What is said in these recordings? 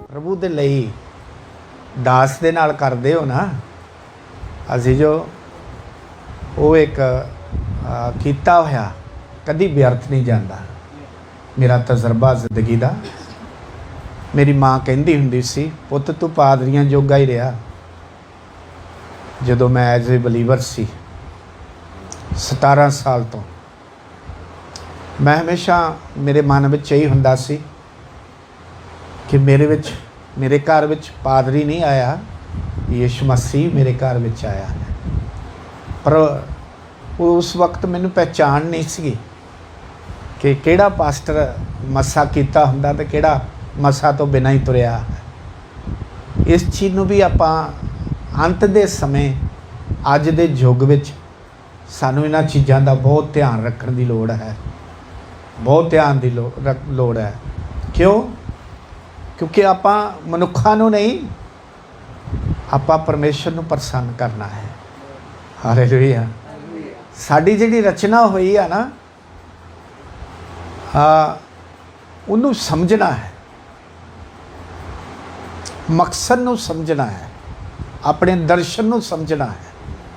प्रभु दे लई दास दे नाल करदे हो ना, असीं जो वो एक कीता होया कदी व्यर्थ नहीं जाता। मेरा तजर्बा जिंदगी दा, मेरी माँ कहती हुंदी सी, पुत्त तू पादरियां जोगा ही रहा। जदों मैं एज ए बलीवर सी 17 साल तो, मैं हमेशा मेरे मन में यही हुंदा सी कि मेरे घर विच पादरी नहीं आया, यीशु मसीह मेरे घर विच आया है। पर उस वक्त मैनू पहचान नहीं सी कि किहड़ा पास्टर मसा कीता हुंदा ते किहड़ा मसा तो बिना ही तुरिया है। इस चीज़ नूं भी आपां अंत दे समय अज दे युग विच सानूं इन्हां चीज़ां दा बहुत ध्यान रखण दी लोड़ है, बहुत ध्यान दी लोड़ है। क्यों? क्योंकि आपां मनुखां नूं नहीं, आपां परमेश्वर नूं प्रसन्न करना है। हालेलुया। साडी जिहड़ी रचना हुई है ना, उन्होंने समझना है, मकसद नूं समझना है, अपने दर्शन नूं समझना है,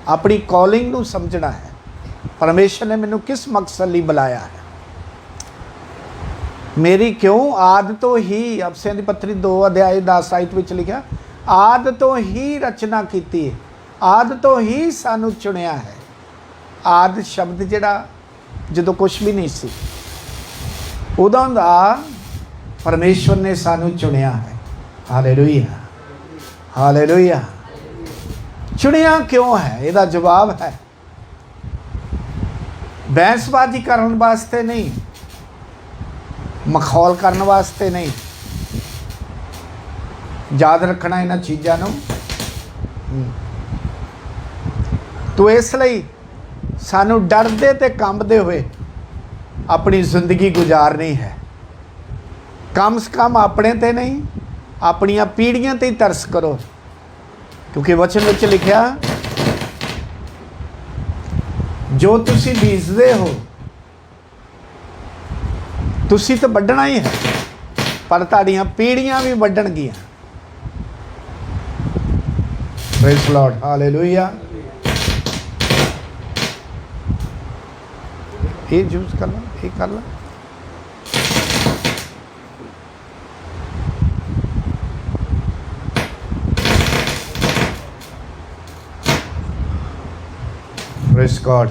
अपनी कॉलिंग नूं समझना है। परमेश्वर ने मैनू किस मकसद लई बुलाया है, मेरी क्यों आद तो ही, अफसियां दी पत्री 2 अध्याय 10 आयत विच लिखा, आद तो ही रचना कीती है, आद तो ही सानू चुनिया है। आद शब्द जिहड़ा जदों कुछ भी नहीं सी, उदों दा परमेश्वर ने सानू चुनिया है। Hallelujah, hallelujah. चुनिया क्यों है? इहदा जवाब है बहसबाजी करन वास्ते नहीं, मखौल करन वास्ते नहीं। याद रखना इन्हां चीज़ां नूं। तो इसलिए सानू डरदे ते कंबदे हुए अपनी जिंदगी गुजारनी है। कम से कम अपने ते नहीं, अपनियां पीढ़ियां ते ही तरस करो। क्योंकि वचन विच लिखिया, जो तुसी बीजदे हो तुसी तो वड्ढना ही है, पर तुहाडीआं पीढ़ियां भी वड्ढणगीआं। Praise Lord, hallelujah. ये यूज कर लो, ये कर लो। Praise God.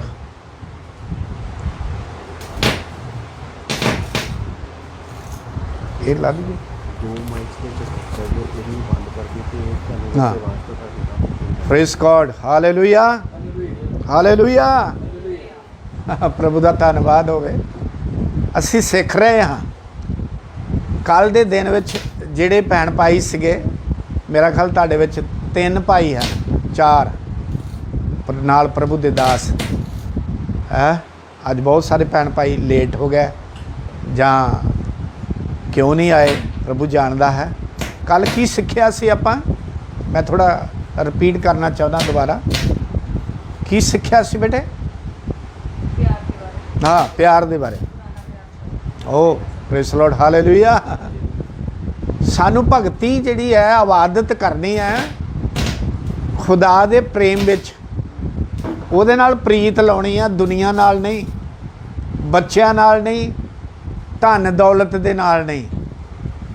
ये ला दीजिए। हाँ, प्रेज़ गॉड, हालेलुया, हालेलुया। प्रभु का धन्नवाद होवे। असी सिख रहे हाँ। कल दे दिन विच जिहड़े भैन भाई सीगे, मेरा ख्याल तुहाडे विच 3 भाई हैं, 4 नाल प्रभु दे दास है। अज बहुत सारे भैन भाई लेट हो गए जां क्यों नहीं आए, प्रभु जानदा है। कल की सिक्ख्या सी आपां, मैं थोड़ा रिपीट करना चाहुंदा दोबारा। की सिक्ख्या सी बेटे? हाँ, प्यार दे बारे। ओ प्रेज़ लॉर्ड, हालेलुया। सानू भगती जिहड़ी है, इबादत करनी है खुदा दे प्रेम विच, उहदे नाल प्रीत लाउणी है, दुनिया नाल नहीं, बच्चों नाल नहीं, धन दौलत दे नाल नहीं,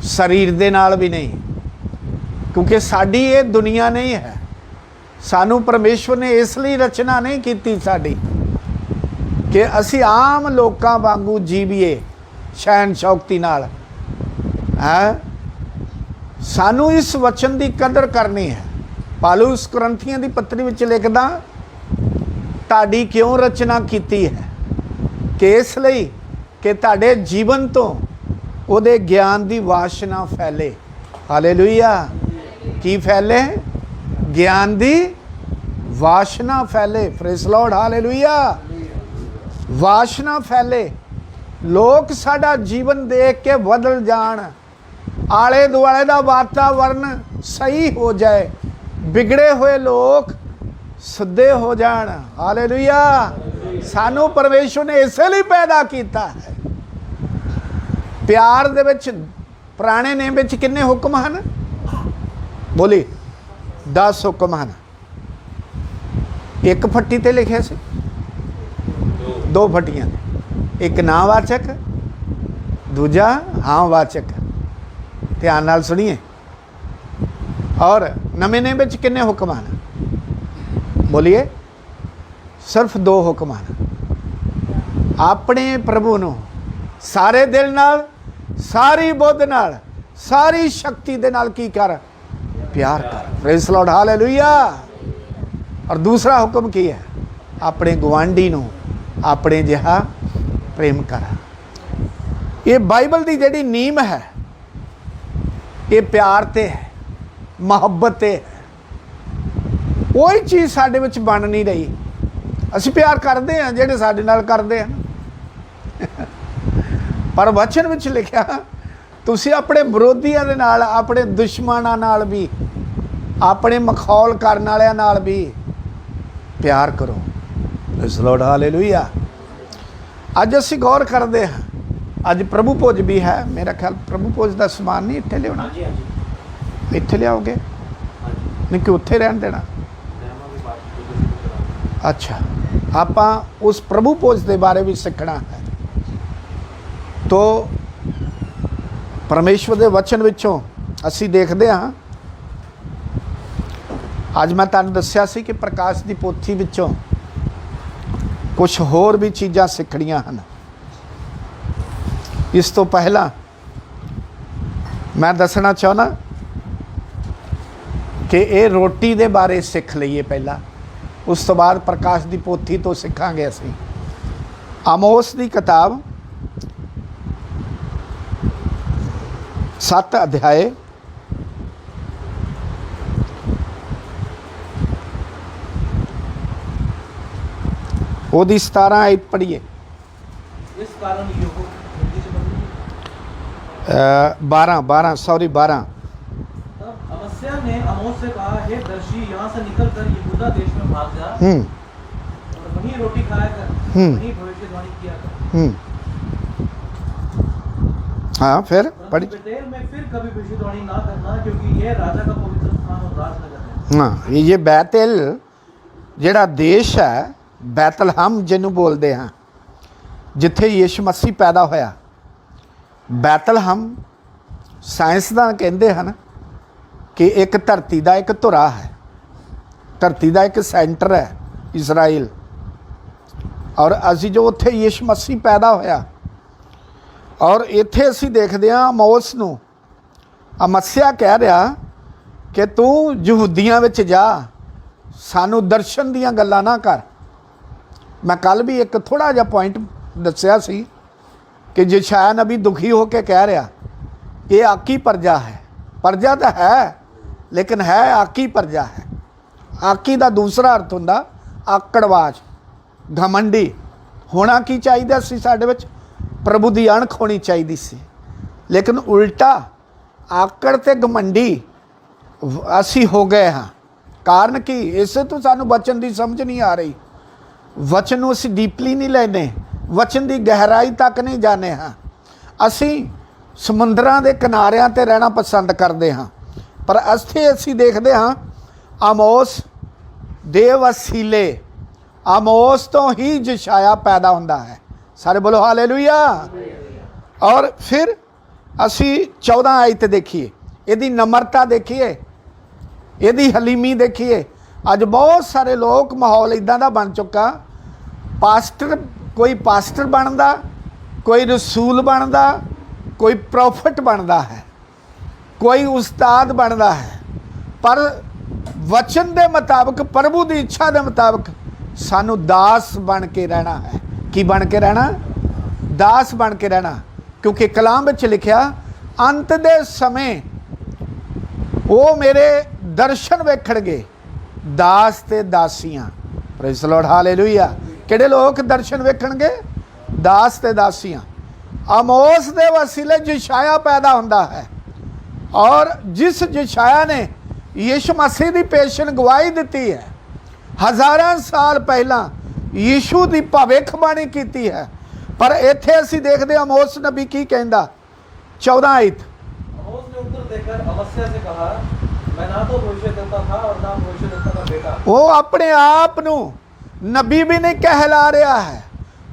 शरीर दे नाल भी नहीं। क्योंकि साडी ये दुनिया नहीं है। सानू परमेश्वर ने इसलिए रचना नहीं कीती साडी कि असी आम लोकां वांगू जीवीए शैन शौकती नाल है। सानू इस वचन की कदर करनी है। पालूस कुरंथियां दी पत्री विच लिखदा, ताड़ी क्यों रचना कीती है कि इसलिए कि ताड़े जीवन तो उहदे ज्ञान की वासना फैले। हालेलुया। की फैले? ज्ञान की वासना फैले। Praise Lord, hallelujah. वासना फैले, लोग साडा जीवन देख के बदल जान, आले दुआले का वातावरण सही हो जाए, बिगड़े हुए लोग सिद्धे हो जान। हालेलुया। सानू परमेश्वर ने इसलिए पैदा किया है प्यार दे विच पुराने नेम विच किन्ने हुक्म हैं? बोली 10 हुक्म हैं। एक फट्टी ते लिखे से 2 फट्टियां, एक नावाचक, दूजा हाँ वाचक। ध्यान नाल सुनिए। और नਵੇਂ नेम विच किन्ने हुक्म हैं? बोलिए सिर्फ 2 हुक्म हैं। अपने प्रभु नूं सारे दिल नाल, सारी बुद्ध नाल, सारी शक्ति दे नाल की कर? प्यार कर। Praise the Lord, hallelujah. और दूसरा हुक्म की है? अपने गुआंढी नूं अपने जिहा प्रेम कर। ये बाइबल की जिहड़ी नीम है ये प्यार ते है, मुहब्बत ते है। कोई चीज़ साडे विच बन नहीं रही। असीं प्यार करते हैं जिहड़े साडे नाल करदे हैं, पर वचन विच लिखिया तुसीं अपने विरोधियों दे नाल, अपने दुश्मनां नाल भी, अपने मखौल करन वालियां नाल भी प्यार करो। Praise the Lord, hallelujah. अज असीं गौर करते हैं, अज प्रभु भोज भी है। मेरा ख्याल प्रभु भोज का समान नहीं इत्थे लियाउणा, इत्थे लियाओगे नहीं कि उत्थे रहन देना? अच्छा, आपां उस प्रभु भोज के बारे भी सीखना है। तो परमेश्वर के वचन विचों असीं देखते हाँ, अज मैं तुहानूं दस्सिया सी कि प्रकाश की पोथी विचों कुछ होर भी चीज़ां सीखणियां हन। इस तो पहला मैं दसना चाहना कि ये रोटी के बारे सीख लईए पहला, उस तो बाद प्रकाश की पोथी तो सीखांगे असीं। आमोस की किताब 7 अध्याय ओदी 17 आयत पढ़िए। इस कारण यहोवा 12 सॉरी 12। तब अमस्या ने आमोस से कहा, हे दर्शी, यहाँ से निकल कर यहूदा देश में भाग जा और वहीं रोटी खाया कर, वहीं भविष्यवाणी किया कर। हाँ, फिर पढ़ी। बेतेल में फिर कभी भविष्यवाणी ना करना, क्योंकि यह राजा का पवित्र स्थान और राजनगर है। हाँ, ये बैतल जिहड़ा देश है, बैतलहम जिन्हों बोलते हैं, जिथे यीशु मसीह पैदा होया। बैतलहम साइंसदान कहते हैं कि एक धरती का एक धुरा है, धरती का एक सेंटर है इजराइल। और असी जो उत्थे यीशु मसीह पैदा होया, और इत्थे असी देखते हैं आमोस नूं अमस्या कह रहा कि तू यहूदियां विच जा, सानू दर्शन दियां गल्लां ना कर। मैं कल भी एक थोड़ा जिहा पॉइंट दस्सिया सी कि यशायाह नबी दुखी होकर कह रहा ये आकी प्रजा है। प्रजा तो है लेकिन है आकी प्रजा है। आकी का दूसरा अर्थ हुंदा आकड़वाज, घमंडी। होना की चाहिए सी साडे विच? प्रभु की अणख होनी चाहिए सी, लेकिन उल्टा आकड़ ते घमंडी असी हो गए हाँ। कारण कि इसे तो सानू वचन की समझ नहीं आ रही, वचन नूं असीं डीपली नहीं लेने, वचन की गहराई तक नहीं जाने हाँ। असी समुद्रां दे किनारियां ते रहना पसंद करते हाँ, पर असी देखते हाँ आमोस दे वसीले, आमोस तो ही यशायाह पैदा होंदा है। सारे बोलो हालेलुया। और फिर असी 14 आयत देखिए, यदि नम्रता देखिए, यदि हलीमी देखिए। अज बहुत सारे लोग माहौल इदां दा बन चुका, पास्टर कोई पास्टर बनता, कोई रसूल बनता, कोई प्रॉफिट बनता है, कोई उस्ताद बनता है, पर वचन के मुताबिक, प्रभु की इच्छा के मुताबिक सानू दास बन के रहना है। की बन के रहना? दास बन के रहना। क्योंकि कलाम विच लिखिया, अंत दे समय वो मेरे दर्शन वेखणगे दास ते दासियां। Praise the Lord, hallelujah. किहड़े लोग दर्शन वेखणगे? दास ते दासियां। आमोस दे वसीले यशायाह पैदा हुंदा है, और जिस यशायाह ने यीशु मसीह की पेशन गवाही दी है, हज़ारां साल पहला यीशु की भविष्यवाणी की है। पर इत्थे असीं देखते आमोस नबी की कहंदा, 14 आयत। आमोस ने उत्तर देकर अमस्या से कहा, मैं ना तो भविष्यद्वक्ता था और ना भविष्यद्वक्ता का बेटा। वो अपने आप नू नबी भी नहीं कहला रहा है,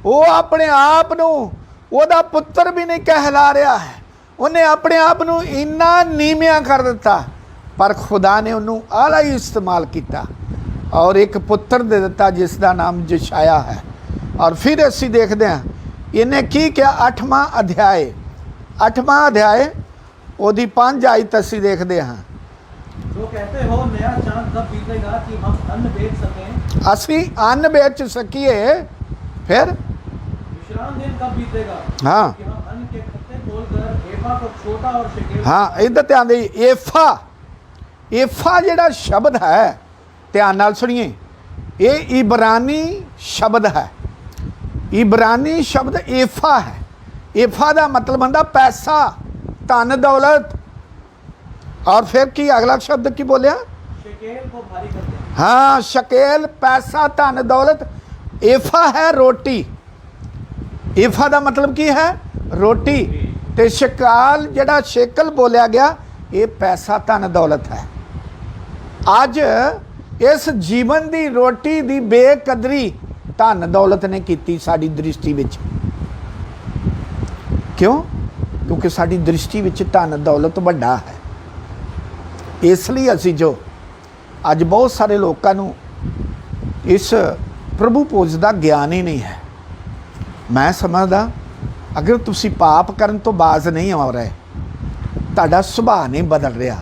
वो अपने आप नू ओदा पुत्र भी नहीं कहला रहा है, उन्हें अपने आप नू इन्ना नीविया कर दिता, पर खुदा ने उन्होंने आला ही इस्तेमाल किया और एक पुत्र दे दिता जिसका नाम यशायाह है। और फिर असी देखते हैं इन्हें की क्या, 8वां अध्याय ओदी 5 आयत असी देखते हैं। जो कहते हो नया चांद कब बीतेगा कि हम अन्न बेच सकें, असी अन्न बेच सकिए, फिर विश्राम दिन कब बीतेगा हाँ कि हम अन्न के खत्ते खोलकर एफा को छोटा और शेकेल। हाँ इधर ध्यान दी, एफा जिहड़ा शब्द है, ध्यान नाल सुनिए, ये इबरानी शब्द है, इबरानी शब्द एफा है। एफा का मतलब होंदा पैसा, धन दौलत। और फिर की अगला शब्द की बोलिया, शेकेल को भारी करते हैं। हाँ शकेल, पैसा, धन दौलत। एफा है रोटी, एफा का मतलब की है रोटी, ते शकाल जिहड़ा शेकल बोलिया गया ये पैसा धन दौलत है। अज इस जीवन की रोटी की बेकदरी धन दौलत ने की साड़ी दृष्टि विच। क्यों? क्योंकि साड़ी दृष्टि विच धन दौलत वड्डा है। इसलिए असी जो अज बहुत सारे लोगों नूं इस प्रभु भोज का ज्ञान ही नहीं है। मैं समझदा अगर तुसी पाप करन तो बाज नहीं आ रहे, तुहाडा सुभाਅ नहीं बदल रहा,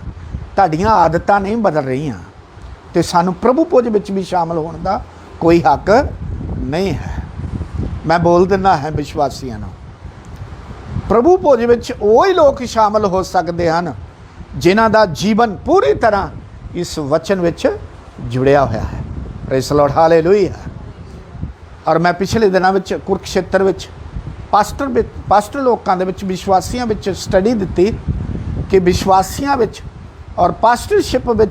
तुहाडीआं आदतां नहीं बदल रहीआं, तो सानू प्रभु भोज विच भी शामिल होने का कोई हक नहीं है। मैं बोल दिना है विश्वासियों नूं, प्रभु भोज विच वही लोग शामिल हो सकते हैं जिन्हां दा जीवन पूरी तरह इस वचन विच जुड़िया होया है। Praise the Lord, hallelujah. और मैं पिछले दिनों में कुरुक्षेत्र में पास्टर लोगों के विश्वासियों में स्टडी दी कि विश्वासियों में और पास्टरशिप में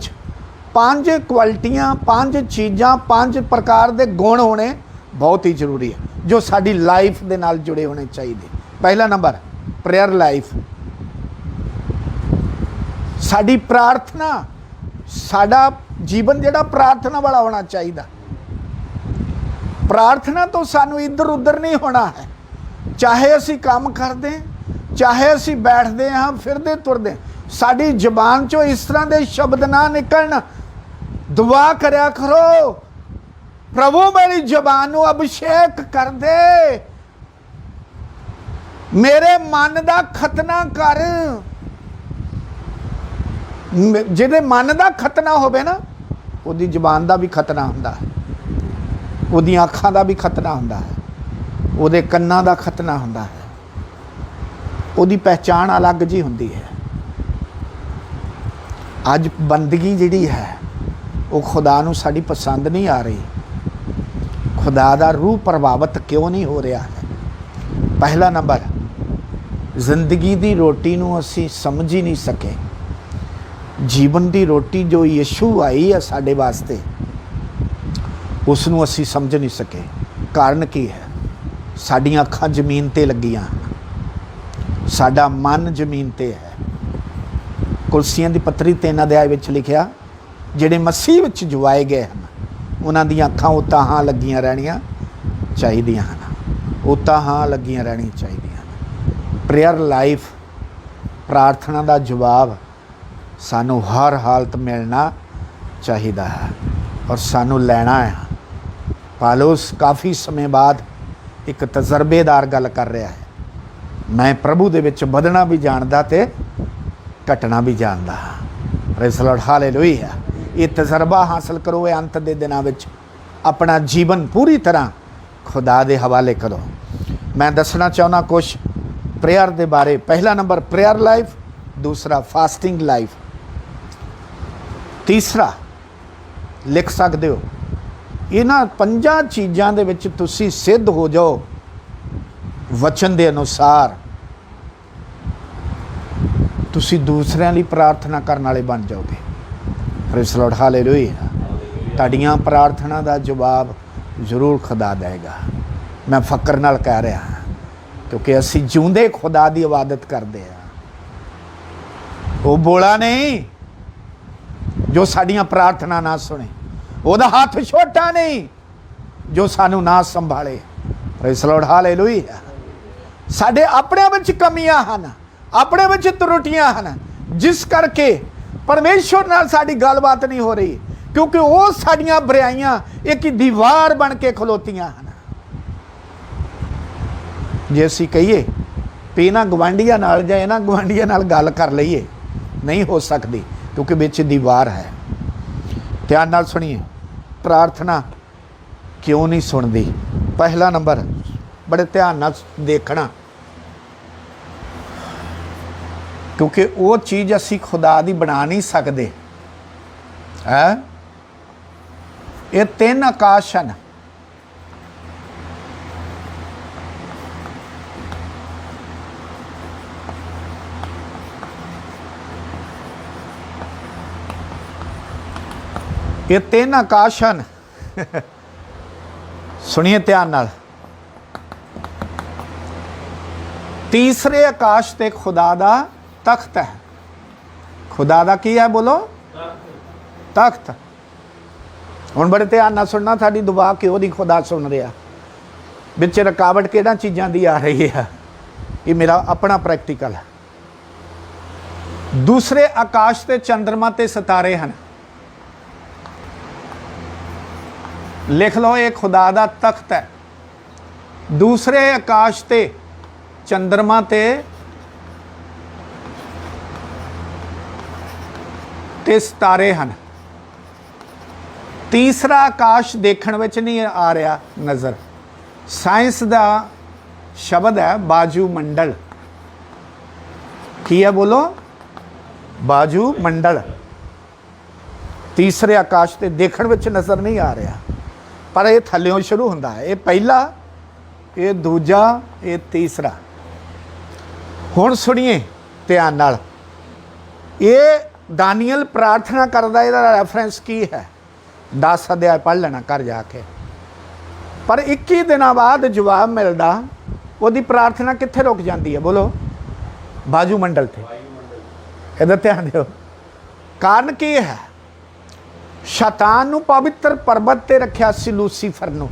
5 क्वालिटियाँ, 5 चीज़ां, 5 प्रकार के गुण होने बहुत ही जरूरी है जो साडी लाइफ के नाल जुड़े होने चाहिए। पहला नंबर प्रेयर लाइफ, साडी प्रार्थना, साडा जीवन जिहड़ा प्रार्थना वाला होना चाहिए। प्रार्थना तो सानू इधर उधर नहीं होना है, चाहे असी काम करते, चाहे असी बैठते हाँ, फिरते तुरते, साड़ी जबान चो इस तरह के शब्द ना निकलन। दुआ करया करो, प्रभु मेरी जबान को अभिषेक कर दे, मेरे मन का खतना कर। जिहदे मन का खतना होवे ना, उहदी जबान का भी खतना हुंदा है, उहदी अखां दा भी खतना हुंदा है, उहदे कन्नां दा खतना हुंदा है, उहदी पहचान अलग जी हुंदी है। अज बंदगी जिहड़ी है वो खुदा नूं साडी पसंद नहीं आ रही। खुदा दा रूह प्रभावित क्यों नहीं हो रहा है? पहला नंबर, जिंदगी दी रोटी नूं असीं समझ ही नहीं सके। जीवन दी रोटी जो यीशु आई है साडे वास्ते, उसनूं असीं समझ नहीं सके। कारण की है? साडियां अखां जमीन ते लगियां, साडा मन जमीन ते है। कुलसियां दी पत्री 3 अध्याय विच लिखिया, जिहड़े मसीह विच जुआए गए हैं उन्हां दीयां अखां उतां लगियां रहणियां चाहीदियां हन, उतां लगियां रहणियां चाहीदियां हन। प्रेयर लाइफ, प्रार्थना दा जवाब सानू हर हालत मिलना चाहिए है और सानू लेना है। पालूस काफ़ी समय बाद एक तजर्बेदार गल कर रहा है, मैं प्रभु दे विच बधना भी जानदा ते घटना भी जानदा। Praise the Lord, hallelujah. ये तजर्बा हासिल करो, ये अंत दे दिनां विच अपना जीवन पूरी तरह खुदा दे हवाले करो। मैं दसना चाहना कुछ प्रेयर दे बारे। पहला नंबर प्रेयर लाइफ, दूसरा फास्टिंग लाइफ, तीसरा लिख सकते हो। इन्हां 5 चीज़ों दे विच तुसी सिद्ध हो जाओ वचन के अनुसार, तुसी दूसरिਆਂ ਲਈ प्रार्थना करने वाले बन जाओगे। Praise the Lord, hallelujah. तुहाडीआं प्रार्थना का जवाब जरूर खुदा देगा। मैं फकर नाल कह रहा, क्योंकि असी जिउंदे खुदा की इबादत करते हैं। ਉਹ ਬੋਲਾ ਨਹੀਂ ਜੋ ਸਾਡੀਆਂ ਪ੍ਰਾਰਥਨਾ ਨਾ ਸੁਣੇ, ਉਹਦਾ ਹੱਥ ਛੋਟਾ ਨਹੀਂ ਜੋ ਸਾਨੂੰ ਨਾ ਸੰਭਾਲੇ। Praise Lord, hallelujah. ਸਾਡੇ ਆਪਣੇ ਵਿੱਚ ਕਮੀਆਂ ਹਨ, ਆਪਣੇ ਵਿੱਚ ਤਰੁੱਟੀਆਂ ਹਨ, ਜਿਸ ਕਰਕੇ ਪਰਮੇਸ਼ਵਰ ਨਾਲ ਸਾਡੀ ਗੱਲਬਾਤ ਨਹੀਂ ਹੋ ਰਹੀ, ਕਿਉਂਕਿ ਉਹ ਸਾਡੀਆਂ ਬੁਰਾਈਆਂ ਇੱਕ ਦੀਵਾਰ ਬਣ ਕੇ ਖਲੋਤੀਆਂ ਹਨ। ਜੇ ਅਸੀਂ ਕਹੀਏ ਵੀ ਇਹਨਾਂ ਗਵਾਂਢੀਆਂ ਨਾਲ ਜਾਂ ਇਹਨਾਂ ਗਵਾਂਢੀਆਂ ਨਾਲ ਗੱਲ ਕਰ ਲਈਏ, ਨਹੀਂ ਹੋ ਸਕਦੀ, ਕਿਉਂਕਿ ਵਿੱਚ ਦੀਵਾਰ ਹੈ। ਧਿਆਨ ਨਾਲ ਸੁਣੀਏ, ਪ੍ਰਾਰਥਨਾ ਕਿਉਂ ਨਹੀਂ ਸੁਣਦੀ? ਪਹਿਲਾ ਨੰਬਰ ਬੜੇ ਧਿਆਨ ਨਾਲ ਦੇਖਣਾ, ਕਿਉਂਕਿ ਉਹ ਚੀਜ਼ ਅਸੀਂ ਖੁਦਾ ਦੀ ਬਣਾ ਨਹੀਂ ਸਕਦੇ ਹੈ। ਇਹ 3 ਆਕਾਸ਼ ਹਨ। ਇਹ 3 ਆਕਾਸ਼ ਹਨ। ਸੁਣੀਏ ਧਿਆਨ ਨਾਲ। ਤੀਸਰੇ ਆਕਾਸ਼ ਤੇ ਖੁਦਾ ਦਾ ਤਖਤ ਹੈ। ਖੁਦਾ ਦਾ ਕੀ ਹੈ? ਬੋਲੋ, ਤਖਤ। ਹੁਣ ਬੜੇ ਧਿਆਨ ਨਾਲ ਸੁਣਨਾ, ਸਾਡੀ ਦੁਆ ਕਿਉਂ ਨਹੀਂ ਖੁਦਾ ਸੁਣ ਰਿਹਾ? ਵਿੱਚ ਰੁਕਾਵਟ ਕਿਹੜਾ ਚੀਜ਼ਾਂ ਦੀ ਆ ਰਹੀ ਹੈ? ਇਹ ਮੇਰਾ ਆਪਣਾ ਪ੍ਰੈਕਟੀਕਲ ਹੈ। ਦੂਸਰੇ ਆਕਾਸ਼ ਤੇ ਚੰਦਰਮਾ ਤੇ ਸਿਤਾਰੇ ਹਨ। ਲਿਖ ਲਓ, ਇਹ ਖੁਦਾ ਦਾ ਤਖਤ ਹੈ। ਦੂਸਰੇ ਆਕਾਸ਼ ਤੇ ਚੰਦਰਮਾ ਤੇ ਸਿਤਾਰੇ ਹਨ। ਤੀਸਰਾ ਆਕਾਸ਼ ਦੇਖਣ ਵਿੱਚ ਨਹੀਂ ਆ ਰਿਹਾ ਨਜ਼ਰ। ਸਾਇੰਸ ਦਾ ਸ਼ਬਦ ਹੈ ਬਾਜੂ ਮੰਡਲ। ਕੀ ਹੈ? ਬੋਲੋ, ਬਾਜੂ ਮੰਡਲ। ਤੀਸਰੇ ਆਕਾਸ਼ ਤੇ ਦੇਖਣ ਵਿੱਚ ਨਜ਼ਰ ਨਹੀਂ ਆ ਰਿਹਾ, ਪਰ ਇਹ ਥੱਲਿਓਂ ਸ਼ੁਰੂ ਹੁੰਦਾ ਹੈ। ਇਹ ਪਹਿਲਾ, ਇਹ ਦੂਜਾ, ਇਹ ਤੀਸਰਾ। ਹੁਣ ਸੁਣੀਏ ਧਿਆਨ ਨਾਲ। ਇਹ ਦਾਨੀਅਲ ਪ੍ਰਾਰਥਨਾ ਕਰਦਾ, ਇਹਦਾ ਰੈਫਰੈਂਸ ਕੀ ਹੈ? 10 ਅਧਿਆਇ ਪੜ੍ਹ ਲੈਣਾ ਘਰ ਜਾ ਕੇ। ਪਰ 21 ਦਿਨਾਂ ਬਾਅਦ ਜਵਾਬ ਮਿਲਦਾ। ਉਹਦੀ ਪ੍ਰਾਰਥਨਾ ਕਿੱਥੇ ਰੁਕ ਜਾਂਦੀ ਹੈ? ਬੋਲੋ, ਬਾਜੂ ਮੰਡਲ ਤੇ। ਇਹਦਾ ਧਿਆਨ ਦਿਓ। ਕਾਰਨ ਕੀ ਹੈ? ਸ਼ੈਤਾਨ ਨੂੰ ਪਵਿੱਤਰ ਪਰਬਤ ਤੇ ਰੱਖਿਆ ਸੀ, ਲੂਸੀਫਰ ਨੂੰ,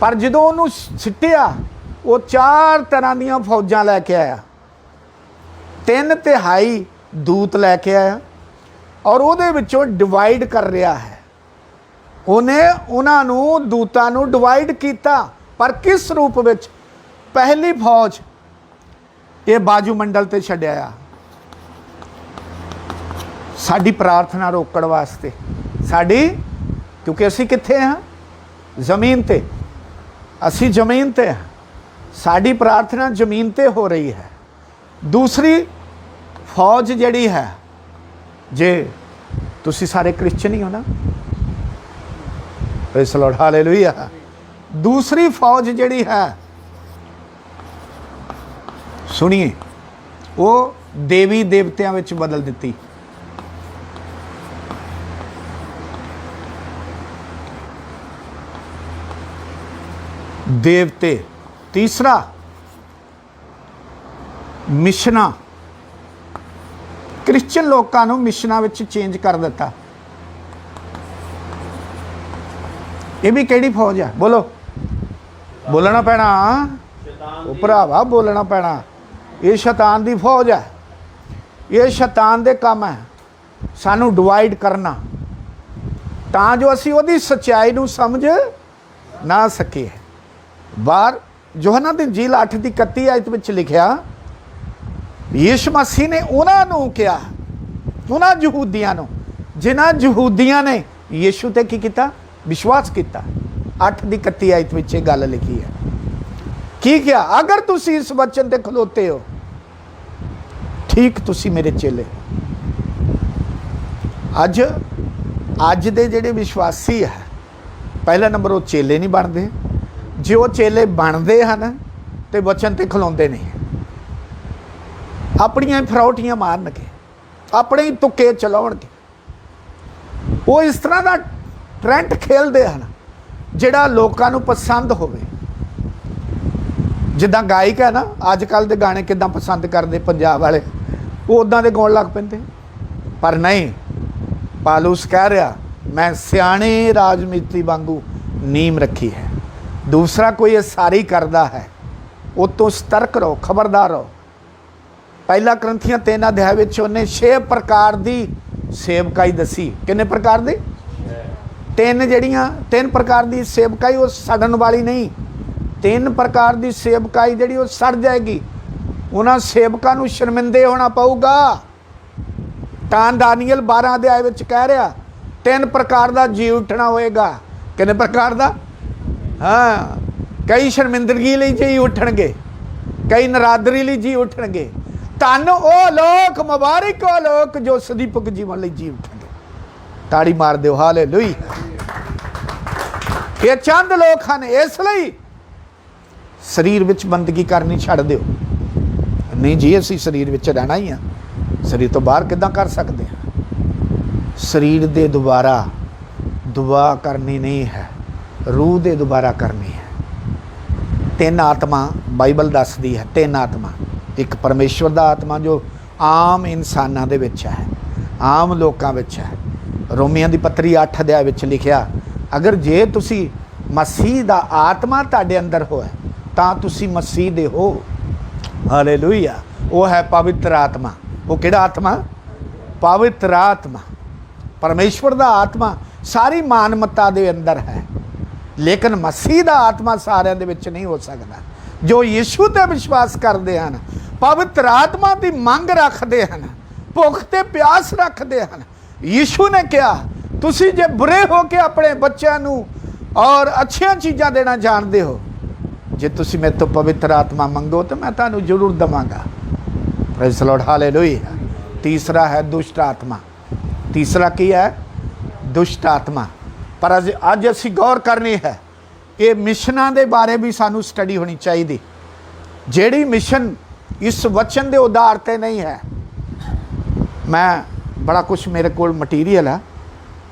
ਪਰ ਜਦੋਂ ਉਹਨੂੰ ਸਿੱਟਿਆ, ਉਹ 4 ਤਰ੍ਹਾਂ ਦੀਆਂ ਫੌਜਾਂ ਲੈ ਕੇ ਆਇਆ। 3/3 ਦੂਤ ਲੈ ਕੇ ਆਇਆ, ਔਰ ਉਹਦੇ ਵਿੱਚੋਂ ਡਿਵਾਈਡ ਕਰ ਰਿਹਾ ਹੈ। ਉਹਨੇ ਉਹਨਾਂ ਨੂੰ, ਦੂਤਾਂ ਨੂੰ ਡਿਵਾਈਡ ਕੀਤਾ, ਪਰ ਕਿਸ ਰੂਪ ਵਿੱਚ? ਪਹਿਲੀ ਫੌਜ ਇਹ ਬਾਜੂ ਮੰਡਲ ਤੇ ਛੱਡਿਆ ਸਾਡੀ ਪ੍ਰਾਰਥਨਾ ਰੋਕਣ ਵਾਸਤੇ। ਸਾਡੀ, ਕਿਉਂਕਿ ਅਸੀਂ ਕਿੱਥੇ ਹਾਂ? ਜ਼ਮੀਨ ਤੇ। ਅਸੀਂ ਜ਼ਮੀਨ ਤੇ ਹਾਂ, ਸਾਡੀ ਪ੍ਰਾਰਥਨਾ ਜ਼ਮੀਨ ਤੇ ਹੋ ਰਹੀ ਹੈ। ਦੂਸਰੀ ਫੌਜ ਜਿਹੜੀ ਹੈ, ਜੇ ਤੁਸੀਂ ਸਾਰੇ ਕ੍ਰਿਸਚਨ ਹੀ ਹੋ ਨਾ, ਪ੍ਰੇਜ਼ ਦ ਲਾਰਡ, ਹਾਲੇਲੂਇਆ। ਦੂਸਰੀ ਫੌਜ ਜਿਹੜੀ ਹੈ, ਸੁਣੀਏ, ਉਹ ਦੇਵੀ ਦੇਵਤਿਆਂ ਵਿੱਚ ਬਦਲ ਦਿੱਤੀ। ਦੇਵਤੇ। ਤੀਸਰਾ, ਮਿਸ਼ਨਾਂ। ਕ੍ਰਿਸਚਨ ਲੋਕਾਂ ਨੂੰ ਮਿਸ਼ਨਾਂ ਵਿੱਚ ਚੇਂਜ ਕਰ ਦਿੱਤਾ। ਇਹ ਵੀ ਕਿਹੜੀ ਫੌਜ ਹੈ? ਬੋਲੋ, ਬੋਲਣਾ ਪੈਣਾ। ਉਹ ਭਰਾਵਾ, ਬੋਲਣਾ ਪੈਣਾ। ਇਹ ਸ਼ੈਤਾਨ ਦੀ ਫੌਜ ਹੈ। ਇਹ ਸ਼ੈਤਾਨ ਦੇ ਕੰਮ ਹੈ ਸਾਨੂੰ ਡਿਵਾਈਡ ਕਰਨਾ, ਤਾਂ ਜੋ ਅਸੀਂ ਉਹਦੀ ਸੱਚਾਈ ਨੂੰ ਸਮਝ ਨਾ ਸਕੀਏ। ਬਾਹਰ ਯੋਹਨਾ ਦੀ ਇੰਜੀਲ 8:31 ਆਇਤ ਵਿੱਚ ਲਿਖਿਆ, ਯਿਸੂ ਮਸੀਹ ਨੇ ਉਹਨਾਂ ਨੂੰ ਕਿਹਾ, ਉਹਨਾਂ ਯਹੂਦੀਆਂ ਨੂੰ, ਜਿਨ੍ਹਾਂ ਯਹੂਦੀਆਂ ਨੇ ਯਿਸੂ ਤੇ ਕੀ ਕੀਤਾ? ਵਿਸ਼ਵਾਸ ਕੀਤਾ। 8:31 ਆਇਤ ਵਿੱਚ ਇਹ ਗੱਲ ਲਿਖੀ ਹੈ। ਕੀ ਕਿਹਾ? ਅਗਰ ਤੁਸੀਂ ਇਸ ਵਚਨ ਤੇ ਖਲੋਤੇ ਹੋ, ਠੀਕ ਤੁਸੀਂ ਮੇਰੇ ਚੇਲੇ। ਅੱਜ ਦੇ ਜਿਹੜੇ ਵਿਸ਼ਵਾਸੀ ਹੈ, ਪਹਿਲਾ ਨੰਬਰ ਉਹ ਚੇਲੇ ਨਹੀਂ ਬਣਦੇ। ਜੇ ਉਹ ਚੇਲੇ ਬਣਦੇ ਹਨ ਤੇ ਵਚਨ ਤੇ ਖਲੋਂਦੇ ਨਹੀਂ, ਆਪਣੀਆਂ ਫਰੌਟੀਆਂ ਮਾਰਨਗੇ, ਆਪਣੇ ਹੀ ਤੁੱਕੇ ਚਲਾਉਣਗੇ। ਉਹ ਇਸ ਤਰ੍ਹਾਂ ਦਾ ਟ੍ਰੈਂਡ ਖੇਲਦੇ ਹਨ ਜਿਹੜਾ ਲੋਕਾਂ ਨੂੰ ਪਸੰਦ ਹੋਵੇ। ਜਿੱਦਾਂ ਗਾਇਕ ਹੈ ਨਾ, ਅੱਜ ਕੱਲ੍ਹ ਦੇ ਗਾਣੇ ਕਿੱਦਾਂ ਪਸੰਦ ਕਰਦੇ ਪੰਜਾਬ ਵਾਲੇ, ਉਹ ਉੱਦਾਂ ਦੇ ਗਾਉਣ ਲੱਗ ਪੈਂਦੇ। ਪਰ ਨਹੀਂ, ਪਾਲੂਸ ਕਹਿ ਰਿਹਾ ਮੈਂ ਸਿਆਣੇ ਰਾਜਨੀਤੀ ਵਾਂਗੂ ਨੀਮ ਰੱਖੀ ਹੈ। ਦੂਸਰਾ ਕੋਈ ਇਹ ਸਾਰੀ ਕਰਦਾ ਹੈ, ਉਹ ਤੋਂ ਸਤਰਕ ਰਹੋ, ਖਬਰਦਾਰ ਰਹੋ। ਪਹਿਲਾ ਕਰੰਥੀਆਂ 3 ਅਧਿਆਇ ਵਿੱਚ ਉਹਨੇ 6 ਪ੍ਰਕਾਰ ਦੀ ਸੇਵਕਾਈ ਦੱਸੀ। ਕਿੰਨੇ ਪ੍ਰਕਾਰ ਦੀ? 3 ਪ੍ਰਕਾਰ ਦੀ ਸੇਵਕਾਈ। ਉਹ ਸੜਨ ਵਾਲੀ ਨਹੀਂ। 3 ਪ੍ਰਕਾਰ ਦੀ ਸੇਵਕਾਈ ਜਿਹੜੀ ਉਹ ਸੜ ਜਾਏਗੀ। ਉਹਨਾਂ ਸੇਵਕਾਂ ਨੂੰ ਸ਼ਰਮਿੰਦੇ ਹੋਣਾ ਪਊਗਾ। ਤਾਂ ਦਾਨੀਏਲ 12 ਅਧਿਆਇ ਵਿੱਚ ਕਹਿ ਰਿਹਾ 3 ਪ੍ਰਕਾਰ ਦਾ ਜੀ ਉੱਠਣਾ ਹੋਏਗਾ। ਕਿੰਨੇ ਪ੍ਰਕਾਰ ਦਾ? ਹਾਂ, ਕਈ ਸ਼ਰਮਿੰਦਗੀ ਲਈ ਜੀ ਉੱਠਣਗੇ, ਕਈ ਨਰਾਦਰੀ ਲਈ ਜੀ ਉੱਠਣਗੇ। ਧੰਨ ਉਹ ਲੋਕ, ਮੁਬਾਰਕ ਉਹ ਲੋਕ ਜੋ ਸਦੀਪਕ ਜੀਵਨ ਲਈ ਜੀ ਉੱਠਣਗੇ। ਤਾੜੀ ਮਾਰ ਦਿਓ, ਹਾਲੇਲੂਇਆ। ਇਹ ਚੰਦ ਲੋਕ ਹਨ। ਇਸ ਲਈ ਸਰੀਰ ਵਿੱਚ ਬੰਦਗੀ ਕਰਨੀ ਛੱਡ ਦਿਓ। ਨਹੀਂ ਜੀ, ਅਸੀਂ ਸਰੀਰ ਵਿੱਚ ਰਹਿਣਾ ਹੀ ਆ, ਸਰੀਰ ਤੋਂ ਬਾਹਰ ਕਿੱਦਾਂ ਕਰ ਸਕਦੇ ਹਾਂ? ਸਰੀਰ ਦੇ ਦੁਬਾਰਾ ਦੁਆ ਕਰਨੀ ਨਹੀਂ ਹੈ, ਰੂਹ ਦੇ ਦੁਬਾਰਾ ਕਰਨੀ ਹੈ। 3 ਆਤਮਾ ਬਾਈਬਲ ਦੱਸਦੀ ਹੈ। 3 ਆਤਮਾ। ਇੱਕ ਪਰਮੇਸ਼ਵਰ ਦਾ ਆਤਮਾ ਜੋ ਆਮ ਇਨਸਾਨਾਂ ਦੇ ਵਿੱਚ ਹੈ, ਆਮ ਲੋਕਾਂ ਵਿੱਚ ਹੈ। ਰੋਮੀਆਂ ਦੀ ਪੱਤਰੀ 8 ਅਧਿਆਇ ਵਿੱਚ ਲਿਖਿਆ, ਅਗਰ ਜੇ ਤੁਸੀਂ ਮਸੀਹ ਦਾ ਆਤਮਾ ਤੁਹਾਡੇ ਅੰਦਰ ਹੋਏ ਤਾਂ ਤੁਸੀਂ ਮਸੀਹ ਦੇ ਹੋ। ਹਾਲੇਲੂਇਆ। ਉਹ ਹੈ ਪਵਿੱਤਰ ਆਤਮਾ। ਉਹ ਕਿਹੜਾ ਆਤਮਾ? ਪਵਿੱਤਰ ਆਤਮਾ। ਪਰਮੇਸ਼ਵਰ ਦਾ ਆਤਮਾ ਸਾਰੀ ਮਾਨਵਤਾ ਦੇ ਅੰਦਰ ਹੈ, ਲੇਕਿਨ ਮਸੀਹ ਦਾ ਆਤਮਾ ਸਾਰਿਆਂ ਦੇ ਵਿੱਚ ਨਹੀਂ ਹੋ ਸਕਦਾ। ਜੋ ਯਿਸੂ ਤੇ ਵਿਸ਼ਵਾਸ ਕਰਦੇ ਹਨ, ਪਵਿੱਤਰ ਆਤਮਾ ਦੀ ਮੰਗ ਰੱਖਦੇ ਹਨ, ਭੁੱਖ ਤੇ ਪਿਆਸ ਰੱਖਦੇ ਹਨ। ਯਿਸੂ ਨੇ ਕਿਹਾ ਤੁਸੀਂ ਜੇ ਬੁਰੇ ਹੋ ਕੇ ਆਪਣੇ ਬੱਚਿਆਂ ਨੂੰ ਔਰ ਅੱਛੀਆਂ ਚੀਜ਼ਾਂ ਦੇਣਾ ਜਾਣਦੇ ਹੋ, ਜੇ ਤੁਸੀਂ ਮੇਰੇ ਤੋਂ ਪਵਿੱਤਰ ਆਤਮਾ ਮੰਗੋ ਤਾਂ ਮੈਂ ਤੁਹਾਨੂੰ ਜ਼ਰੂਰ ਦੇਵਾਂਗਾ। Praise Lord, hallelujah. ਤੀਸਰਾ ਹੈ ਦੁਸ਼ਟ ਆਤਮਾ। ਤੀਸਰਾ ਕੀ ਹੈ? ਦੁਸ਼ਟ ਆਤਮਾ। ਪਰ ਅੱਜ ਅਸੀਂ ਗੌਰ ਕਰਨੀ ਹੈ, ਇਹ ਮਿਸ਼ਨਾਂ ਦੇ ਬਾਰੇ ਵੀ ਸਾਨੂੰ ਸਟੱਡੀ ਹੋਣੀ ਚਾਹੀਦੀ। ਜਿਹੜੀ ਮਿਸ਼ਨ ਇਸ ਵਚਨ ਦੇ ਆਧਾਰ ਤੇ ਨਹੀਂ ਹੈ। ਮੈਂ ਬੜਾ ਕੁਛ ਮੇਰੇ ਕੋਲ ਮਟੀਰੀਅਲ ਹੈ,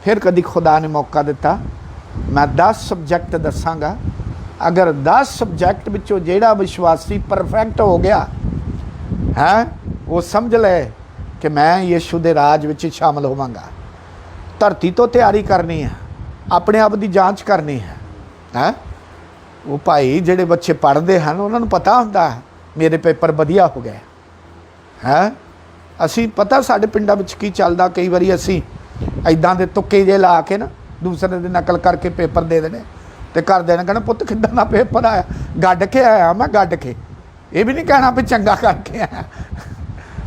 ਫਿਰ ਕਦੀ ਖੁਦਾ ਨੇ ਮੌਕਾ ਦਿੱਤਾ ਮੈਂ 10 ਸਬਜੈਕਟ ਦੱਸਾਂਗਾ। ਅਗਰ 10 ਸਬਜੈਕਟ ਵਿੱਚੋਂ ਜਿਹੜਾ ਵਿਸ਼ਵਾਸੀ ਪਰਫੈਕਟ ਹੋ ਗਿਆ ਹੈ, ਉਹ ਸਮਝ ਲੈ ਕਿ ਮੈਂ ਯਿਸੂ ਦੇ ਰਾਜ ਵਿੱਚ ਸ਼ਾਮਲ ਹੋਵਾਂਗਾ। ਧਰਤੀ ਤੋਂ ਤਿਆਰੀ ਕਰਨੀ ਹੈ, ਆਪਣੇ ਆਪ ਦੀ ਜਾਂਚ ਕਰਨੀ ਹੈ। ਉਹ ਭਾਈ ਜਿਹੜੇ ਬੱਚੇ ਪੜ੍ਹਦੇ ਹਨ ਉਹਨਾਂ ਨੂੰ ਪਤਾ ਹੁੰਦਾ ਹੈ ਮੇਰੇ ਪੇਪਰ ਵਧੀਆ ਹੋ ਗਏ ਹੈ। ਅਸੀਂ ਪਤਾ ਸਾਡੇ ਪਿੰਡਾਂ ਵਿੱਚ ਕੀ ਚੱਲਦਾ, ਕਈ ਵਾਰੀ ਅਸੀਂ ਇੱਦਾਂ ਦੇ ਤੁੱਕੇ ਜਿਹੇ ਲਾ ਕੇ ਨਾ ਦੂਸਰੇ ਦੀ ਨਕਲ ਕਰਕੇ ਪੇਪਰ ਦੇ ਦੇਣੇ ਤੇ ਘਰਦਿਆਂ ਨੇ ਕਹਿਣਾ ਪੁੱਤ ਕਿੱਦਾਂ ਦਾ ਪੇਪਰ ਆਇਆ? ਗੱਡ ਕੇ ਆਇਆ ਮੈਂ, ਗੱਡ ਕੇ। ਇਹ ਵੀ ਨਹੀਂ ਕਹਿਣਾ ਵੀ ਚੰਗਾ ਕਰਕੇ ਆਇਆ,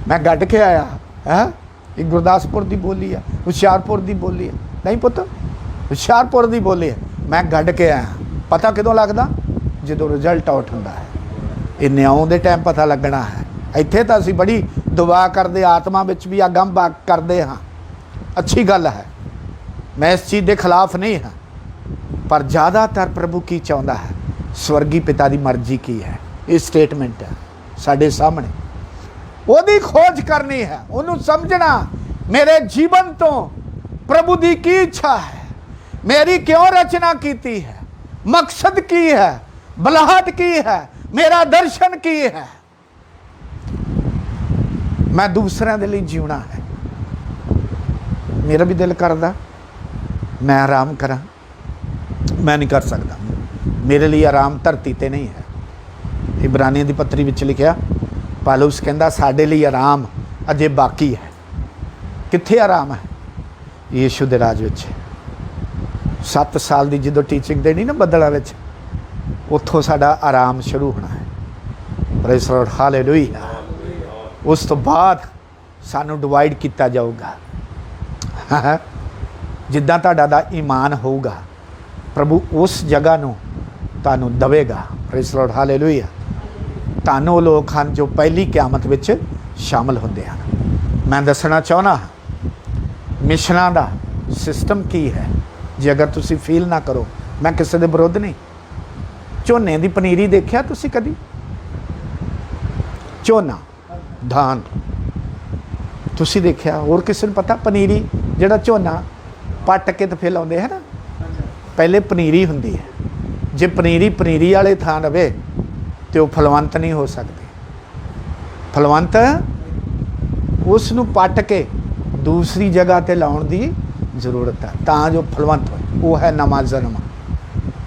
ਮੈਂ ਗੱਡ ਕੇ ਆਇਆ ਹੈ। ਇਹ ਗੁਰਦਾਸਪੁਰ ਦੀ ਬੋਲੀ ਆ, ਹੁਸ਼ਿਆਰਪੁਰ ਦੀ ਬੋਲੀ ਆ। ਨਹੀਂ ਪੁੱਤ, ਹੁਸ਼ਿਆਰਪੁਰ ਦੀ ਬੋਲੀ ਹੈ। ਮੈਂ ਗੱਡ ਕੇ ਆਇਆ। ਪਤਾ ਕਦੋਂ ਲੱਗਦਾ? ਜਦੋਂ ਰਿਜ਼ਲਟ ਆਊਟ ਹੁੰਦਾ ਹੈ। ਇਹ ਨਿਆਉਂ ਦੇ ਟਾਈਮ ਪਤਾ ਲੱਗਣਾ ਹੈ। ਇੱਥੇ ਤਾਂ ਅਸੀਂ ਬੜੀ ਦੁਆ ਕਰਦੇ, ਆਤਮਾ ਵਿੱਚ ਵੀ ਅਗੰਮ ਕਰਦੇ ਹਾਂ। ਅੱਛੀ ਗੱਲ ਹੈ, ਮੈਂ ਇਸ ਚੀਜ਼ ਦੇ ਖਿਲਾਫ ਨਹੀਂ ਹਾਂ, ਪਰ ਜ਼ਿਆਦਾਤਰ ਪ੍ਰਭੂ ਕੀ ਚਾਹੁੰਦਾ ਹੈ, ਸਵਰਗੀ ਪਿਤਾ ਦੀ ਮਰਜ਼ੀ ਕੀ ਹੈ, ਇਹ ਸਟੇਟਮੈਂਟ ਹੈ ਸਾਡੇ ਸਾਹਮਣੇ। ਉਹਦੀ ਖੋਜ ਕਰਨੀ ਹੈ, ਉਹਨੂੰ ਸਮਝਣਾ। ਮੇਰੇ ਜੀਵਨ ਤੋਂ ਪ੍ਰਭੂ ਦੀ ਕੀ ਇੱਛਾ ਹੈ, ਮੇਰੀ ਕਿਉਂ ਰਚਨਾ ਕੀਤੀ ਹੈ, ਮਕਸਦ ਕੀ ਹੈ, ਬਲਾਹਟ ਕੀ ਹੈ, ਮੇਰਾ ਦਰਸ਼ਨ ਕੀ ਹੈ। ਮੈਂ ਦੂਸਰਿਆਂ ਦੇ ਲਈ ਜਿਉਣਾ ਹੈ। ਮੇਰਾ ਵੀ ਦਿਲ ਕਰਦਾ ਮੈਂ ਆਰਾਮ ਕਰਾਂ, ਮੈਂ ਨਹੀਂ ਕਰ ਸਕਦਾ। ਮੇਰੇ ਲਈ ਆਰਾਮ ਧਰਤੀ ਤੇ ਨਹੀਂ ਹੈ। ਇਬਰਾਨੀਆਂ ਦੀ ਪੱਤਰੀ ਵਿੱਚ ਲਿਖਿਆ, ਪਾਲੂਸ ਕਹਿੰਦਾ ਸਾਡੇ ਲਈ ਆਰਾਮ ਅਜੇ ਬਾਕੀ ਹੈ। ਕਿੱਥੇ ਆਰਾਮ ਹੈ? ਯਿਸੂ ਦੇ ਰਾਜ ਵਿੱਚ। 7 ਸਾਲ ਦੀ ਜਦੋਂ ਟੀਚਿੰਗ ਦੇਣੀ ਨਾ ਬੱਦਲਾਂ ਵਿੱਚ, ਉੱਥੋਂ ਸਾਡਾ ਆਰਾਮ ਸ਼ੁਰੂ ਹੋਣਾ ਹੈ। Praise Lord, hallelujah. ਉਸ ਤੋਂ ਬਾਅਦ ਸਾਨੂੰ ਡਿਵਾਈਡ ਕੀਤਾ ਜਾਊਗਾ। ਜਿੱਦਾਂ ਤੁਹਾਡਾ ਦਾ ਈਮਾਨ ਹੋਊਗਾ, ਪ੍ਰਭੂ ਉਸ ਜਗ੍ਹਾ ਨੂੰ ਤੁਹਾਨੂੰ ਦੇਵੇਗਾ। Praise Lord, hallelujah. ਤੁਹਾਨੂੰ ਉਹ ਲੋਕ ਹਨ ਜੋ ਪਹਿਲੀ ਕਿਆਮਤ ਵਿੱਚ ਸ਼ਾਮਲ ਹੁੰਦੇ ਹਨ। ਮੈਂ ਦੱਸਣਾ ਚਾਹੁੰਦਾ ਮਿਸ਼ਨਾਂ ਦਾ ਸਿਸਟਮ ਕੀ ਹੈ। ਜੇ ਅਗਰ ਤੁਸੀਂ ਫੀਲ ਨਾ ਕਰੋ, ਮੈਂ ਕਿਸੇ ਦੇ ਵਿਰੁੱਧ ਨਹੀਂ। ਝੋਨੇ ਦੀ ਪਨੀਰੀ ਦੇਖਿਆ ਤੁਸੀਂ ਕਦੀ? ਝੋਨਾ, ਧਾਨ ਤੁਸੀਂ ਦੇਖਿਆ? ਹੋਰ ਕਿਸੇ ਨੂੰ ਪਤਾ? ਪਨੀਰੀ ਜਿਹੜਾ ਝੋਨਾ ਪੱਟ ਕੇ ਤੇ ਫਿਰ ਲਾਉਂਦੇ ਹੈ ਨਾ, ਪਹਿਲੇ ਪਨੀਰੀ ਹੁੰਦੀ ਹੈ। ਜੇ ਪਨੀਰੀ ਵਾਲੇ ਥਾਂ ਰਵੇ ਤੇ ਉਹ ਫਲਵੰਤ ਨਹੀਂ ਹੋ ਸਕਦੇ। ਫਲਵੰਤ उस नूं पट के दूसरी जगह ते लाउण दी जरूरत है तां जो फलवंत होए। वो है नवां जन्म।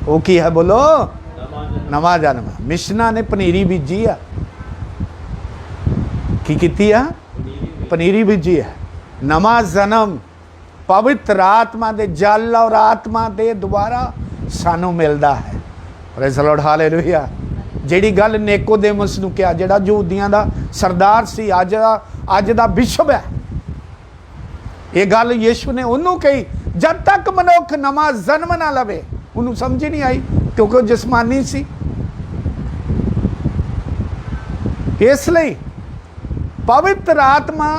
वो की है बोलो? नवां जन्म। मिशना ने पनीरी बीजी आ, की कीती आ? पनीरी बीजी है। नवां जन्म पवित्र आत्मा दे जल और आत्मा दे द्वारा सानू मिलता है। Praise the Lord, hallelujah. जिहड़ी गल निकोदेमुस नूं कहा, जिहड़ा यहूदियां दा सरदार सी, अज दा बिशप है, ये गल यीशु ने उन्होंने कही, जब तक मनुख नवां जन्म ना लवे। उन्होंने समझ नहीं आई क्योंकि वह जिसमानी सी। इसलिए पवित्र आत्मा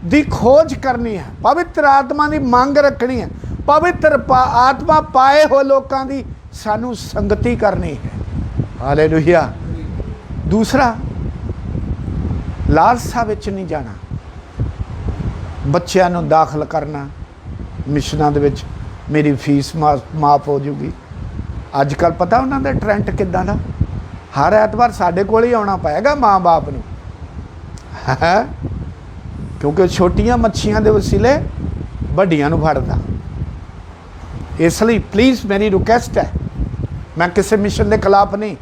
दी खोज करनी है, पवित्र आत्मा की मांग रखनी है, पवित्र आत्मा पाए हो लोगों की सानू संगति करनी है। हालेलुया। दूसरा, लालसा विच नहीं जाना, बच्चों नूं दाखिल करना मिशनां दे विच, मेरी फीस माफ हो जूगी। अजकल पता उन्होंने ट्रेंड किदां दा, हर ऐतवार साडे कोल ही आना पाएगा माँ बाप नूं, है क्योंकि छोटियां मच्छियां दे वसीले वड्डियां नूं फड़दा। इसलिए प्लीज़ मेरी रिक्वेस्ट है, मैं किसी मिशन के खिलाफ नहीं,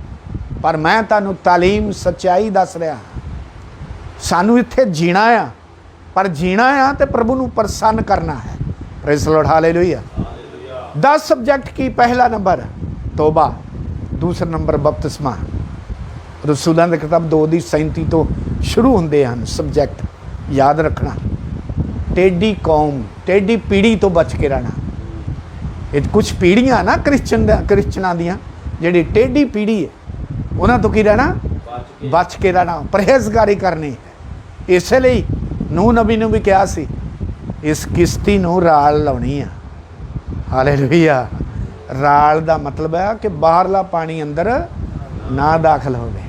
पर मैं तुहानूं तालीम सच्चाई दस रहा। सानू इत्थे जीना आ, पर जीना आ तो प्रभु नूं प्रसन्न करना है। Praise the Lord, hallelujah. 10 subject की, पहला नंबर तौबा, दूसरा नंबर बपतिस्मा। रसूलां दी किताब 2:37 तो शुरू होंदे हैं सब्जेक्ट, याद रखना। टेढ़ी कौम, टेढ़ी पीढ़ी तो बच के रहना। ये कुछ पीढ़ियां ना क्रिश्चनां दियां, जिहड़ी टेढ़ी पीढ़ी है उन्हां तो की रहना, बच के रहना, परहेजगारी करनी है। इसलिए नूह नबी ने भी कहा सी, इस किश्ती नूं राल लाउणी आ। हालेलुया। राल दा मतलब है कि बाहरला पानी अंदर ना दाखिल होवे।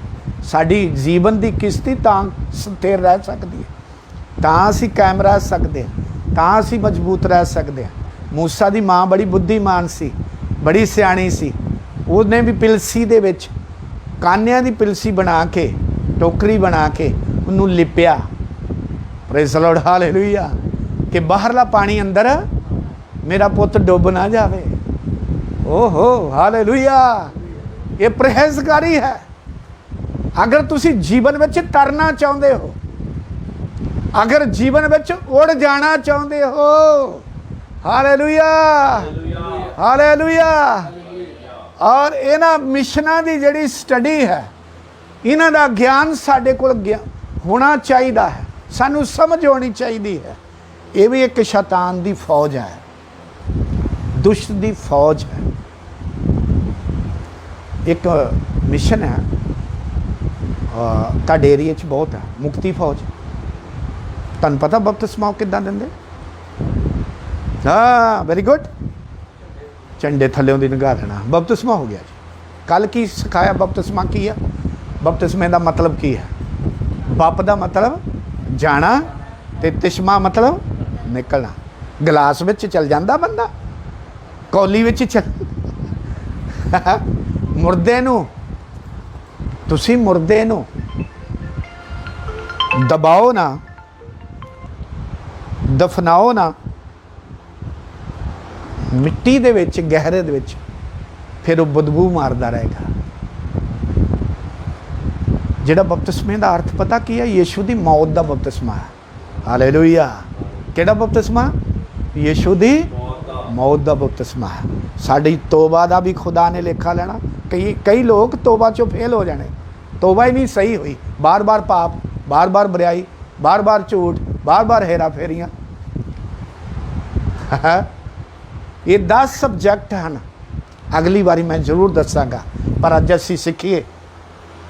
साडी जीवन दी किश्ती तां स्थिर रह सकदी है, तां असीं कायम रह सकदे हां, तां असीं मजबूत रह सकदे हां। मूसा दी मां बड़ी बुद्धिमान सी, बड़ी सियाणी सी। उसने भी पिलसी दे विच कानियां दी पिलसी बना के, टोकरी बना के उन्होंने लिपिया। Praise the Lord, hallelujah. कि बाहरला पानी अंदर मेरा पुत डुब ना जावे। ओहो, हालेलुया। ये परहेजगारी है। अगर तुसी जीवन में तरना चाहते हो, अगर जीवन में उड़ जाना चाहते हो, हालेलुया, हालेलुया। और इन्हां मिशनां दी जिहड़ी स्टडी है, इन्हां दा ज्ञान साडे कोल होना चाहिए है, सानू समझ होनी चाहिए है। ये भी एक शैतान दी फौज है, दुष्ट दी फौज है। एक मिशन है तुहाडे एरिए च बहुत है, मुक्ति फौज। तुहानूं पता बपतिस्मा किद्दां दिंदे? हाँ, वेरी गुड। झंडे थल्लों दी निगाह देना, बपतिस्मा हो गया जी। कल की सिखाया? बपतिस्मा की है? बपतिस्मे का मतलब की है? बप का मतलब जाना, ते तिस्मा मतलब निकलना। गिलास विच चल जाता बंदा, कौली विच चल मुर्दे नूं, तुसी मुर्दे नूं दबाओ ना, दफनाओ ना मिट्टी दे विच, गहरे दे विच, फिर वो बदबू मारदा रहेगा। जिहड़ा बपतिस्मे का अर्थ पता की है? यीशु की मौत का बपतिस्मा है। हालेलुया। किहड़ा बपतिस्मा? यीशु की मौत का बपतिस्मा है। साडी तौबा का भी खुदा ने लेखा लेना। कई लोग तौबा चो फेल हो जाने, तौबा ही नहीं सही हुई, बार बार पाप, बार बार बुराई, बार बार झूठ, बार बार हेरा फेरियां। ये 10 सब्जेक्ट हैं, अगली बारी मैं जरूर दसांगा। पर अज असीं सीखीए,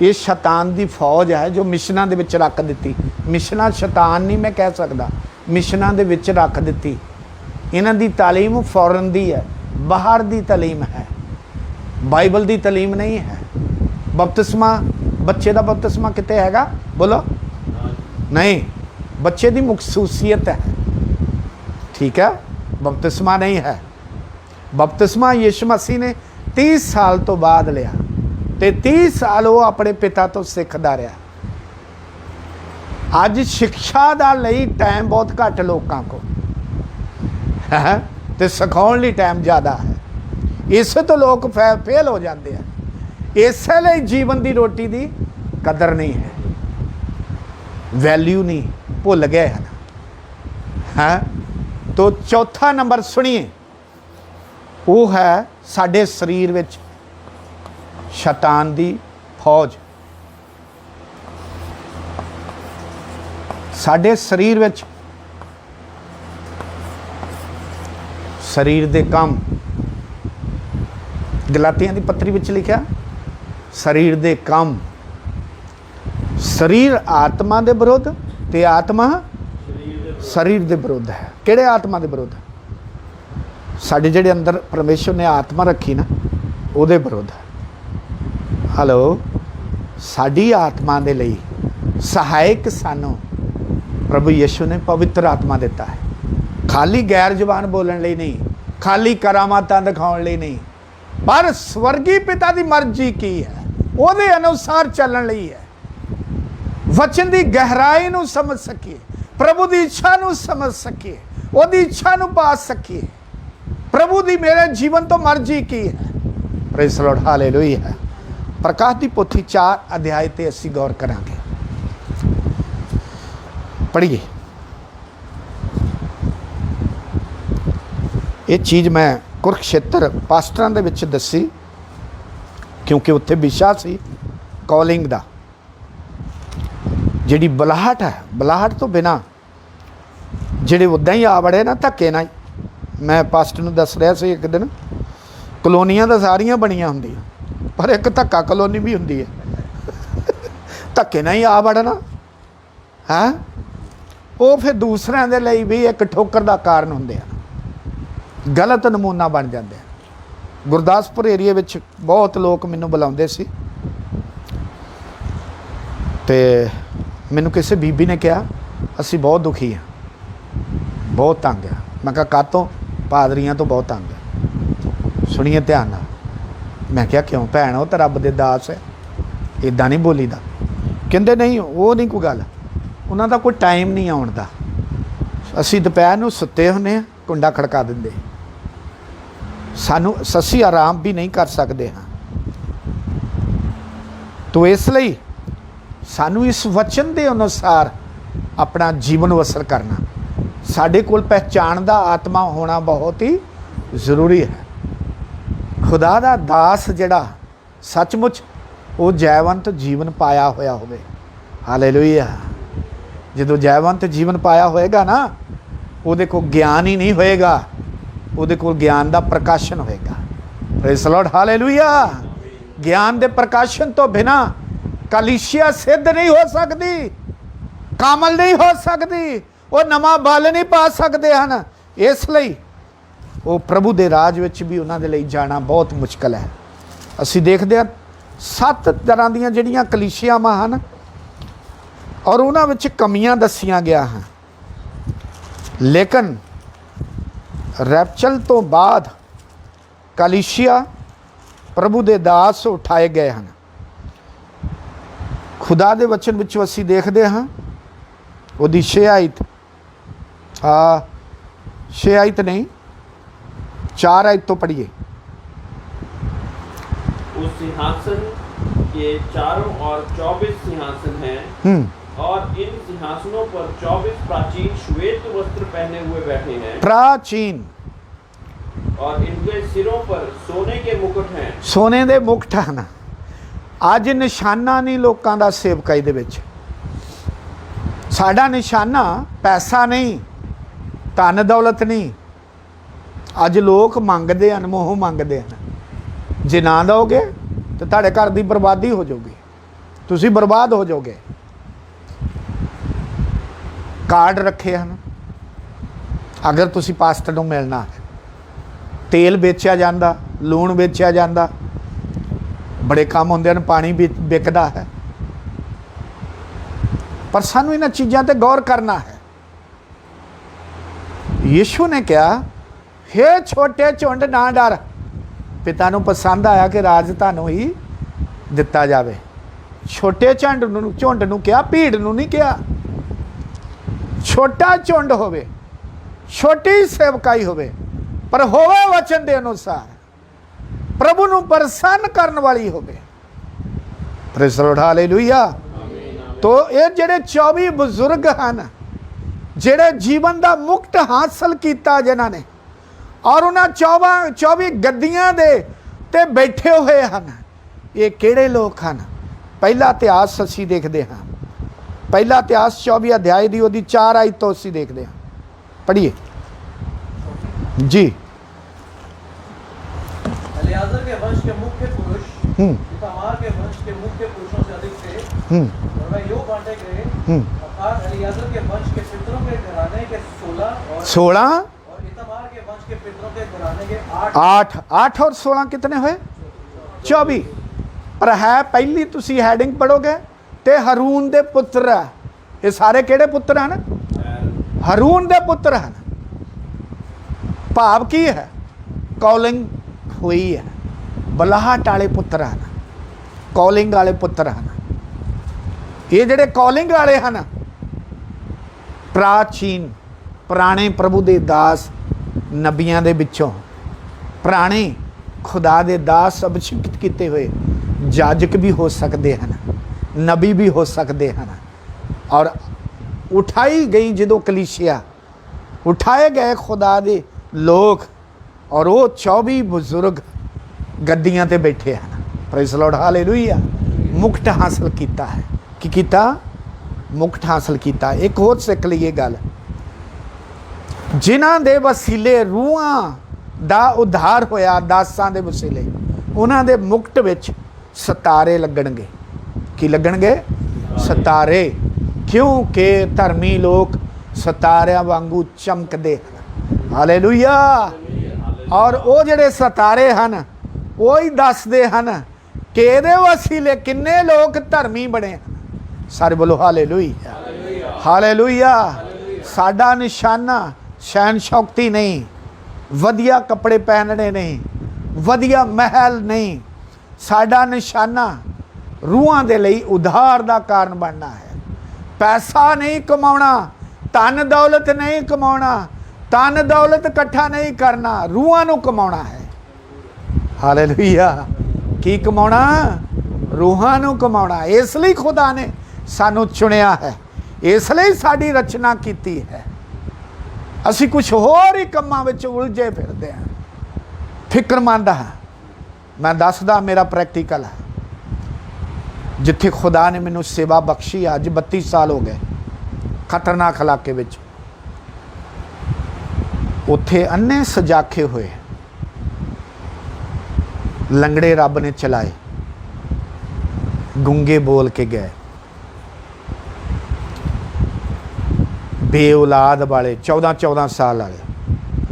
ये शैतान दी फौज है जो मिशनां दे विच रख दिती। मिशनां शैतान नहीं मैं कह सकदा, मिशनां दे विच रख दिती। इन्हां दी तालीम फॉरन दी है, बाहर दी तालीम है, बाइबल दी तालीम नहीं है। बपतिस्मा, बच्चे का बपतिस्मा किते हैगा? बोलो नहीं, बच्चे की मखसूसियत है, ठीक है, बपतिस्मा नहीं है। बपतिस्मा यीशु मसीह ने 30 साल तो बाद लिया, ते 30 साल वो अपने पिता तो सीखता रहा। ਅੱਜ ਸਿੱਖਿਆ ਦਾ ਲਈ ਟਾਈਮ ਬਹੁਤ ਘੱਟ ਲੋਕਾਂ ਕੋਲ ਹੈ ਤੇ ਸਿਖਾਉਣ ਲਈ ਟਾਈਮ ਜ਼ਿਆਦਾ ਹੈ। ਇਸੇ ਤੋਂ ਲੋਕ ਫੇਲ ਹੋ ਜਾਂਦੇ ਆ। ਇਸੇ ਲਈ ਜੀਵਨ ਦੀ ਰੋਟੀ ਦੀ ਕਦਰ ਨਹੀਂ ਹੈ, ਵੈਲਿਊ ਨਹੀਂ, ਭੁੱਲ ਗਏ ਹਨ। ਹੈ ਤੋ ਚੌਥਾ ਨੰਬਰ ਸੁਣੀਏ, ਉਹ ਹੈ ਸਾਡੇ ਸਰੀਰ ਵਿੱਚ ਸ਼ੈਤਾਨ ਦੀ ਫੌਜ। ਸਾਡੇ ਸਰੀਰ ਵਿੱਚ ਸਰੀਰ ਦੇ ਕੰਮ, ਗਲਾਤੀਆਂ ਦੀ ਪੱਤਰੀ ਵਿੱਚ ਲਿਖਿਆ ਸਰੀਰ ਦੇ ਕੰਮ, ਸਰੀਰ ਆਤਮਾ ਦੇ ਵਿਰੁੱਧ ਤੇ ਆਤਮਾ ਸਰੀਰ ਦੇ ਵਿਰੁੱਧ ਹੈ। ਕਿਹੜੇ ਆਤਮਾ ਦੇ ਵਿਰੁੱਧ? ਸਾਡੇ ਜਿਹੜੇ ਅੰਦਰ ਪਰਮੇਸ਼ਰ ਨੇ ਆਤਮਾ ਰੱਖੀ ਨਾ, ਉਹਦੇ ਵਿਰੁੱਧ। ਹਲੋ, ਸਾਡੀ ਆਤਮਾ ਦੇ ਲਈ ਸਹਾਇਕ ਸਾਨੂੰ ਪ੍ਰਭੂ ਯਿਸੂ ਨੇ ਪਵਿੱਤਰ ਆਤਮਾ ਦਿੱਤਾ ਹੈ। ਖਾਲੀ ਗੈਰ ਜ਼ਬਾਨ ਬੋਲਣ ਲਈ ਨਹੀਂ, ਖਾਲੀ ਕਰਾਮਾਤਾਂ ਦਿਖਾਉਣ ਲਈ ਨਹੀਂ, ਪਰ ਸਵਰਗੀ ਪਿਤਾ ਦੀ ਮਰਜ਼ੀ ਕੀ ਹੈ ਉਹਦੇ ਅਨੁਸਾਰ ਚੱਲਣ ਲਈ ਹੈ। ਵਚਨ ਦੀ ਗਹਿਰਾਈ ਨੂੰ ਸਮਝ ਸਕੀਏ, ਪ੍ਰਭੂ ਦੀ ਇੱਛਾ ਨੂੰ ਸਮਝ ਸਕੀਏ, ਉਹਦੀ ਇੱਛਾ ਨੂੰ ਪਾ ਸਕੀਏ। ਪ੍ਰਭੂ ਦੀ ਮੇਰੇ ਜੀਵਨ ਤੋਂ ਮਰਜ਼ੀ ਕੀ ਹੈ। Praise the Lord, hallelujah. ਪ੍ਰਕਾਸ਼ ਦੀ ਪੋਥੀ 4 ਅਧਿਆਇ ਤੇ ਅਸੀਂ ਗੌਰ ਕਰਾਂਗੇ। ਪੜ੍ਹੀਏ। ਇਹ ਚੀਜ਼ ਮੈਂ ਕੁਰਕਸ਼ੇਤਰ ਪਾਸਟਰਾਂ ਦੇ ਵਿੱਚ ਦੱਸੀ, ਕਿਉਂਕਿ ਉੱਥੇ ਵਿਸ਼ਾ ਸੀ ਕਾਲਿੰਗ ਦਾ। ਜਿਹੜੀ ਬੁਲਾਹਟ ਹੈ, ਬੁਲਾਹਟ ਤੋਂ ਬਿਨਾਂ ਜਿਹੜੇ ਉੱਦਾਂ ਹੀ ਆ ਵੜੇ ਨਾ ਧੱਕੇ ਨਾਲ। ਮੈਂ ਪਾਸਟਰ ਨੂੰ ਦੱਸ ਰਿਹਾ ਸੀ ਇੱਕ ਦਿਨ, ਕਲੋਨੀਆਂ ਤਾਂ ਸਾਰੀਆਂ ਬਣੀਆਂ ਹੁੰਦੀਆਂ, ਪਰ ਇੱਕ ਧੱਕਾ ਕਲੋਨੀ ਵੀ ਹੁੰਦੀ ਹੈ। ਧੱਕੇ ਨਾਲ ਹੀ ਆ ਵੜਨਾ ਹੈ, ਉਹ ਫਿਰ ਦੂਸਰਿਆਂ ਦੇ ਲਈ ਵੀ ਇੱਕ ਠੋਕਰ ਦਾ ਕਾਰਨ ਹੁੰਦੇ ਆ, ਗਲਤ ਨਮੂਨਾ ਬਣ ਜਾਂਦੇ ਆ। ਗੁਰਦਾਸਪੁਰ ਏਰੀਏ ਵਿੱਚ ਬਹੁਤ ਲੋਕ ਮੈਨੂੰ ਬੁਲਾਉਂਦੇ ਸੀ ਤੇ ਮੈਨੂੰ ਕਿਸੇ ਬੀਬੀ ਨੇ ਕਿਹਾ ਅਸੀਂ ਬਹੁਤ ਦੁਖੀ ਹਾਂ, ਬਹੁਤ ਤੰਗ ਆ। ਮੈਂ ਕਿਹਾ ਕਾਹਤੋਂ? ਪਾਦਰੀਆਂ ਤੋਂ ਬਹੁਤ ਤੰਗ ਆ। ਸੁਣੀਏ ਧਿਆਨ ਨਾਲ। ਮੈਂ ਕਿਹਾ ਕਿਉਂ ਭੈਣ, ਉਹ ਤਾਂ ਰੱਬ ਦੇ ਦਾਸ ਹੈ, ਇੱਦਾਂ ਨਹੀਂ ਬੋਲੀਦਾ। ਕਹਿੰਦੇ ਨਹੀਂ, ਉਹ ਨਹੀਂ ਕੋਈ ਗੱਲ, ਉਹਨਾਂ ਦਾ ਕੋਈ ਟਾਈਮ ਨਹੀਂ ਆਉਣ ਦਾ। ਅਸੀਂ ਦੁਪਹਿਰ ਨੂੰ ਸੁੱਤੇ ਹੁੰਦੇ ਹਾਂ, ਕੁੰਡਾ ਖੜਕਾ ਦਿੰਦੇ, ਸਾਨੂੰ ਅਸੀਂ ਆਰਾਮ ਵੀ ਨਹੀਂ ਕਰ ਸਕਦੇ ਹਾਂ। ਤੋ ਇਸ ਲਈ ਸਾਨੂੰ ਇਸ ਵਚਨ ਦੇ ਅਨੁਸਾਰ ਆਪਣਾ ਜੀਵਨ ਬਸਰ ਕਰਨਾ, ਸਾਡੇ ਕੋਲ ਪਹਿਚਾਣ ਦਾ ਆਤਮਾ ਹੋਣਾ ਬਹੁਤ ਹੀ ਜ਼ਰੂਰੀ ਹੈ। ਖੁਦਾ ਦਾ ਦਾਸ ਜਿਹੜਾ ਸੱਚਮੁੱਚ ਉਹ ਜੈਵੰਤ ਜੀਵਨ ਪਾਇਆ ਹੋਇਆ ਹੋਵੇ। ਹਾਲੇਲੂਇਆ। ਜਦੋਂ ਜੈਵੰਤ ਜੀਵਨ ਪਾਇਆ ਹੋਏਗਾ ਨਾ, ਉਹਦੇ ਕੋਲ ਗਿਆਨ ਹੀ ਨਹੀਂ ਹੋਏਗਾ, ਉਹਦੇ ਕੋਲ ਗਿਆਨ ਦਾ ਪ੍ਰਕਾਸ਼ਨ ਹੋਏਗਾ। Praise the Lord, hallelujah. ਗਿਆਨ ਦੇ ਪ੍ਰਕਾਸ਼ਨ ਤੋਂ ਬਿਨਾਂ ਕਲੀਸਿਆ ਸਿੱਧ ਨਹੀਂ ਹੋ ਸਕਦੀ, ਕਾਮਲ ਨਹੀਂ ਹੋ ਸਕਦੀ, ਉਹ ਨਵਾਂ ਬਲ ਨਹੀਂ ਪਾ ਸਕਦੇ ਹਨ। ਇਸ ਲਈ ਉਹ ਪ੍ਰਭੂ ਦੇ ਰਾਜ ਵਿੱਚ ਵੀ ਉਹਨਾਂ ਦੇ ਲਈ ਜਾਣਾ ਬਹੁਤ ਮੁਸ਼ਕਲ ਹੈ। ਅਸੀਂ ਦੇਖਦੇ ਹਾਂ 7 ਤਰ੍ਹਾਂ ਦੀਆਂ ਜਿਹੜੀਆਂ ਕਲੀਸਿਆਵਾਂ ਹਨ ਔਰ ਉਹਨਾਂ ਵਿੱਚ ਕਮੀਆਂ ਦੱਸੀਆਂ ਗਿਆ ਹਨ, ਲੇਕਿਨ ਰੈਪਚਲ ਤੋਂ ਬਾਅਦ ਕਲੀਸਿਆ ਪ੍ਰਭੂ ਦੇ ਦਾਸ ਉਠਾਏ ਗਏ ਹਨ। ਖੁਦਾ ਦੇ ਵਚਨ ਵਿੱਚੋਂ ਅਸੀਂ ਦੇਖਦੇ ਹਾਂ ਉਹਦੀ 6 ਆਇਤ 6 ਆਇਤ ਨਹੀਂ 4 आयत तो पढ़िए। उस सिंहासन के चारों ओर 24 सिंहासन हैं और इन सिंहासनों पर 24 प्राचीन श्वेत वस्त्र पहने हुए बैठे हैं। प्राचीन। और इनके सिरों पर सोने के मुकुट हैं। सोने दे मुकुट हैं। आज निशाना नहीं लोगों का सेवकाई दे विच। साडा निशाना पैसा नहीं, धन दौलत नहीं। ਅੱਜ ਲੋਕ ਮੰਗਦੇ ਹਨ, ਮੋਹ ਮੰਗਦੇ ਹਨ। ਜੇ ਨਾ ਦਿਓਗੇ ਤਾਂ ਤੁਹਾਡੇ ਘਰ ਦੀ ਬਰਬਾਦੀ ਹੋ ਜਾਊਗੀ, ਤੁਸੀਂ ਬਰਬਾਦ ਹੋ ਜਾਓਗੇ। ਕਾਰਡ ਰੱਖੇ ਹਨ, ਅਗਰ ਤੁਸੀਂ ਪਾਸਟਰ ਨੂੰ ਮਿਲਣਾ ਹੈ। ਤੇਲ ਵੇਚਿਆ ਜਾਂਦਾ, ਲੂਣ ਵੇਚਿਆ ਜਾਂਦਾ, ਬੜੇ ਕੰਮ ਹੁੰਦੇ ਹਨ, ਪਾਣੀ ਵੀ ਵਿਕਦਾ ਹੈ। ਪਰ ਸਾਨੂੰ ਇਹਨਾਂ ਚੀਜ਼ਾਂ ਤੇ ਗੌਰ ਕਰਨਾ ਹੈ। ਯਿਸੂ ਨੇ ਕਿਹਾ हे छोटे झुंड ना डर, पिता नूं पसंद आया कि राज तुहानूं ही दिता जावे। छोटे झुंड नूं कहा, भीड़ नूं नहीं कहा। ਛੋਟਾ ਝੁੰਡ ਹੋਵੇ, ਛੋਟੀ ਸੇਵਕਾਈ ਹੋਵੇ, ਪਰ ਹੋਵੇ ਵਚਨ ਦੇ ਅਨੁਸਾਰ, ਪ੍ਰਭੂ ਨੂੰ ਪ੍ਰਸੰਨ ਕਰਨ ਵਾਲੀ ਹੋਵੇ। Praise the Lord, hallelujah. ਤੋ ਇਹ ਜਿਹੜੇ 24 ਬਜ਼ੁਰਗ ਹਨ, ਜਿਹੜੇ ਜੀਵਨ ਦਾ ਮੁਕਤ ਹਾਸਲ ਕੀਤਾ ਜਿਨ੍ਹਾਂ ਨੇ, ਔਰ ਉਹਨਾਂ 24 ਗੱਦੀਆਂ ਦੇ ਤੇ ਬੈਠੇ ਹੋਏ ਹਨ, ਇਹ ਕਿਹੜੇ ਲੋਕ ਹਨ? ਪਹਿਲਾ ਇਤਿਹਾਸ ਅਸੀਂ ਦੇਖਦੇ ਹਾਂ, ਪਹਿਲਾ ਇਤਿਹਾਸ 24 ਅਧਿਆਇ ਦੀ ਉਹਦੀ 4 ਆਇਤ ਤੋਂ ਅਸੀਂ ਦੇਖਦੇ ਹਾਂ। ਪੜ੍ਹੀਏ ਜੀ। एलियाजर के वंश के मुख्य पुरुष इतामार के वंश के मुख्य पुरुषों से अधिक थे, और वह यूं बांटे गए, अर्थात एलियाजर के वंश के पितरों के घराने के 16 और इतामार के वंश के पितरों के घराने के 8 और 16 कितने हुए? 24। पर है पहली तुसी हैडिंग पढ़ोगे ते हरून दे पुत्र है। ये सारे केड़े पुत्र हैं? हरून दे पुत्र हैं। भाव की है? कॉलिंग हुई है, बलाहट वाले पुत्र हैं, कॉलिंग वाले पुत्र हैं। ये जेडे कॉलिंग वाले हैं, प्राचीन पुराने प्रभु दे दास नबियां दे विचों, पुराने खुदा दे दास अभिषिक्त किए हुए जाजक भी हो सकते हैं, नबी भी हो सकते हैं। और उठाई गई जो कलीसिया, उठाए गए खुदा दे लोग, और वो 24 बुजुर्ग गद्दियां ते बैठे हैं। Praise the Lord, hallelujah. Mukut हासिल किया है। की कीता? मुक्ट हासिल किया। एक होर सिख लईए गल, जिन्हां दे वसीले रूहां दा उद्धार होया, दासां दे वसीले, उन्हां दे मुक्ट विच सितारे लगणगे। की लगणगे? सितारे। क्योंकि धर्मी लोग सितारियां वांगू चमकदे हैं। हालेलुया। और वो जिहड़े सितारे हैं वो ही दसदे हैं कि इहदे वसीले किन्ने लोग धर्मी बने हैं। सारे बोलो हालेलुया, हालेलुया। साडा निशाना शैन शौकती नहीं, वधिया कपड़े पहनने नहीं, वधिया महल नहीं। साडा निशाना रूहां दे लई उधार दा कारण बनना है। पैसा नहीं कमाउणा, धन दौलत नहीं कमाउणा, धन दौलत इकट्ठा नहीं करना, रूहां नूं कमाउणा है। हालेलुया। की कमाउणा? रूहां नूं कमाउणा। इसलिए खुदा ने सानू चुनिया है, इसलिए साडी रचना कीती है। असी कुछ होर ही कम्मां विच उलझे फिरदे हां। फिक्रमंद हां। मैं दसदा, मेरा प्रैक्टिकल है। जिथे खुदा ने मैनू सेवा बख्शी, अज 32 साल हो गए खतरनाक इलाके विच, उत्थे अन्ने सजाखे हुए लंगड़े रब ने चलाए, गूंगे बोल के गए, बे औलाद वाले 14-14 साल वाले,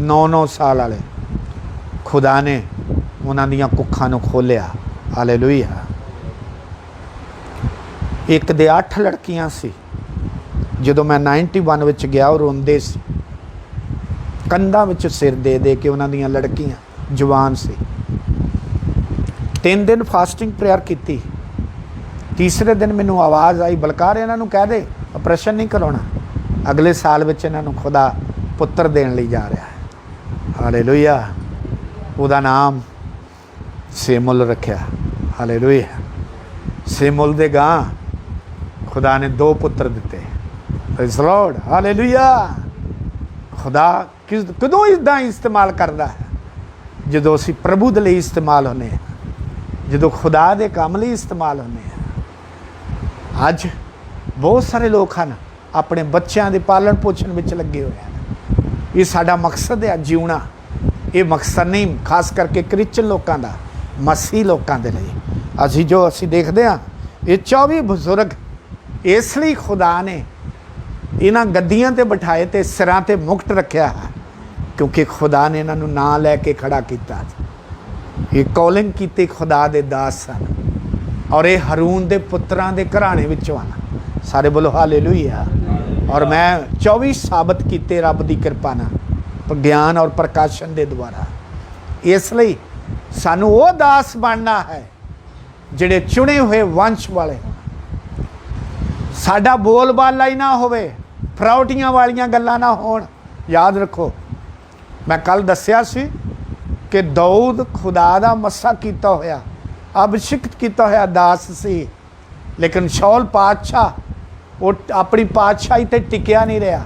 9-9 साल वाले, खुदा ने उन्हां दियां कुखां नूं खोलिया। हालेलुया। एक दे 8 लड़कियां सी। जदों मैं 91 विच गया, और रोंदे सी, कंधां विच सिर दे दे के उन्हां दियां लड़कियां जवान सी। 3 दिन फास्टिंग प्रेयर की। तीसरे दिन मैनू आवाज़ आई, बलकार इन्हां नूं कह दे ऑपरेशन नहीं करवाना, अगले साल विच इन्हां नूं खुदा पुत्र देण लई जा रहा है। हालेलुया। उहदा नाम सेमुल रखिया। हालेलुया। सेमुल दे गां खुदा ने 2 पुत्र दिते। Praise the Lord, hallelujah. खुदा कदों इदा इस्तेमाल करता है? जो असी प्रभु दे लई इस्तेमाल होने, जो खुदा दे काम लई इस्तेमाल होने। अज बहुत सारे लोग हैं अपने बच्चों के पालन पोषण में लगे हुए हैं। ये साडा मकसद है जीवना। ये मकसद नहीं खास करके क्रिश्चन लोगों का, मसीह लोगों के लिए। असी जो असी देखते हैं, ये 24 बुजुर्ग इसलिए खुदा ने इन्हां गद्दियां ते बिठाए ते सिरां ते मुकट रखिया है, क्योंकि खुदा ने इन्हां नूं नां लैके खड़ा किया। ये कॉलिंग कीती खुदा दे दास सन, और ये हरून दे पुत्रां दे घराने विचों आना। सारे बोलो हालेलुया। और मैं 24 साबित किए रब की कृपा नाल, ज्ञान और प्रकाशन के द्वारा। इसलिए सानू वो दास बनना है जिहड़े चुने हुए वंश वाले। साडा बोल बाला ही ना होवे, ਫਰੌਟੀਆਂ ਵਾਲੀਆਂ ਗੱਲਾਂ ਨਾ ਹੋਣ। ਯਾਦ ਰੱਖੋ, ਮੈਂ ਕੱਲ ਦੱਸਿਆ ਸੀ ਕਿ ਦਾਊਦ ਖੁਦਾ ਦਾ ਮੱਸਾ ਕੀਤਾ ਹੋਇਆ, ਅਭਿਸ਼ਿਕਤ ਕੀਤਾ ਹੋਇਆ ਦਾਸ ਸੀ, ਲੇਕਿਨ ਸ਼ੌਲ ਪਾਤਸ਼ਾਹ ਉਹ ਆਪਣੀ ਪਾਤਸ਼ਾਹੀ ਤੇ ਟਿਕਿਆ ਨਹੀਂ ਰਿਹਾ,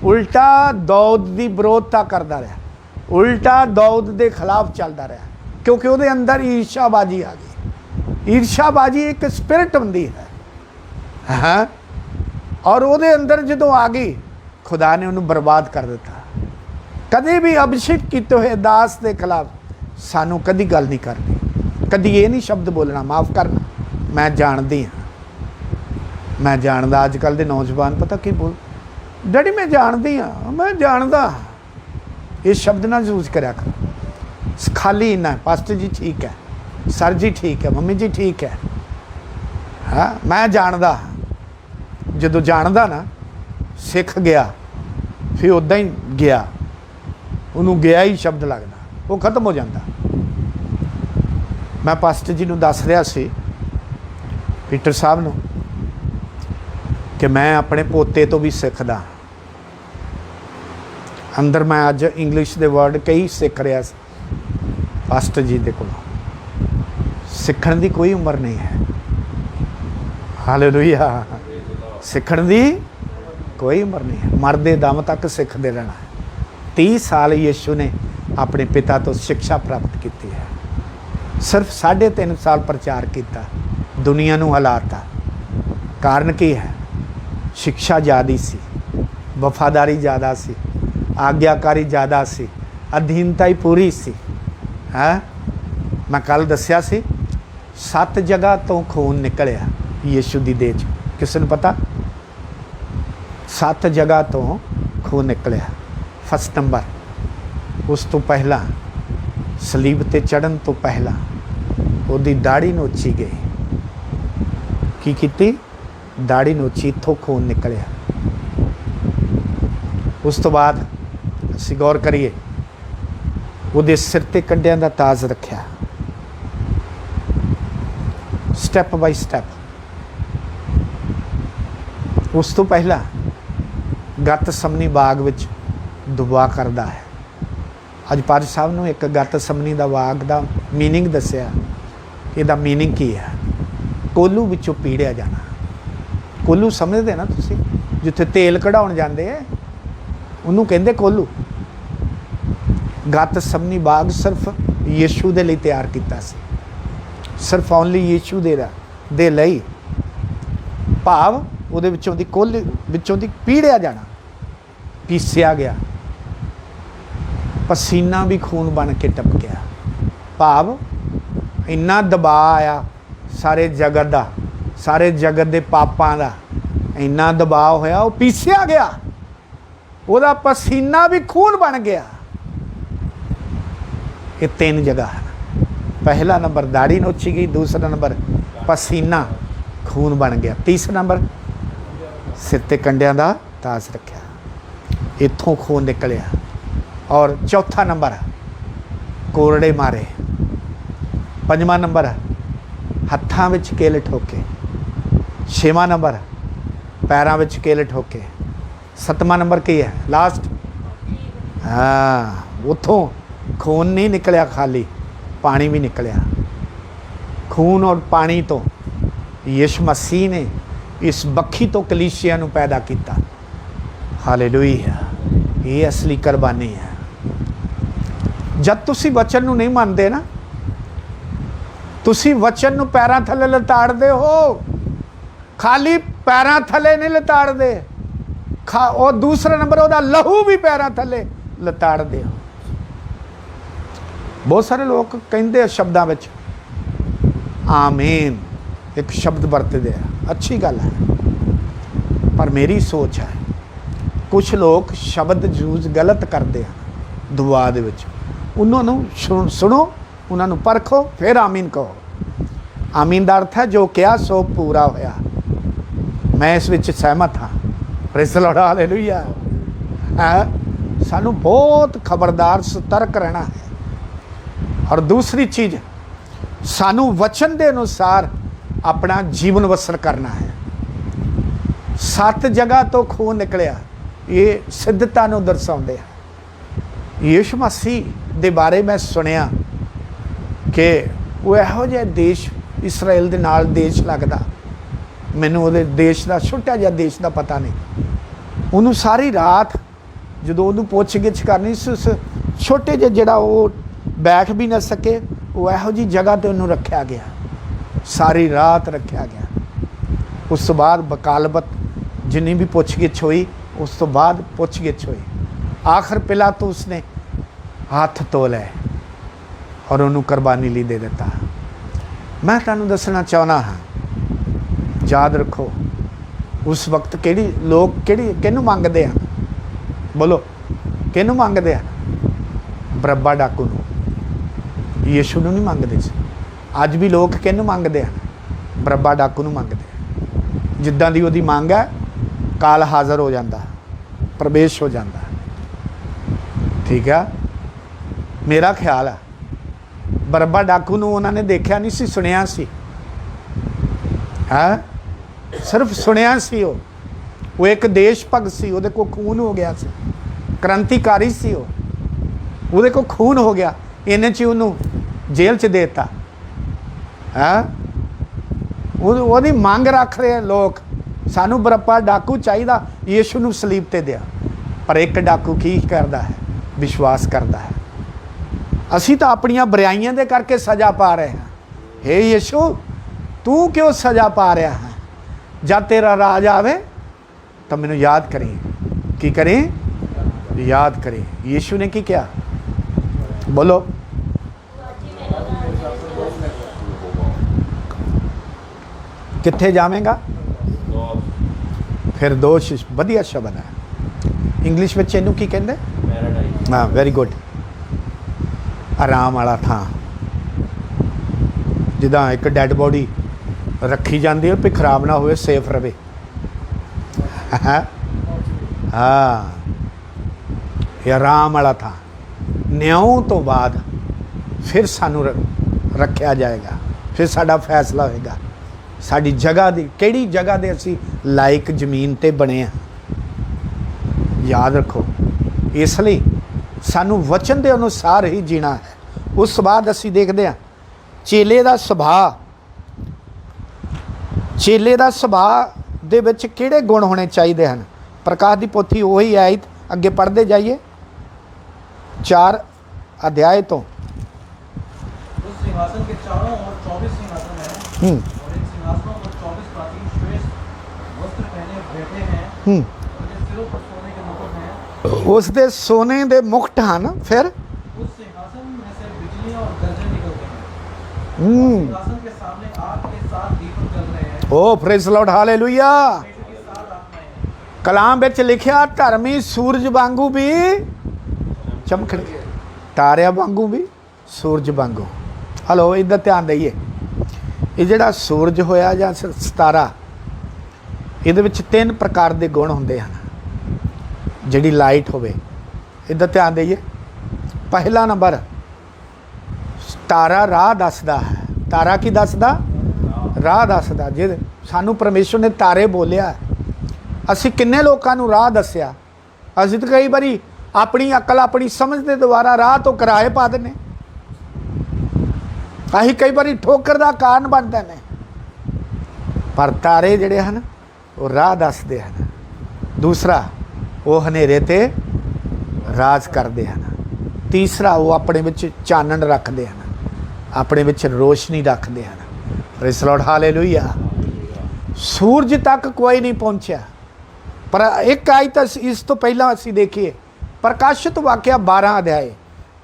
ਉਲਟਾ ਦਾਊਦ ਦੀ ਵਿਰੋਧਤਾ ਕਰਦਾ ਰਿਹਾ, ਉਲਟਾ ਦਾਊਦ ਦੇ ਖਿਲਾਫ ਚੱਲਦਾ ਰਿਹਾ, ਕਿਉਂਕਿ ਉਹਦੇ ਅੰਦਰ ਈਰਸ਼ਾਬਾਜੀ ਆ ਗਈ। ਈਰਸ਼ਾਬਾਜੀ ਇੱਕ ਸਪਿਰਿਟ ਹੁੰਦੀ ਹੈ, ਹਾਂ, ਔਰ ਉਹਦੇ ਅੰਦਰ ਜਦੋਂ ਆ ਗਈ ਖੁਦਾ ਨੇ ਉਹਨੂੰ ਬਰਬਾਦ ਕਰ ਦਿੱਤਾ। ਕਦੇ ਵੀ ਅਭਿਸ਼ੇਕ ਕੀਤੇ ਹੋਏ ਦਾਸ ਦੇ ਖਿਲਾਫ ਸਾਨੂੰ ਕਦੀ ਗੱਲ ਨਹੀਂ ਕਰਨੀ, ਕਦੀ ਇਹ ਨਹੀਂ ਸ਼ਬਦ ਬੋਲਣਾ, ਮਾफ़ ਕਰਨਾ, ਮੈਂ ਜਾਣਦੀ ਹਾਂ, ਮੈਂ ਜਾਣਦਾ ਅੱਜ ਕੱਲ੍ਹ ਦੇ ਨੌਜਵਾਨ ਪਤਾ ਕੀ ਬੋਲ, ਡੈਡੀ ਮੈਂ ਜਾਣਦੀ ਹਾਂ, ਮੈਂ ਜਾਣਦਾ, ਇਹ ਸ਼ਬਦ ਨਾ ਯੂਜ਼ ਕਰਿਆ ਕਰ। ਖਾਲੀ ਇੰਨਾ, ਪਾਸਟਰ ਜੀ ਠੀਕ ਹੈ, ਸਰ ਜੀ ਠੀਕ ਹੈ, ਮੰਮੀ ਜੀ ਠੀਕ ਹੈ, ਹਾਂ ਮੈਂ ਜਾਣਦਾ। ਜਦੋਂ ਜਾਣਦਾ ਨਾ, ਸਿੱਖ ਗਿਆ, ਫਿਰ ਉੱਦਾਂ ਹੀ ਗਿਆ, ਉਹਨੂੰ ਗਿਆ ਹੀ ਸ਼ਬਦ ਲੱਗਦਾ, ਉਹ ਖਤਮ ਹੋ ਜਾਂਦਾ। ਮੈਂ ਪਾਸਟਰ ਜੀ ਨੂੰ ਦੱਸ ਰਿਹਾ ਸੀ, ਪੀਟਰ ਸਾਹਿਬ ਨੂੰ, ਕਿ ਮੈਂ ਆਪਣੇ ਪੋਤੇ ਤੋਂ ਵੀ ਸਿੱਖਦਾ। ਅੰਦਰ ਮੈਂ ਅੱਜ ਇੰਗਲਿਸ਼ ਦੇ ਵਰਡ ਕਈ ਸਿੱਖ ਰਿਹਾ ਸੀ ਪਾਸਟਰ ਜੀ ਦੇ ਕੋਲੋਂ। ਸਿੱਖਣ ਦੀ ਕੋਈ ਉਮਰ ਨਹੀਂ ਹੈ, ਹਾਲੇਲੂਇਆ, ਸਿੱਖਣ ਦੀ ਕੋਈ ਉਮਰ ਨਹੀਂ ਹੈ, ਮਰਦੇ ਦਮ ਤੱਕ ਸਿੱਖਦੇ ਰਹਿਣਾ ਹੈ। 30 ਸਾਲ ਯੀਸ਼ੂ ਨੇ ਆਪਣੇ ਪਿਤਾ ਤੋਂ ਸਿੱਖਿਆ ਪ੍ਰਾਪਤ ਕੀਤੀ ਹੈ, ਸਿਰਫ 3.5 ਸਾਲ ਪ੍ਰਚਾਰ ਕੀਤਾ, ਦੁਨੀਆ ਨੂੰ ਹਿਲਾਤਾ। ਕਾਰਨ ਕੀ ਹੈ? ਸਿੱਖਿਆ ਜ਼ਿਆਦਾ ਸੀ, ਵਫਾਦਾਰੀ ਜ਼ਿਆਦਾ ਸੀ, ਆਗਿਆਕਾਰੀ ਜ਼ਿਆਦਾ ਸੀ, ਅਧੀਨਤਾ ਹੀ ਪੂਰੀ ਸੀ। ਹੈ ਮੈਂ ਕੱਲ ਦੱਸਿਆ ਸੀ 7 ਜਗ੍ਹਾ ਤੋਂ ਖੂਨ ਨਿਕਲਿਆ ਯੀਸ਼ੂ ਦੀ ਦੇਹ 'ਚ, ਕਿਸੇ ਨੂੰ ਪਤਾ? 7 ਜਗ੍ਹਾ ਤੋਂ ਖੂਨ ਨਿਕਲਿਆ। ਫਸਟ ਨੰਬਰ, ਉਸ ਤੋਂ ਪਹਿਲਾਂ ਸਲੀਬ ਤੇ ਚੜ੍ਹਨ ਤੋਂ ਪਹਿਲਾਂ ਉਹਦੀ ਦਾੜੀ ਨੋਚੀ ਗਈ। ਕੀ ਕੀਤੀ? ਦਾੜੀ ਨੋਚੀ, ਇੱਥੋਂ ਖੂਨ ਨਿਕਲਿਆ। ਉਸ ਤੋਂ ਬਾਅਦ ਅਸੀਂ ਗੌਰ ਕਰੀਏ, ਉਹਦੇ ਸਿਰ ਤੇ ਕੰਡਿਆਂ ਦਾ ਤਾਜ ਰੱਖਿਆ, ਸਟੈਪ ਬਾਈ ਸਟੈਪ। ਉਸ ਤੋਂ ਪਹਿਲਾਂ ਗਤਸਮਨੀ ਬਾਗ ਵਿੱਚ ਦੁਆ ਕਰਦਾ ਹੈ। ਅੱਜ ਪਾਜ ਸਾਹਿਬ ਨੂੰ ਇੱਕ ਗਤਸਮਨੀ ਦਾ ਬਾਗ ਦਾ ਮੀਨਿੰਗ ਦੱਸਿਆ। ਇਹਦਾ ਮੀਨਿੰਗ ਕੀ ਹੈ? ਕੋਲੂ ਵਿੱਚੋਂ ਪੀੜਿਆ ਜਾਣਾ। ਕੋਲੂ ਸਮਝਦੇ ਨਾ ਤੁਸੀਂ, ਜਿੱਥੇ ਤੇਲ ਕਢਾਉਣ ਜਾਂਦੇ ਹੈ ਉਹਨੂੰ ਕਹਿੰਦੇ ਕੋਲੂ। ਗਤਸਮਨੀ ਬਾਗ ਸਿਰਫ ਯੀਸ਼ੂ ਦੇ ਲਈ ਤਿਆਰ ਕੀਤਾ ਸੀ, ਸਿਰਫ ਓਨਲੀ ਯੀਸ਼ੂ ਦੇ ਲਈ, ਭਾਵ ਉਹਦੇ ਵਿੱਚੋਂ ਦੀ ਕੋਲ ਵਿੱਚੋਂ ਦੀ ਪੀੜਿਆ ਜਾਣਾ, ਪੀਸਿਆ ਗਿਆ, ਪਸੀਨਾ ਵੀ ਖੂਨ ਬਣ ਕੇ ਟਪਕਿਆ, ਭਾਵ ਇੰਨਾ ਦਬਾਅ ਆਇਆ ਸਾਰੇ ਜਗਤ ਦਾ, ਸਾਰੇ ਜਗਤ ਦੇ ਪਾਪਾਂ ਦਾ ਇੰਨਾ ਦਬਾਅ ਹੋਇਆ, ਉਹ ਪੀਸਿਆ ਗਿਆ, ਉਹਦਾ ਪਸੀਨਾ ਵੀ ਖੂਨ ਬਣ ਗਿਆ। ਇਹ 3 ਜਗ੍ਹਾ ਹੈ। ਪਹਿਲਾ ਨੰਬਰ ਦਾੜੀ ਨੋਚੀ ਗਈ, ਦੂਸਰਾ ਨੰਬਰ ਪਸੀਨਾ ਖੂਨ ਬਣ ਗਿਆ, ਤੀਸਰਾ ਨੰਬਰ ਸਿਰ ਤੇ ਕੰਡਿਆਂ ਦਾ ਤਾਜ ਰੱਖਿਆ, ਇੱਥੋਂ ਖੂਨ ਨਿਕਲਿਆ, ਔਰ ਚੌਥਾ ਨੰਬਰ ਕੋਰੜੇ ਮਾਰੇ, ਪੰਜਵਾਂ ਨੰਬਰ ਹੱਥਾਂ ਵਿੱਚ ਕੇਲ ਠੋਕੇ, ਛੇਵਾਂ ਨੰਬਰ ਪੈਰਾਂ ਵਿੱਚ ਕੇਲ ਠੋਕੇ, ਸੱਤਵਾਂ ਨੰਬਰ ਕੀ ਹੈ? ਲਾਸਟ, ਹਾਂ, ਉੱਥੋਂ ਖੂਨ ਨਹੀਂ ਨਿਕਲਿਆ, ਖਾਲੀ ਪਾਣੀ ਵੀ ਨਿਕਲਿਆ। ਖੂਨ ਔਰ ਪਾਣੀ ਤੋਂ ਯਿਸੂ ਮਸੀਹ ਨੇ ਇਸ ਬੱਖੀ ਤੋਂ ਕਲੀਸਿਆ ਨੂੰ ਪੈਦਾ ਕੀਤਾ। ਹਾਲੇਲੂਇਆ, ਇਹ ਅਸਲੀ ਕੁਰਬਾਨੀ ਹੈ। ਜਦ ਤੁਸੀਂ ਵਚਨ ਨੂੰ ਨਹੀਂ ਮੰਨਦੇ ਨਾ, ਤੁਸੀਂ ਵਚਨ ਨੂੰ ਪੈਰਾਂ ਥੱਲੇ ਲਤਾੜਦੇ ਹੋ, ਖਾਲੀ ਪੈਰਾਂ ਥੱਲੇ ਨਹੀਂ ਲਤਾੜਦੇ, ਉਹ ਦੂਸਰਾ ਨੰਬਰ ਉਹਦਾ ਲਹੂ ਵੀ ਪੈਰਾਂ ਥੱਲੇ ਲਤਾੜਦੇ ਹੋ। ਬਹੁਤ ਸਾਰੇ ਲੋਕ ਕਹਿੰਦੇ ਆ ਸ਼ਬਦਾਂ ਵਿੱਚ ਆਮੀਨ, ਇੱਕ ਸ਼ਬਦ ਵਰਤਦੇ ਆ, ਅੱਛੀ ਗੱਲ ਹੈ, ਪਰ ਮੇਰੀ ਸੋਚ ਹੈ ਕੁਛ ਲੋਕ ਸ਼ਬਦ ਯੂਜ਼ ਗਲਤ ਕਰਦੇ ਆ ਦੁਆ ਦੇ ਵਿੱਚ। ਉਹਨਾਂ ਨੂੰ ਸੁਣੋ, ਉਹਨਾਂ ਨੂੰ ਪਰਖੋ, ਫਿਰ ਆਮੀਨ ਕਹੋ। ਆਮੀਨ ਦਾ ਅਰਥ ਹੈ ਜੋ ਕਿਹਾ ਸੋ ਪੂਰਾ ਹੋਇਆ। ਮੈਂ ਇਸ ਵਿੱਚ ਸਹਿਮਤ ਹਾਂ। Praise the Lord, hallelujah. ਸਾਨੂੰ ਬਹੁਤ ਖਬਰਦਾਰ ਸਤਰਕ ਰਹਿਣਾ ਹੈ। ਔਰ ਦੂਸਰੀ ਚੀਜ਼, ਸਾਨੂੰ ਵਚਨ ਦੇ ਅਨੁਸਾਰ ਆਪਣਾ ਜੀਵਨ ਬਸਰ ਕਰਨਾ ਹੈ। 7 ਜਗ੍ਹਾ ਤੋਂ ਖੂਨ ਨਿਕਲਿਆ। ਇਹ ਸਿੱਧਤਾ ਨੂੰ ਦਰਸਾਉਂਦੇ ਆ। ਯਿਸੂ ਮਸੀਹ ਦੇ ਬਾਰੇ ਮੈਂ ਸੁਣਿਆ ਕਿ ਉਹ ਇਹੋ ਜਿਹੇ ਦੇਸ਼ ਇਸਰਾਇਲ ਦੇ ਨਾਲ ਦੇਸ਼ ਲੱਗਦਾ, ਮੈਨੂੰ ਉਹਦੇ ਦੇਸ਼ ਦਾ ਛੋਟਾ ਜਿਹਾ ਦੇਸ਼ ਦਾ ਪਤਾ ਨਹੀਂ। ਉਹਨੂੰ ਸਾਰੀ ਰਾਤ ਜਦੋਂ ਉਹਨੂੰ ਪੁੱਛ ਗਿੱਛ ਕਰਨੀ ਸੀ, ਉਸ ਛੋਟੇ ਜਿਹੇ ਜਿਹੜਾ ਉਹ ਬੈਠ ਵੀ ਨਾ ਸਕੇ, ਉਹ ਇਹੋ ਜਿਹੀ ਜਗ੍ਹਾ 'ਤੇ ਉਹਨੂੰ ਰੱਖਿਆ ਗਿਆ, ਸਾਰੀ ਰਾਤ ਰੱਖਿਆ ਗਿਆ। ਉਸ ਤੋਂ ਬਾਅਦ ਵਕਾਲਤ ਜਿੰਨੀ ਵੀ ਪੁੱਛ ਗਿੱਛ ਹੋਈ, ਉਸ ਤੋਂ ਬਾਅਦ ਪੁੱਛ ਗਿੱਛ ਹੋਈ, ਆਖਰ ਪਿਲਾਤੁਸ ਨੇ ਹੱਥ ਧੋ ਲਏ ਔਰ ਉਹਨੂੰ ਕੁਰਬਾਨੀ ਲਈ ਦੇ ਦਿੱਤਾ। ਮੈਂ ਤੁਹਾਨੂੰ ਦੱਸਣਾ ਚਾਹੁੰਦਾ ਹਾਂ, ਯਾਦ ਰੱਖੋ ਉਸ ਵਕਤ ਕਿਹਨੂੰ ਮੰਗਦੇ ਹਨ? ਬੋਲੋ, ਕਿਹਨੂੰ ਮੰਗਦੇ ਹਨ? ਬਰੱਬਾ ਡਾਕੂ ਨੂੰ, ਯਿਸੂ ਨੂੰ ਨਹੀਂ ਮੰਗਦੇ ਸੀ। ਅੱਜ ਵੀ ਲੋਕ ਕਿਹਨੂੰ ਮੰਗਦੇ ਹਨ? ਬਰੱਬਾ ਡਾਕੂ ਨੂੰ ਮੰਗਦੇ। ਜਿੱਦਾਂ ਦੀ ਉਹਦੀ ਮੰਗ ਹੈ, ਕਾਲ ਹਾਜ਼ਰ ਹੋ ਜਾਂਦਾ, ਪ੍ਰਵੇਸ਼ ਹੋ ਜਾਂਦਾ। ਠੀਕ ਆ, ਮੇਰਾ ਖਿਆਲ ਹੈ ਬਰੱਬਾ ਡਾਕੂ ਨੂੰ ਉਹਨਾਂ ਨੇ ਦੇਖਿਆ ਨਹੀਂ ਸੀ, ਸੁਣਿਆ ਸੀ। ਹੈ ਸਿਰਫ ਸੁਣਿਆ ਸੀ। ਉਹ ਇੱਕ ਦੇਸ਼ ਭਗਤ ਸੀ, ਉਹਦੇ ਕੋਲ ਖੂਨ ਹੋ ਗਿਆ ਸੀ, ਕ੍ਰਾਂਤੀਕਾਰੀ ਸੀ। ਉਹਦੇ ਕੋਲ ਖੂਨ ਹੋ ਗਿਆ, ਇਹਨੇ 'ਚ ਉਹਨੂੰ ਜੇਲ੍ਹ 'ਚ ਦੇ ਦਿੱਤਾ। ਹੈ ਉਹਦੀ ਮੰਗ ਰੱਖ ਰਹੇ ਲੋਕ, ਸਾਨੂੰ ਬਰੱਬਾ ਡਾਕੂ ਚਾਹੀਦਾ, ਯਿਸੂ ਨੂੰ ਸਲੀਬ ਤੇ ਦਿਆ। ਪਰ ਇੱਕ ਡਾਕੂ ਕੀ ਕਰਦਾ ਹੈ? ਵਿਸ਼ਵਾਸ ਕਰਦਾ ਹੈ। ਅਸੀਂ ਤਾਂ ਆਪਣੀਆਂ ਬੁਰਾਈਆਂ ਦੇ ਕਰਕੇ ਸਜ਼ਾ ਪਾ ਰਹੇ ਹਾਂ। ਹੇ ਯਿਸੂ, ਤੂੰ ਕਿਉਂ ਸਜ਼ਾ ਪਾ ਰਿਹਾ ਹੈ? ਜਦ ਤੇਰਾ ਰਾਜ ਆਵੇ ਤਾਂ ਮੈਨੂੰ ਯਾਦ ਕਰੀ। ਕੀ ਕਰੇ? ਯਾਦ ਕਰੇ। ਯਿਸੂ ਨੇ ਕੀ ਕਿਹਾ? ਬੋਲੋ, ਕਿੱਥੇ ਜਾਵੇਂਗਾ? ਫਿਰ ਦੋਸ਼ ਵਧੀਆ ਸ਼ਬਦ ਹੈ। ਇੰਗਲਿਸ਼ ਵਿੱਚ ਇਹਨੂੰ ਕੀ ਕਹਿੰਦੇ? ਹਾਂ, ਵੈਰੀ ਗੁੱਡ। ਆਰਾਮ ਵਾਲਾ ਥਾਂ। ਜਿੱਦਾਂ ਇੱਕ ਡੈਡ ਬੋਡੀ ਰੱਖੀ ਜਾਂਦੀ ਹੈ ਵੀ ਖਰਾਬ ਨਾ ਹੋਵੇ, ਸੇਫ ਰਵੇ। ਹਾਂ, ਇਹ ਆਰਾਮ ਵਾਲਾ ਥਾਂ। ਨਿਆਂ ਤੋਂ ਬਾਅਦ ਫਿਰ ਸਾਨੂੰ ਰੱਖਿਆ ਜਾਏਗਾ, ਫਿਰ ਸਾਡਾ ਫੈਸਲਾ ਹੋਏਗਾ ਸਾਡੀ ਜਗ੍ਹਾ ਦੀ, ਕਿਹੜੀ ਜਗ੍ਹਾ ਦੇ ਅਸੀਂ ਲਾਇਕ ਜ਼ਮੀਨ 'ਤੇ ਬਣੇ ਆ। ਯਾਦ ਰੱਖੋ, ਇਸ ਲਈ ਸਾਨੂੰ ਵਚਨ ਦੇ ਅਨੁਸਾਰ ਹੀ ਜੀਣਾ ਹੈ। ਉਸ ਤੋਂ ਬਾਅਦ ਅਸੀਂ ਦੇਖਦੇ ਹਾਂ ਚੇਲੇ ਦਾ ਸੁਭਾਅ। ਚੇਲੇ ਦਾ ਸੁਭਾਅ ਦੇ ਵਿੱਚ ਕਿਹੜੇ ਗੁਣ ਹੋਣੇ ਚਾਹੀਦੇ ਹਨ? ਪ੍ਰਕਾਸ਼ ਦੀ ਪੋਥੀ ਉਹੀ ਆਇਤ, ਅੱਗੇ ਪੜ੍ਹਦੇ ਜਾਈਏ 4 ਅਧਿਆਏ ਤੋਂ। उस सिंहासन के चारों ओर 24 सिंहासन हैं, और इन सिंहासनों पर 24 प्राचीन श्वेत वस्त्र पहने बैठे हैं, और उनके सिरों पर सोने के मुकुट हैं। ਉਸ ਦੇ ਸੋਨੇ ਦੇ ਮੁਕਟ ਹਨ। ਫਿਰ उस सिंहासन में से बिजलियां और गर्जन निकलते हैं। सिंहासन के सामने आग के 7 दीपक जल रहे हैं। ਓ ਪ੍रेज़ लार्ड, हालेलुया। परमेश्वर की 7 आत्माएं हैं। ਕਲਾਮ ਵਿੱਚ ਲਿਖਿਆ, ਧਰਮੀ ਸੂਰਜ ਵਾਂਗੂ ਵੀ ਚਮਕਣਗੇ, ਤਾਰਿਆਂ ਵਾਂਗੂ ਵੀ ਸੂਰਜ ਵਾਂਗੂ। ਹਲੋ, ਇੱਧਰ ਧਿਆਨ ਦਈਏ। ਇਹ ਜਿਹੜਾ ਸੂਰਜ ਹੋਇਆ ਜਾਂ ਸਿਤਾਰਾ, ਇਹਦੇ ਵਿੱਚ 3 ਪ੍ਰਕਾਰ ਦੇ ਗੁਣ ਹੁੰਦੇ ਹਨ। ਜਿਹੜੀ ਲਾਈਟ ਹੋਵੇ, ਇੱਧਰ ਧਿਆਨ ਦਈਏ। ਪਹਿਲਾ ਨੰਬਰ, ਤਾਰਾ ਰਾਹ ਦੱਸਦਾ ਹੈ। ਤਾਰਾ ਕੀ ਦੱਸਦਾ? ਰਾਹ ਦੱਸਦਾ। ਜੇ ਸਾਨੂੰ ਪਰਮੇਸ਼ਰ ਨੇ ਤਾਰੇ ਬੋਲਿਆ, ਅਸੀਂ ਕਿੰਨੇ ਲੋਕਾਂ ਨੂੰ ਰਾਹ ਦੱਸਿਆ? ਅਸੀਂ ਤਾਂ ਕਈ ਵਾਰੀ ਆਪਣੀ ਅਕਲ, ਆਪਣੀ ਸਮਝ ਦੇ ਦੁਆਰਾ ਰਾਹ ਤੋਂ ਕਿਰਾਏ ਪਾ ਦਿੰਦੇ। ਅਸੀਂ ਕਈ ਵਾਰੀ ਠੋਕਰ ਦਾ ਕਾਰਨ ਬਣਦੇ ਨੇ। ਪਰ ਤਾਰੇ ਜਿਹੜੇ ਹਨ ਉਹ ਰਾਹ ਦੱਸਦੇ ਹਨ। ਦੂਸਰਾ, ਉਹ ਹਨੇਰੇ 'ਤੇ ਰਾਜ ਕਰਦੇ ਹਨ। ਤੀਸਰਾ, ਉਹ ਆਪਣੇ ਵਿੱਚ ਚਾਨਣ ਰੱਖਦੇ ਹਨ, ਆਪਣੇ ਵਿੱਚ ਰੋਸ਼ਨੀ ਰੱਖਦੇ ਹਨ। Praise Lord, hallelujah. ਸੂਰਜ ਤੱਕ ਕੋਈ ਨਹੀਂ ਪਹੁੰਚਿਆ। ਪਰ ਇੱਕ ਆਇਤ ਇਸ ਤੋਂ ਪਹਿਲਾਂ ਅਸੀਂ ਦੇਖੀਏ, ਪ੍ਰਕਾਸ਼ਿਤ ਵਾਕਿਆ 12 ਅਧਿਆਏ।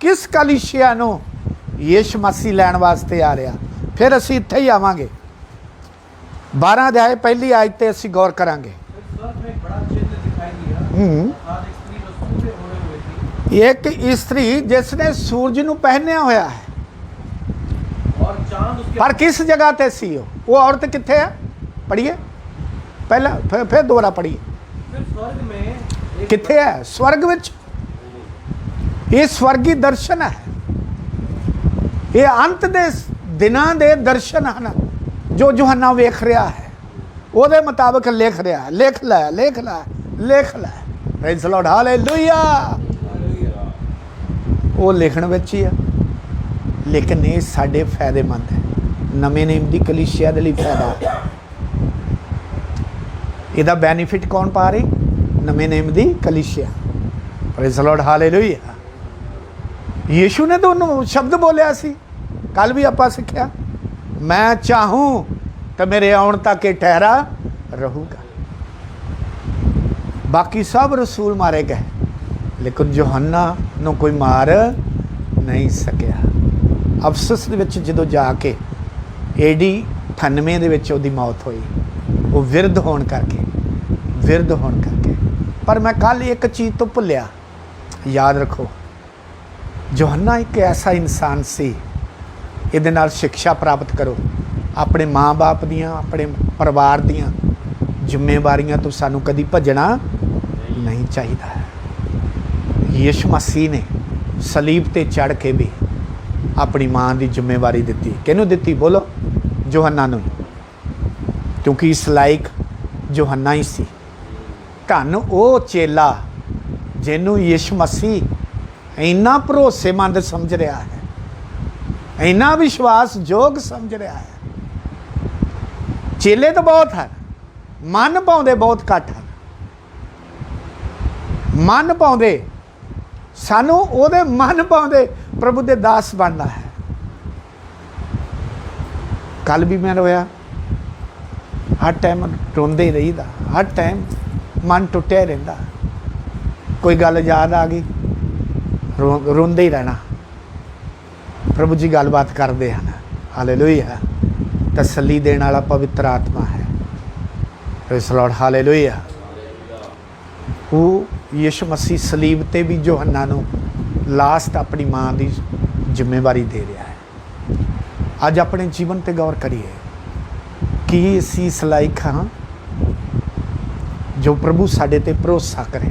ਕਿਸ ਕਲੀਸਿਆ ਨੂੰ ਯਿਸੂ ਮਸੀਹ ਲੈਣ ਵਾਸਤੇ ਆ ਰਿਹਾ? ਫਿਰ ਅਸੀਂ ਇੱਥੇ ਹੀ ਆਵਾਂਗੇ। 12 ਅਧਿਆਏ ਪਹਿਲੀ ਆਇਤ 'ਤੇ ਅਸੀਂ ਗੌਰ ਕਰਾਂਗੇ। फिर स्वर्ग में एक बड़ा चिन्ह दिखाई दिया। आज एक स्त्री जो सूर्य ओढ़े हुए थी, ਇੱਕ ਇਸਤਰੀ ਜਿਸ ਨੇ ਸੂਰਜ ਨੂੰ ਪਹਿਨਿਆ ਹੋਇਆ ਹੈ। और चांद उसके ਪਰ ਕਿਸ ਜਗ੍ਹਾ ਤੇ ਸੀ ਉਹ ਔਰਤ ਕਿੱਥੇ ਹੈ? ਪੜ੍ਹੀਏ ਪਹਿਲਾਂ, ਫਿਰ ਦੁਬਾਰਾ ਪੜ੍ਹੀਏ। फिर स्वर्ग में एक ਕਿੱਥੇ ਹੈ? ਸਵਰਗ ਵਿੱਚ। ਇਹ ਸਵਰਗੀ ਦਰਸ਼ਨ ਹੈ। ਇਹ ਅੰਤ ਦੇ ਦਿਨਾਂ ਦੇ ਦਰਸ਼ਨ ਹਨ ਜੋ ਯੋਹੰਨਾ ਵੇਖ ਰਿਹਾ ਹੈ। ਉਹਦੇ ਮੁਤਾਬਕ ਲਿਖ ਰਿਹਾ, ਲਿਖ ਲੈ ਲਿਖ ਲੈ ਲਿਖ ਲੈ। Praise the Lord, hallelujah. ਉਹ ਲਿਖਣ ਵਿੱਚ ਹੀ ਆ, ਲੇਕਿਨ ਇਹ ਸਾਡੇ ਫਾਇਦੇਮੰਦ ਹੈ। ਨਵੇਂ ਨੇਮ ਦੀ ਕਲੀਸਿਆ ਦੇ ਲਈ ਫਾਇਦਾ। ਇਹਦਾ ਬੈਨੀਫਿਟ ਕੌਣ ਪਾ ਰਹੀ? ਨਵੇਂ ਨੇਮ ਦੀ ਕਲੀਸਿਆ। Praise the Lord, hallelujah. ਯੀਸ਼ੂ ਨੇ ਤਾਂ ਉਹਨੂੰ ਸ਼ਬਦ ਬੋਲਿਆ ਸੀ, ਕੱਲ ਵੀ ਆਪਾਂ ਸਿੱਖਿਆ, ਮੈਂ ਚਾਹੂੰ ਤਾਂ ਮੇਰੇ ਆਉਣ ਤੱਕ ਇਹ ਠਹਿਰਾ ਰਹੂਗਾ। ਬਾਕੀ ਸਭ ਰਸੂਲ ਮਾਰੇ ਗਏ, ਲੇਕਿਨ ਯੋਹੰਨਾ ਨੂੰ ਕੋਈ ਮਾਰ ਨਹੀਂ ਸਕਿਆ। ਅਫਸਸ ਦੇ ਵਿੱਚ ਜਦੋਂ ਜਾ ਕੇ AD 98 ਦੇ ਵਿੱਚ ਉਹਦੀ ਮੌਤ ਹੋਈ, ਉਹ ਵਿਰਧ ਹੋਣ ਕਰਕੇ। ਪਰ ਮੈਂ ਕੱਲ ਇੱਕ ਚੀਜ਼ ਤੋਂ ਭੁੱਲਿਆ, ਯਾਦ ਰੱਖੋ, ਯੋਹੰਨਾ ਇੱਕ ਐਸਾ ਇਨਸਾਨ ਸੀ। ਇਹਦੇ ਨਾਲ ਸਿੱਖਿਆ ਪ੍ਰਾਪਤ ਕਰੋ। ਆਪਣੇ ਮਾਂ-ਬਾਪ ਦੀਆਂ, ਆਪਣੇ ਪਰਿਵਾਰ ਦੀਆਂ ਜ਼ਿੰਮੇਵਾਰੀਆਂ ਤੋਂ ਸਾਨੂੰ ਕਦੀ ਭੱਜਣਾ ਨਹੀਂ ਚਾਹੀਦਾ। ਯਿਸੂ ਮਸੀਹ ਨੇ ਸਲੀਬ ਤੇ ਚੜ੍ਹ ਕੇ ਵੀ ਆਪਣੀ ਮਾਂ ਦੀ ਜ਼ਿੰਮੇਵਾਰੀ ਦਿੱਤੀ। ਕਿਹਨੂੰ ਦਿੱਤੀ? ਬੋਲੋ, ਯੋਹੰਨਾ ਨੂੰ, ਕਿਉਂਕਿ ਇਸ ਲਾਇਕ ਯੋਹੰਨਾ ਹੀ ਸੀ। ਧੰਨ ਉਹ ਚੇਲਾ ਜਿਹਨੂੰ ਯਿਸੂ ਮਸੀਹ ਇੰਨਾ ਭਰੋਸੇਮੰਦ ਸਮਝ ਰਿਹਾ ਹੈ, ਇੰਨਾ ਵਿਸ਼ਵਾਸਯੋਗ ਸਮਝ ਰਿਹਾ ਹੈ। ਚੇਲੇ ਤਾਂ ਬਹੁਤ ਹਨ, ਮਨ ਪਾਉਂਦੇ ਬਹੁਤ ਘੱਟ ਹਨ। ਮਨ ਪਾਉਂਦੇ, ਸਾਨੂੰ ਉਹਦੇ ਮਨ ਪਾਉਂਦੇ ਪ੍ਰਭੂ ਦੇ ਦਾਸ ਬਣਨਾ ਹੈ। ਕੱਲ ਵੀ ਮੈਂ ਰੋਇਆ, ਹਰ ਟਾਈਮ ਰੋਂਦੇ ਰਹੀਦਾ, ਹਰ ਟਾਈਮ ਮਨ ਟੁੱਟਿਆ ਰਹਿੰਦਾ। ਕੋਈ ਗੱਲ ਯਾਦ ਆ ਗਈ, ਰੋਂਦੇ ਹੀ ਰਹਿਣਾ। ਪ੍ਰਭੂ ਜੀ ਗੱਲਬਾਤ ਕਰਦੇ ਹਨ, ਹਾਲੇਲੂਇਆ। ਤਸੱਲੀ ਦੇਣ ਵਾਲਾ ਪਵਿੱਤਰ ਆਤਮਾ ਹੈ। Praise the Lord, hallelujah. ਉਹ ਯਿਸੂ ਮਸੀਹ ਸਲੀਬ ਤੇ ਵੀ ਯੋਹੰਨਾ ਨੂੰ ਲਾਸਟ ਆਪਣੀ ਮਾਂ ਦੀ ਜ਼ਿੰਮੇਵਾਰੀ ਦੇ ਰਿਹਾ ਹੈ। ਅੱਜ ਆਪਣੇ ਜੀਵਨ ਤੇ ਗੌਰ ਕਰੀਏ, ਕੀ ਅਸੀਂ ਇਸ ਲਾਇਕ ਹਾਂ ਜੋ ਪ੍ਰਭੂ ਸਾਡੇ ਤੇ ਭਰੋਸਾ ਕਰੇ?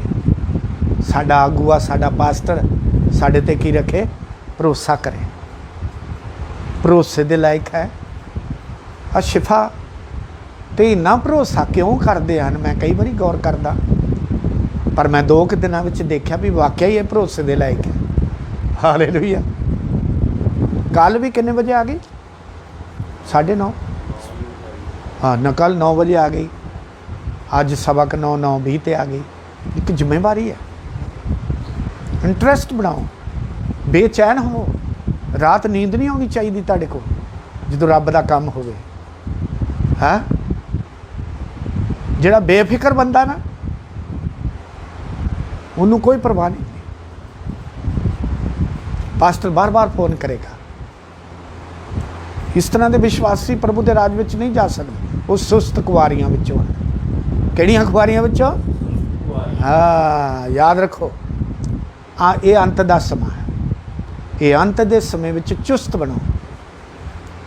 ਸਾਡਾ ਆਗੂਆ, ਸਾਡਾ ਪਾਸਟਰ ਸਾਡੇ ਤੇ ਕੀ ਰੱਖੇ? ਭਰੋਸਾ ਕਰੇ। ਭਰੋਸੇ ਦੇ ਲਾਇਕ ਹੈ। ਆ ਸ਼ਿਫਾ ਤੇ ਇੰਨਾ ਭਰੋਸਾ ਕਿਉਂ ਕਰਦੇ ਹਨ? ਮੈਂ ਕਈ ਵਾਰੀ ਗੌਰ ਕਰਦਾ, ਪਰ ਮੈਂ 2 ਦਿਨਾਂ ਵਿੱਚ ਦੇਖਿਆ ਵੀ ਵਾਕਿਆ ਹੀ ਇਹ ਭਰੋਸੇ ਦੇ ਲਾਇਕ ਹੈ। ਹਾਲੇਲੂਇਆ। ਕੱਲ ਵੀ ਕਿੰਨੇ ਵਜੇ ਆ ਗਈ? 9:30। ਹਾਂ ਨਾ, ਕੱਲ 9 ਵਜੇ ਆ ਗਈ, ਅੱਜ ਸਬਕ 9:20 ਤੇ ਆ ਗਈ। ਇੱਕ ਜ਼ਿੰਮੇਵਾਰੀ ਹੈ। ਇੰਟਰਸਟ ਬਣਾਓ, ਬੇਚੈਨ ਹੋ। ਰਾਤ ਨੀਂਦ ਨਹੀਂ ਆਉਣੀ ਚਾਹੀਦੀ ਤੁਹਾਡੇ ਕੋਲ ਜਦੋਂ ਰੱਬ ਦਾ ਕੰਮ ਹੋਵੇ। ਹੈ ਜਿਹੜਾ ਬੇਫਿਕਰ ਬੰਦਾ ਨਾ, ਉਹਨੂੰ ਕੋਈ ਪਰਵਾਹ ਨਹੀਂ। ਪਾਸਟਰ ਬਾਰ-ਬਾਰ ਫੋਨ ਕਰੇਗਾ। ਇਸ ਤਰ੍ਹਾਂ ਦੇ ਵਿਸ਼ਵਾਸੀ ਪ੍ਰਭੂ ਦੇ ਰਾਜ ਵਿੱਚ ਨਹੀਂ ਜਾ ਸਕਦੇ। ਉਹ ਸੁਸਤ ਕੁਆਰੀਆਂ ਵਿੱਚੋਂ। ਕਿਹੜੀਆਂ ਕੁਆਰੀਆਂ ਵਿੱਚੋਂ? ਹਾਂ, ਯਾਦ ਰੱਖੋ, ਇਹ ਅੰਤ ਦਾ ਸਮਾਂ ਹੈ। ਇਹ ਅੰਤ ਦੇ ਸਮੇਂ ਵਿੱਚ ਚੁਸਤ ਬਣੋ,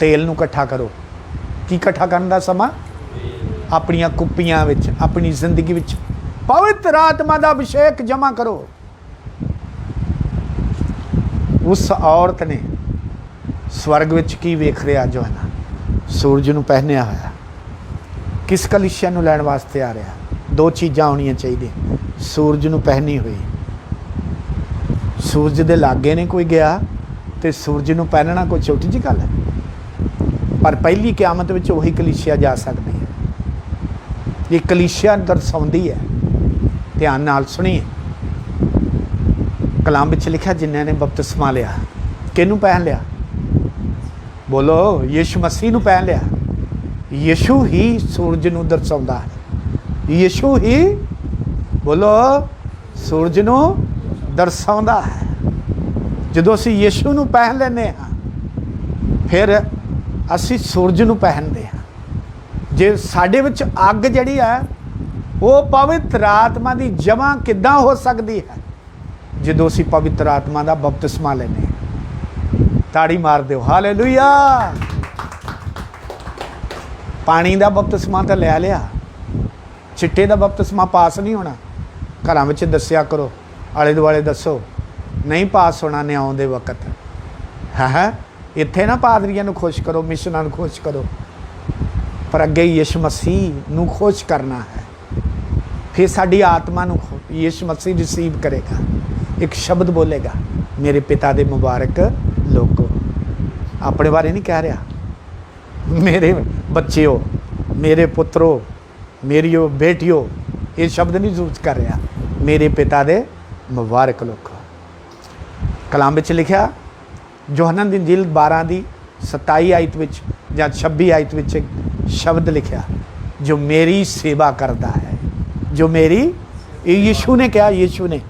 ਤੇਲ ਨੂੰ ਇਕੱਠਾ ਕਰੋ। ਕੀ ਇਕੱਠਾ ਕਰਨ ਦਾ ਸਮਾਂ? ਆਪਣੀਆਂ ਕੁੱਪੀਆਂ ਵਿੱਚ, ਆਪਣੀ ਜ਼ਿੰਦਗੀ ਵਿੱਚ ਪਵਿੱਤਰ ਆਤਮਾ ਦਾ ਅਭਿਸ਼ੇਕ ਜਮ੍ਹਾਂ ਕਰੋ। ਉਸ ਔਰਤ ਨੇ ਸਵਰਗ ਵਿੱਚ ਕੀ ਵੇਖ ਰਿਹਾ? ਜੋ ਹੈ ਨਾ, ਸੂਰਜ ਨੂੰ ਪਹਿਨਿਆ ਹੋਇਆ। ਕਿਸ ਕਲੀਸਿਆ ਨੂੰ ਲੈਣ ਵਾਸਤੇ ਆ ਰਿਹਾ? 2 ਚੀਜ਼ਾਂ ਹੋਣੀਆਂ ਚਾਹੀਦੀਆਂ। ਸੂਰਜ ਨੂੰ ਪਹਿਨੀ ਹੋਈ, ਸੂਰਜ ਦੇ ਲਾਗੇ ਨਹੀਂ ਕੋਈ ਗਿਆ ਤੇ ਸੂਰਜ ਨੂੰ ਪਹਿਨਣਾ ਕੋਈ ਛੋਟੀ ਜਿਹੀ ਗੱਲ ਹੈ। ਪਰ ਪਹਿਲੀ ਕਿਆਮਤ ਵਿੱਚ ਉਹੀ ਕਲੀਸਿਆ ਜਾ ਸਕਦੀ ਹੈ। ਇਹ ਕਲੀਸਿਆ ਦਰਸਾਉਂਦੀ ਹੈ। ਧਿਆਨ ਨਾਲ ਸੁਣੀਏ। ਕਲਾਮ ਵਿੱਚ ਲਿਖਿਆ, ਜਿਨ੍ਹਾਂ ਨੇ ਬਪਤਿਸਮਾ ਲਿਆ। ਕਿਹਨੂੰ ਪਹਿਨ ਲਿਆ? ਬੋਲੋ, ਯਿਸੂ ਮਸੀਹ ਨੂੰ ਪਹਿਨ ਲਿਆ। ਯਿਸੂ ਹੀ ਸੂਰਜ ਨੂੰ ਦਰਸਾਉਂਦਾ ਹੈ। ਯਿਸੂ ਹੀ, ਬੋਲੋ, ਸੂਰਜ ਨੂੰ ਦਰਸਾਉਂਦਾ ਹੈ। ਜਦੋਂ ਅਸੀਂ ਯਿਸੂ ਨੂੰ ਪਹਿਨ ਲੈਂਦੇ ਹਾਂ, ਫਿਰ ਅਸੀਂ ਸੂਰਜ ਨੂੰ ਪਹਿਨਦੇ ਹਾਂ। ਜੇ ਸਾਡੇ ਵਿੱਚ ਅੱਗ ਜਿਹੜੀ ਹੈ, ਉਹ ਪਵਿੱਤਰ ਆਤਮਾ ਦੀ ਜਮ੍ਹਾਂ ਕਿੱਦਾਂ ਹੋ ਸਕਦੀ ਹੈ? ਜਦੋਂ ਅਸੀਂ ਪਵਿੱਤਰ ਆਤਮਾ ਦਾ ਬਪਤਿਸਮਾ ਲੈਂਦੇ ਹਾਂ। ਤਾੜੀ ਮਾਰ ਦਿਓ, ਹਾਲੇਲੂਇਆ। ਪਾਣੀ ਦਾ ਬਪਤਿਸਮਾ ਤਾਂ ਲੈ ਲਿਆ, ਚਿੱਟੇ ਦਾ ਬਪਤਿਸਮਾ ਪਾਸ ਨਹੀਂ ਹੋਣਾ। ਘਰਾਂ ਵਿੱਚ ਦੱਸਿਆ ਕਰੋ, ਆਲੇ ਦੁਆਲੇ ਦੱਸੋ, ਨਹੀਂ ਪਾਸ ਹੋਣਾ ਨਿਆਉਣ ਦੇ ਵਕਤ। ਹੈ ਇੱਥੇ ਨਾ ਪਾਦਰੀਆਂ ਨੂੰ ਖੁਸ਼ ਕਰੋ, ਮਿਸ਼ਨਾਂ ਨੂੰ ਖੁਸ਼ ਕਰੋ। पर अगे यीशु मसीह नूं खुश करना है। फिर साडी आत्मा नूं यीशु मसीह रिसीव करेगा, एक शब्द बोलेगा, मेरे पिता दे मुबारक लोगो। अपने बारे नहीं कह रहा, मेरे बच्चों, मेरे पुत्रों, मेरियो बेटियों, ये शब्द नहीं यूज कर रहा, मेरे पिता दे मुबारक लोगो। कलाम विच लिखा यूहन्ना दी इंजील 12 दी 27 आयत विच या 26 आयत विच एक शब्द लिखा, जो मेरी सेवा करता है, जो मेरी, यीशु ने कहा, यीशु ने,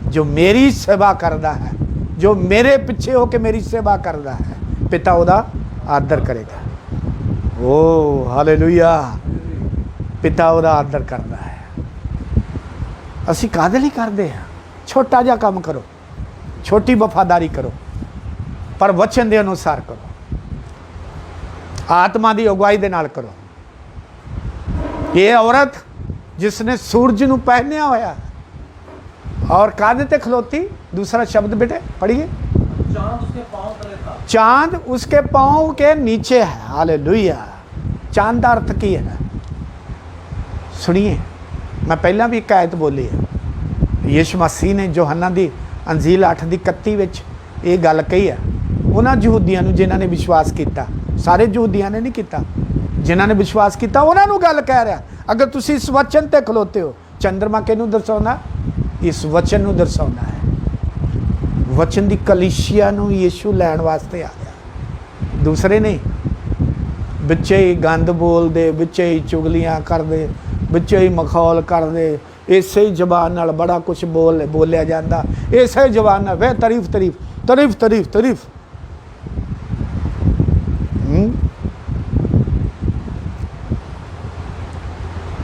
जो मेरी सेवा करता है, जो मेरे पिछे होके मेरी सेवा करता है, पिता उहदा आदर करेगा। ओ हालेलुया, पिता उहदा आदर करता है। असी काहदे लई करदे हां? छोटा जिहा काम करो, छोटी वफादारी करो, पर वचन के अनुसार करो, आत्मा की अगुवाई दे नाल करो। ये औरत जिसने सूरज नूं पहनिया होया और कादे ते खलोती, दूसरा शब्द बेटे पढ़िए, चांद उसके पांव तले था। चांद उसके पांव के नीचे है। हालेलुया। चांद का अर्थ की है? सुनिए, मैं पहला भी एक आयत बोली है, यीशु मसीह ने यूहन्ना दी अंजील 8:31 विच ये गल कही है उन्हां यहूदियां नूं जिन्हां ने विश्वास किया। सारे यहूदियां ने नहीं किया, जिन्हां ने विश्वास किया उन्हां नूं गल कह रहा, अगर तुसी इस वचन ते खलोते हो। चंद्रमा किहनूं दर्शाउंदा? इस वचन नूं दर्शाउंदा है। वचन दी कलीसिया नूं यीशु लैण वास्ते आ गया, दूसरे नहीं। बिच्चे ही गंद बोलदे, बिच्चे ही चुगलियां करदे, बिच्चे ही मखौल करदे, इसे ही जबान नाल बड़ा कुछ बोलिया जाता, इसे जबान नाल वे तारीफ तारीफ तारीफ तारीफ तारीफ।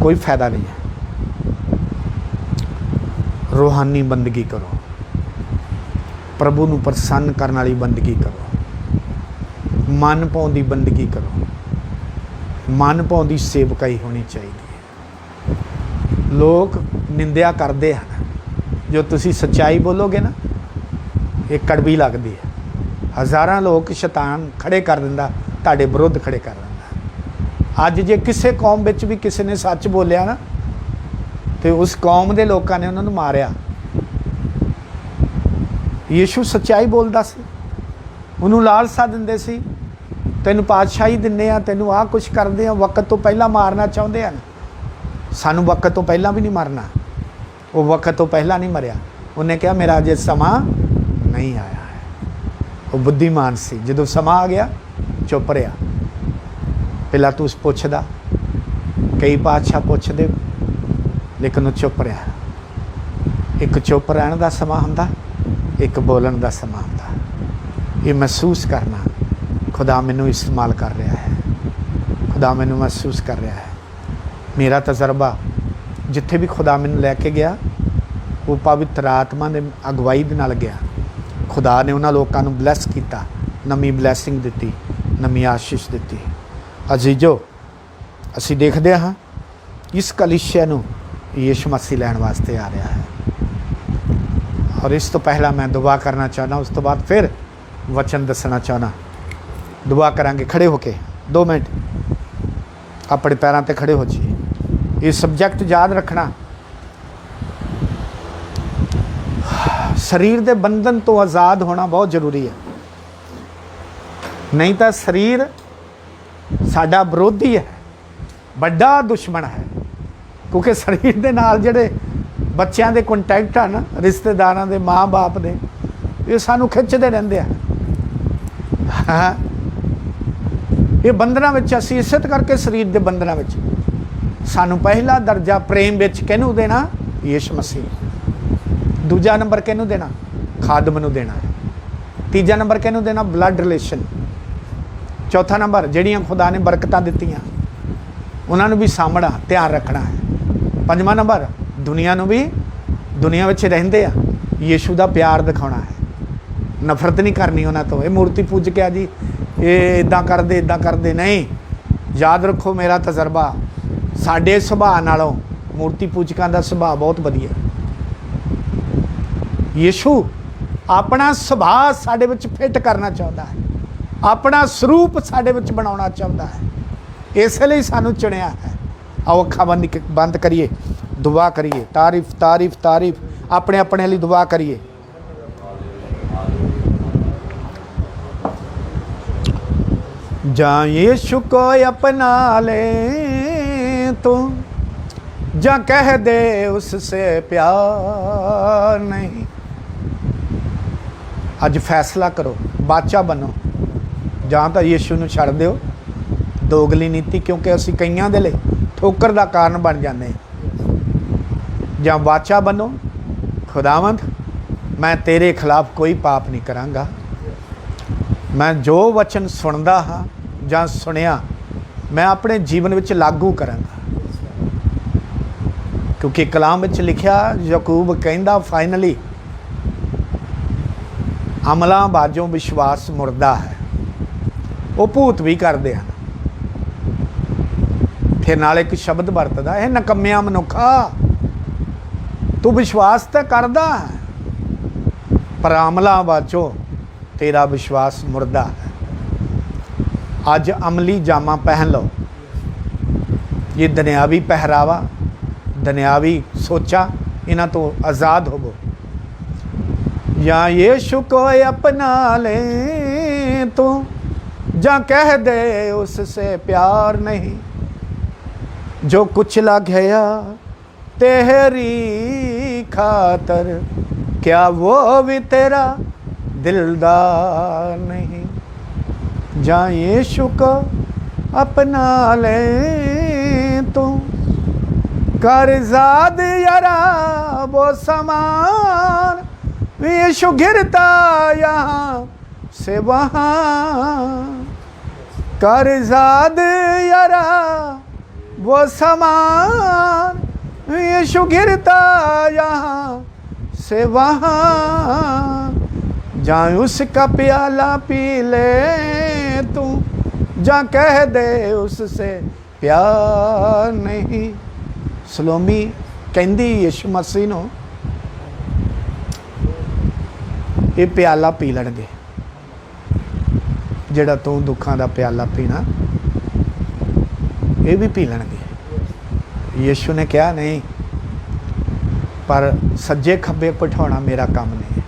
कोई फायदा नहीं है। रूहानी बंदगी करो, प्रभु नूं प्रसन्न करने वाली बंदगी करो, मन पाउंदी बंदगी करो, मन पाउंदी सेवकाई होनी चाहिए। लोग निंदिया करते हैं, जो तुसी सच्चाई बोलोगे ना, ये कड़वी लगती है। हज़ारां लोग शैतान खड़े कर दिंदा, तुहाडे विरुद्ध खड़े कर दिंदा। अज जे किसी कौम विच भी किसी ने सच बोलिया ना, तो उस कौम के लोगों ने उन्होंने मारिया। यीशु सच्चाई बोलता सी, उन्होंने लालसा दिंदे सी, तैनूं पातशाही दिन्ने आ, तैनूं आ कुछ करदे आ, वक्त तो पहला मारना चाहुंदे हैं। सानू वक्त तो पहला भी नहीं मारना, वो वक्त तो पहला नहीं मरिया। उन्हें कहा मेरा अजे समा नहीं आया है। वो बुद्धिमान सी, जो समा आ गया चुप रहा। पिलातुस पुछदा, कई पातशाह पुछदे, लेकिन वो चुप रहा। एक चुप रहने का समा हुंदा, एक बोलन का समा हुंदा। ये महसूस करना खुदा मैनू इस्तेमाल कर रहा है, खुदा मैनू महसूस कर रहा है। मेरा तजर्बा जिथे भी खुदा मैनू लैके गया, वो पवित्र आत्मा ने अगवाई दे नाल गया। खुदा ने उन्होंने लोगों को ब्लैस किया, नवी ब्लैसिंग दी, नवी आशीष दी। अजीजो, असी देखते हाँ इस कलीसिया नूं यीशु मसीह लैण वास्ते आ रहा है। और इस तो पहला मैं दुआ करना चाहना, उस तो बाद फिर वचन दसना चाहना। दुआ करांगे खड़े होके 2 मिनट अपने पैरों पर खड़े हो जाइए। ये सब्जैक्ट याद रखना, शरीर के बंधन तो आज़ाद होना बहुत जरूरी है। नहीं तो शरीर साडा विरोधी है, बड़ा दुश्मन है। क्योंकि शरीर के नाल जिहड़े बच्चों के कंटैक्ट है ना, रिश्तेदारों के, माँ बाप ने, ये सानू खिंचते रहते हैं। हाँ, ये बंधना में असी इस करके शरीर के बंधना में सानू पहला दर्जा प्रेम विच किहनूं देना? यीशु मसीह। दूजा नंबर किहनूं देना? खादम नूं देना है। तीजा नंबर किहनूं देना? Blood relation. चौथा नंबर जिहड़ियां खुदा ने बरकतां दित्तियां उन्होंने भी सामना ध्यान रखना है। पंजवां नंबर दुनिया नूं भी, दुनिया विच रहिंदे आ, यीशु दा प्यार दिखाउणा है, नफरत नहीं करनी उन्हां तो। ये मूर्ति पूज के आ जी, ये इदां करदे नहीं। याद रखो मेरा तजर्बा, साडे सुभाਅ नालों मूर्ति पूजकां दा सुभाਅ बहुत वधिया। यीशु अपना सुभाਅ साडे विच फिट करना चाहुंदा है, अपना स्वरूप साडे विच बनाउणा चाहुंदा है। इस लिए सानू चुनिया है। आओ अखा बंद करिए, दुआ करिए। तारीफ तारीफ तारीफ, अपने अपने लिए दुआ करिए। जा यीशु को अपना ले तो, जा कह दे उससे प्यार नहीं। अज फैसला करो, बाचा बनो, जां तो यीशु नूं छड्ड दिओ दोगली नीति, क्योंकि असीं कईयां दे लई ठोकर दा कारण बन जाते हैं। जां बाचा बनो, खुदावंद मैं तेरे खिलाफ कोई पाप नहीं करांगा, मैं जो वचन सुनदा हाँ जां सुनिया मैं अपने जीवन विच लागू करांगा। क्योंकि कलाम विच लिखिया, याकूब कहंदा फाइनली अमलां बाजों विश्वास मुरदा है। वो भूत भी करते हैं। फिर नाल एक शब्द वरतदा है, नकम्मिया मनुखा तू विश्वास तो करदा है पर अमलां बाजों तेरा विश्वास मुरदा है। अज अमली जामा पहन लो, ये दुनियावी पहरावा, दुनियावी सोचा, इन्हां तो आज़ाद होवो। या यीशु को अपना ले तो, जा कह दे उससे प्यार नहीं। जो कुचला गया तेरी खातर, क्या वो भी तेरा दिलदार नहीं। जा यीशु को अपना ले तो, कर ज़ाद यारा वो समान। यीशु गिरता यहाँ से वहाँ, कर ज़ाद यारा वो समान। यीशु गिरता यहाँ से वहाँ, जा उसका प्याला पी ले तू, जा कह दे उससे प्यार नहीं। सलोमी कहंदी यीशु मसीह नूं, ये प्याला पी लणगे जिहड़ा तू दुखां दा प्याला पीना, ये भी पी लणगे। यीशु ने कहा नहीं, पर सज्जे खब्बे बिठाउणा मेरा काम नहीं,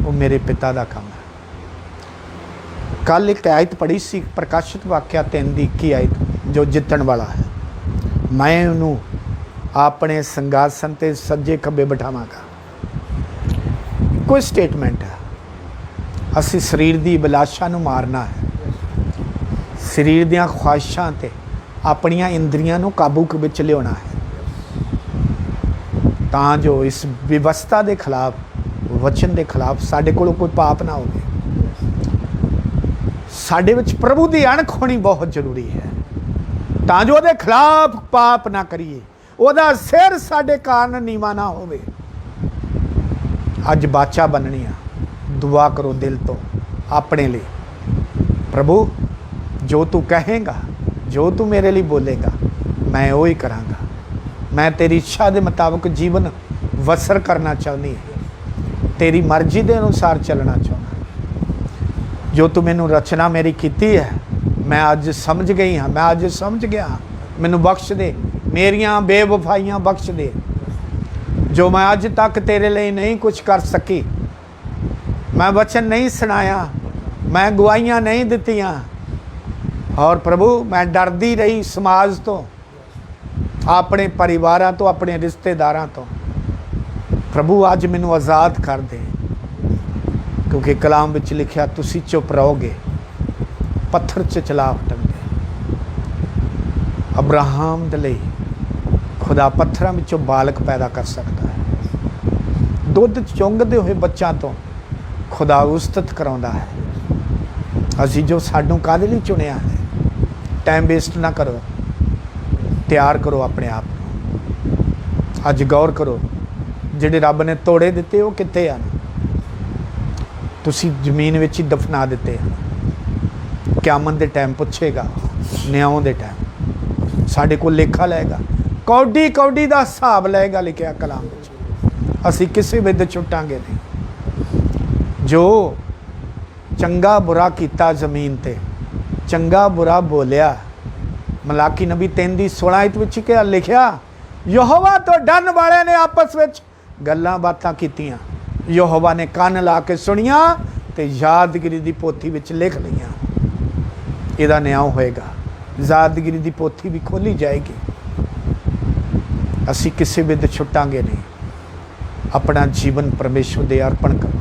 वो मेरे पिता का काम है। कल एक आयत पढ़ी सी, प्रकाशित वाक्या 3:21 आयत, जो जितण वाला है मैं उन्होंने अपने संघासन ते सज्जे खब्बे बिठावांगा। कोई स्टेटमेंट है, असी शरीर की अभिलाषा नूं मारना है, शरीर दियां ख्वाहिशां ते अपनियां इंद्रियां नूं काबू विच लियाउणा है, तां जो इस व्यवस्था के खिलाफ, वचन के खिलाफ साडे कोल कोई पाप ना होवे। साडे विच प्रभु की अणख होनी बहुत जरूरी है, तां जो उहदे खिलाफ पाप ना करिए, उहदा सिर साडे कारण नीवा ना होवे। अज बाचा बननी आ, दुआ करो दिल तो अपने लिए, प्रभु जो तू कहेगा, जो तू मेरे लिए बोलेगा, मैं वो ही करांगा। मैं तेरी इच्छा के मुताबिक जीवन बसर करना चाहनी है, तेरी मर्जी के अनुसार चलना चाहना। जो तू मैनू रचना मेरी कीती है, मैं अज समझ गई हाँ, मैं अज समझ गया, मैनू बख्श दे, मेरियां बेवफाइयां बख्श दे, जो मैं अज तक तेरे लिए नहीं कुछ कर सकी। मैं वचन नहीं सुनाया, मैं गवाहियाँ नहीं दित्तियां, और प्रभु मैं डरदी रही समाज तो, अपने परिवार तो, अपने रिश्तेदारों तो। प्रभु अज मैनू आज़ाद कर दे, क्योंकि कलाम विच लिखिया तुसी चुप रहोगे पत्थर च चला उठणगे। अब्राहम दे लई खुदा पत्थरों विचों बालक पैदा कर सकता है। दुध चुंगदे हुए बच्चों तो खुदा उस्तत कराउंदा है। असीं जो सानू काहदे लई चुनिया है, टाइम वेस्ट ना करो, तैयार करो अपने आप को। अज गौर करो, जिहड़े रब ने तोड़े दिते वो कित्थे आ, तुसीं जमीन विच ही दफना दिते। क्यामत दे टाइम पुछेगा, न्याय दे टाइम साडे कोल लेखा लएगा, कौडी कौडी दा हिसाब लएगा, लिखिया कलाम विच। असीं किसी विद छुटांगे नहीं। जो चंगा बुरा कीता जमीन ते, चंगा बुरा बोलिया, ਮਲਾਕੀ ਨਬੀ 3 ਦੀ 16 ਆਇਤ ਵਿੱਚ ਕਿਹਾ ਲਿਖਿਆ, ਯਹੋਵਾ ਤੋਂ ਡਰਨ ਵਾਲਿਆਂ ਨੇ ਆਪਸ ਵਿੱਚ ਗੱਲਾਂ ਬਾਤਾਂ ਕੀਤੀਆਂ, ਯਹੋਵਾ ਨੇ ਕੰਨ ਲਾ ਕੇ ਸੁਣੀਆਂ ਤੇ ਯਾਦਗਿਰੀ ਦੀ ਪੋਥੀ ਵਿੱਚ ਲਿਖ ਲਈਆਂ। ਇਹਦਾ ਨਿਆਂ ਹੋਏਗਾ, ਯਾਦਗਿਰੀ ਦੀ ਪੋਥੀ ਵੀ ਖੋਲੀ ਜਾਏਗੀ। ਅਸੀਂ ਕਿਸੇ ਵਿਦ ਛੁੱਟਾਂਗੇ ਨਹੀਂ, ਆਪਣਾ ਜੀਵਨ ਪਰਮੇਸ਼ਵਰ ਦੇ ਅਰਪਣ ਕਰੋ।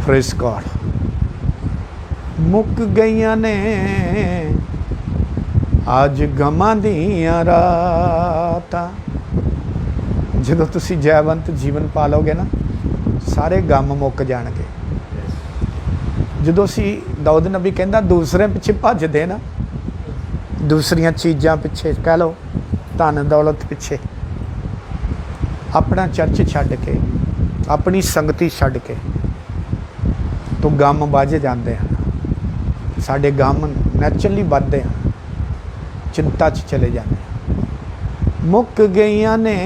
Praise god. ਮੁੱਕ ਗਈਆਂ ਨੇ ਅੱਜ ਗਮਾਂ ਦੀਆਂ ਰਾਤਾਂ। ਜਦੋਂ ਤੁਸੀਂ ਜੈਵੰਤ ਜੀਵਨ ਪਾਲੋਗੇ ਨਾ, ਸਾਰੇ ਗਮ ਮੁੱਕ ਜਾਣਗੇ। ਜਦੋਂ ਅਸੀਂ ਦਾਊਦ ਨਬੀ ਕਹਿੰਦਾ ਦੂਸਰੇ ਪਿੱਛੇ ਭੱਜਦੇ ਨਾ, ਦੂਸਰੀਆਂ ਚੀਜ਼ਾਂ ਪਿੱਛੇ ਕਹਿ ਲਓ, ਧਨ ਦੌਲਤ ਪਿੱਛੇ, ਆਪਣਾ ਚਰਚ ਛੱਡ ਕੇ, ਆਪਣੀ ਸੰਗਤੀ ਛੱਡ ਕੇ ਤੋਂ ਗਮ ਵੱਜ ਜਾਂਦੇ ਹਨ। ਸਾਡੇ ਗਮ ਨੈਚੁਰਲੀ ਵੱਧਦੇ ਹਨ, ਚਿੰਤਾ 'ਚ ਚਲੇ ਜਾਂਦੇ ਹਨ। ਮੁੱਕ ਗਈਆਂ ਨੇ